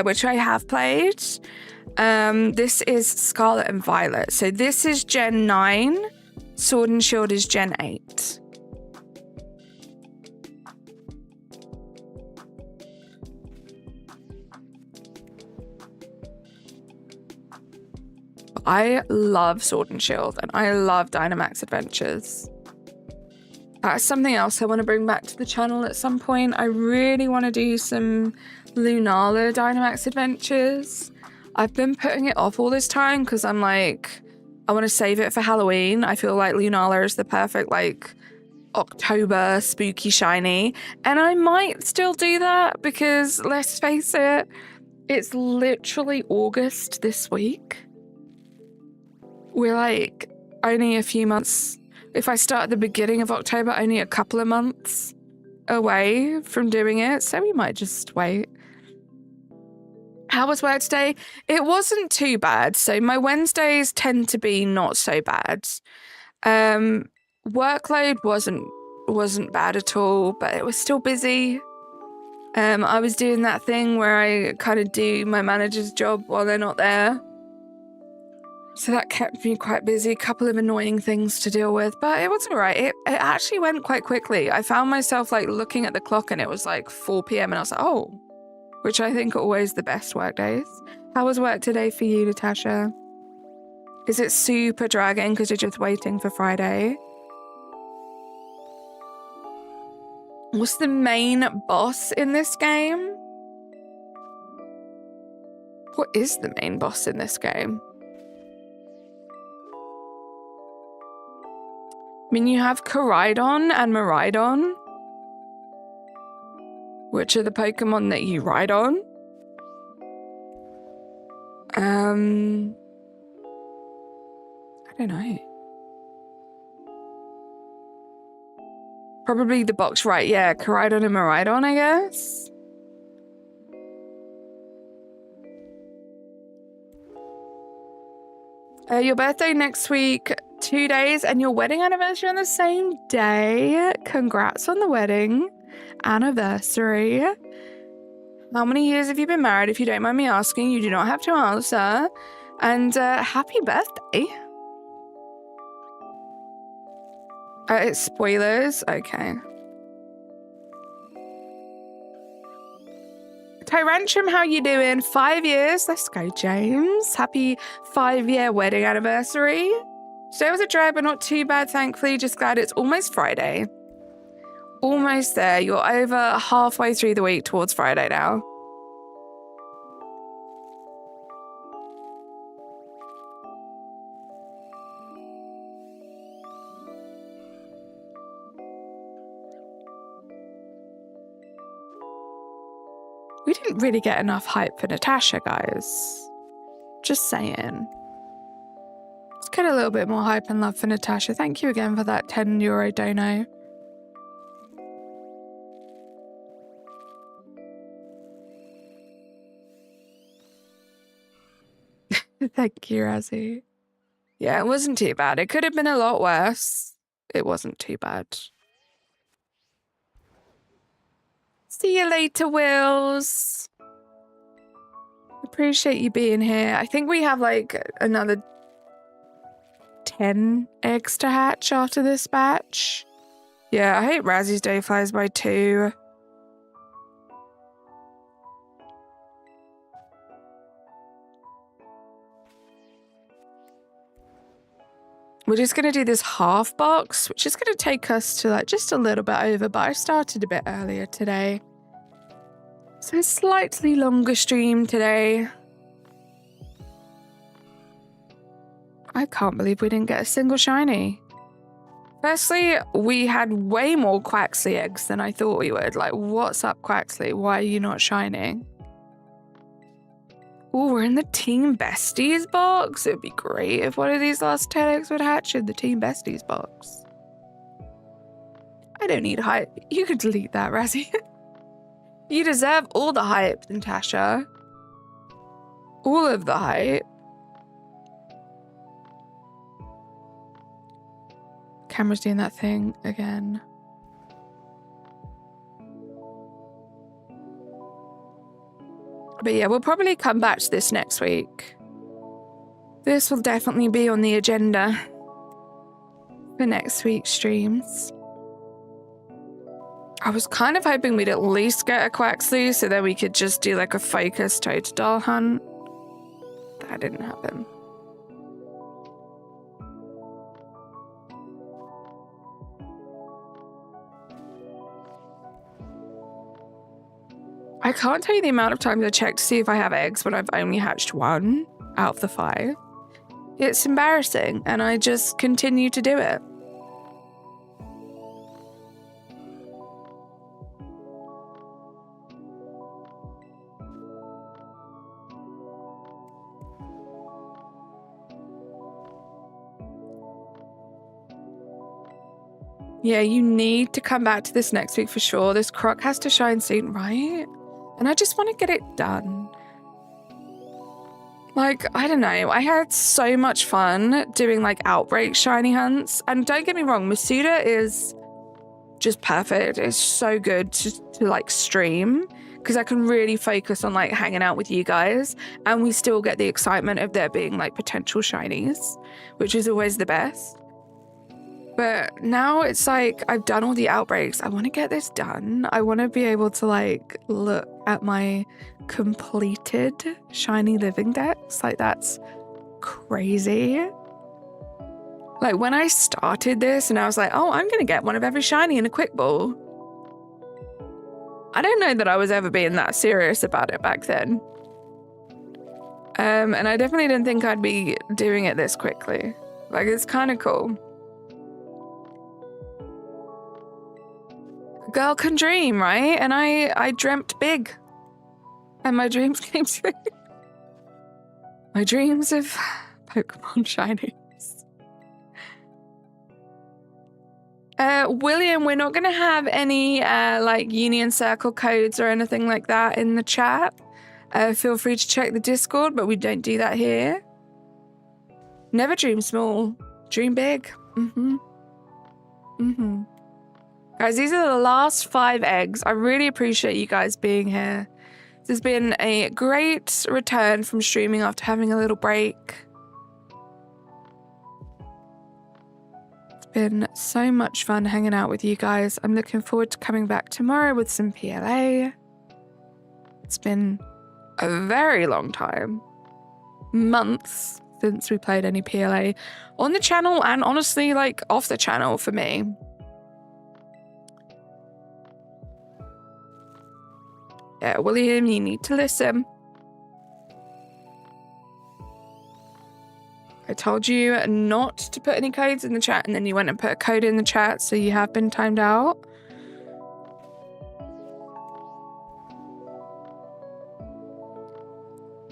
which I have played. This is Scarlet and Violet. So this is Gen 9. Sword and Shield is Gen 8. I love Sword and Shield and I love Dynamax Adventures. That's something else I want to bring back to the channel at some point. I really want to do some Lunala Dynamax Adventures. I've been putting it off all this time because I'm like, I want to save it for Halloween. I feel like Lunala is the perfect like October spooky shiny. And I might still do that because let's face it, it's literally August this week. We're like only a few months. If I start at the beginning of October, only a couple of months away from doing it. So we might just wait. How was work today? It wasn't too bad. So my Wednesdays tend to be not so bad. Workload wasn't bad at all, but it was still busy. I was doing that thing where I kind of do my manager's job while they're not there. So that kept me quite busy, a couple of annoying things to deal with, but it was all right. It actually went quite quickly. I found myself like looking at the clock and it was like 4 p.m. and I was like, oh, which I think are always the best work days. How was work today for you, Natasha? Is it super dragging because you're just waiting for Friday? What's the main boss in this game? What is the main boss in this game? I mean, you have Koraidon and Miraidon, which are the Pokemon that you ride on. I don't know. Probably the box right, yeah, Koraidon and Miraidon, I guess. Your birthday next week, 2 days, and your wedding anniversary on the same day. Congrats on the wedding anniversary. How many years have you been married? If you don't mind me asking, you do not have to answer. And happy birthday. It's spoilers. Okay. Tyrantrum, how you doing? 5 years. Let's go, James. Happy 5-year wedding anniversary. Today was a drag, but not too bad, thankfully. Just glad it's almost Friday. Almost there. You're over halfway through the week towards Friday now. We didn't really get enough hype for Natasha, guys. Just saying. Let's get a little bit more hype and love for Natasha. Thank you again for that €10 dono. Thank you, Razzie. Yeah, it wasn't too bad. It could have been a lot worse. It wasn't too bad. See you later, Wills. Appreciate you being here. I think we have like another 10 eggs to hatch after this batch. Yeah, I hope Razzie's day flies by too. We're just going to do this half box, which is going to take us to like just a little bit over, but I started a bit earlier today. So a slightly longer stream today. I can't believe we didn't get a single shiny. Firstly, we had way more Quaxley eggs than I thought we would. Like, what's up, Quaxley? Why are you not shining? Oh, we're in the Team Besties box. It would be great if one of these last 10 eggs would hatch in the Team Besties box. I don't need hype. You can delete that, Razzie. You deserve all the hype, Natasha. All of the hype. Camera's doing that thing again. But yeah, we'll probably come back to this next week. This will definitely be on the agenda for next week's streams. I was kind of hoping we'd at least get a Quaxley so that we could just do like a focused Totodile hunt. That didn't happen. I can't tell you the amount of times I check to see if I have eggs when I've only hatched 1 out of the 5. It's embarrassing, and I just continue to do it. Yeah, you need to come back to this next week for sure. This croc has to shine soon, right? And I just want to get it done. Like, I don't know. I had so much fun doing like Outbreak shiny hunts. And don't get me wrong, Masuda is just perfect. It's so good to like stream because I can really focus on like hanging out with you guys. And we still get the excitement of there being like potential shinies, which is always the best. But now it's like I've done all the outbreaks. I want to get this done. I want to be able to like look at my completed Shiny Living Dex. Like, that's crazy. Like, when I started this and I was like, oh, I'm going to get one of every shiny in a quick ball. I don't know that I was ever being that serious about it back then. And I definitely didn't think I'd be doing it this quickly. Like, it's kind of cool. A girl can dream, right? And I dreamt big. And my dreams came true. My dreams of Pokemon shinies. William, we're not going to have any like Union Circle codes or anything like that in the chat. Feel free to check the Discord, but we don't do that here. Never dream small, dream big. Guys, these are the last 5 eggs. I really appreciate you guys being here. This has been a great return from streaming after having a little break. It's been so much fun hanging out with you guys. I'm looking forward to coming back tomorrow with some PLA. It's been a very long time. Months since we played any PLA on the channel and honestly, like, off the channel for me. Yeah, William, you need to listen. I told you not to put any codes in the chat, and then you went and put a code in the chat, so you have been timed out.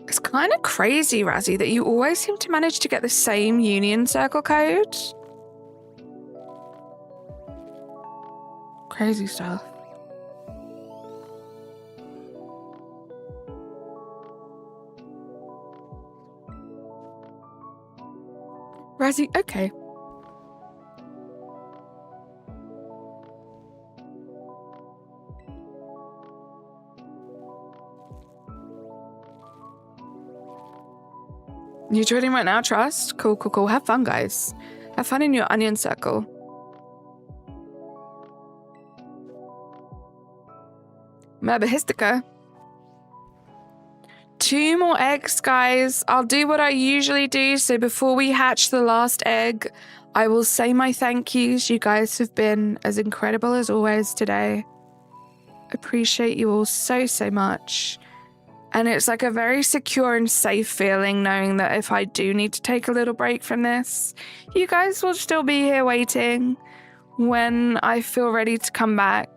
It's kind of crazy, Razzie, that you always seem to manage to get the same Union Circle code. Crazy stuff. Razzie, okay. You joining right now, Trust? Cool, cool, cool. Have fun, guys. Have fun in your onion circle. Merbahistica. 2 more eggs, guys. I'll do what I usually do. So before we hatch the last egg, I will say my thank yous. You guys have been as incredible as always today. Appreciate you all so, so much. And it's like a very secure and safe feeling knowing that if I do need to take a little break from this, you guys will still be here waiting when I feel ready to come back.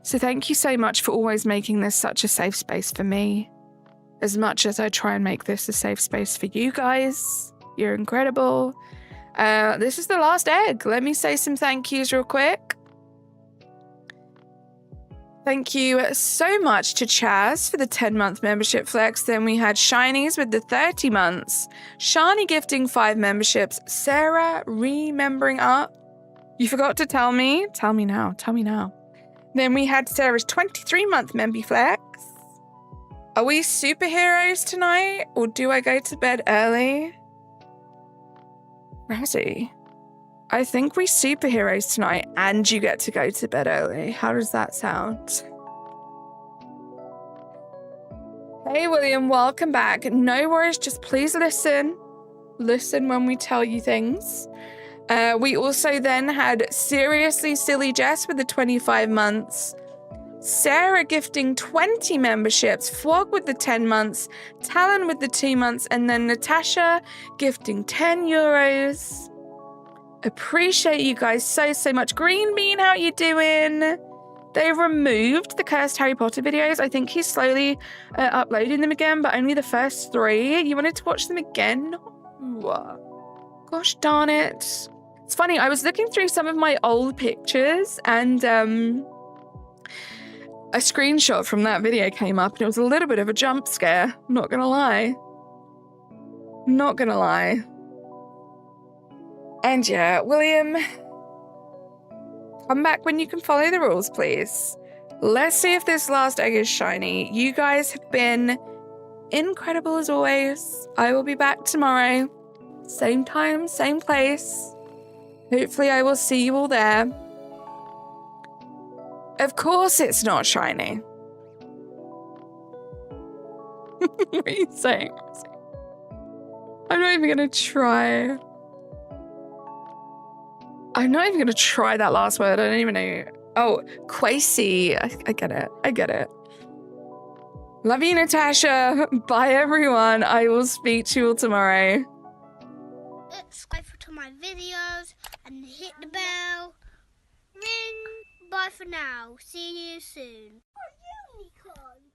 So thank you so much for always making this such a safe space for me. As much as I try and make this a safe space for you guys. You're incredible. This is the last egg. Let me say some thank yous real quick. Thank you so much to Chaz for the 10-month membership flex. Then we had Shinies with the 30 months. Shani gifting 5 memberships. Sarah remembering up. You forgot to tell me. Tell me now. Tell me now. Then we had Sarah's 23-month memby flex. Are we superheroes tonight, or do I go to bed early? Razzie, I think we superheroes tonight, and you get to go to bed early. How does that sound? Hey, William, welcome back. No worries, just please listen. Listen when we tell you things. We also then had Seriously Silly Jess with the 25 months. Sarah gifting 20 memberships, Flog with the 10 months, Talon with the 2 months, and then Natasha gifting 10 euros. Appreciate you guys so, so much. Green Bean, how you doing? They've removed the Cursed Harry Potter videos. I think he's slowly uploading them again, but only the first 3. You wanted to watch them again? No. Gosh darn it. It's funny, I was looking through some of my old pictures and a screenshot from that video came up and it was a little bit of a jump scare. Not gonna lie. Not gonna lie. And yeah, William, come back when you can follow the rules, please. Let's see if this last egg is shiny. You guys have been incredible as always. I will be back tomorrow. Same time, same place. Hopefully I will see you all there. Of course it's not shiny. What are you saying? I'm not even gonna try. I'm not even gonna try that last word. I don't even know. Oh, Quaxley. I get it. I get it. Love you, Natasha. Bye, everyone. I will speak to you all tomorrow. Subscribe to my videos and hit the bell. Ring. Bye for now. See you soon. Unicorn.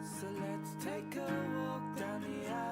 So let's take a walk down the avenue.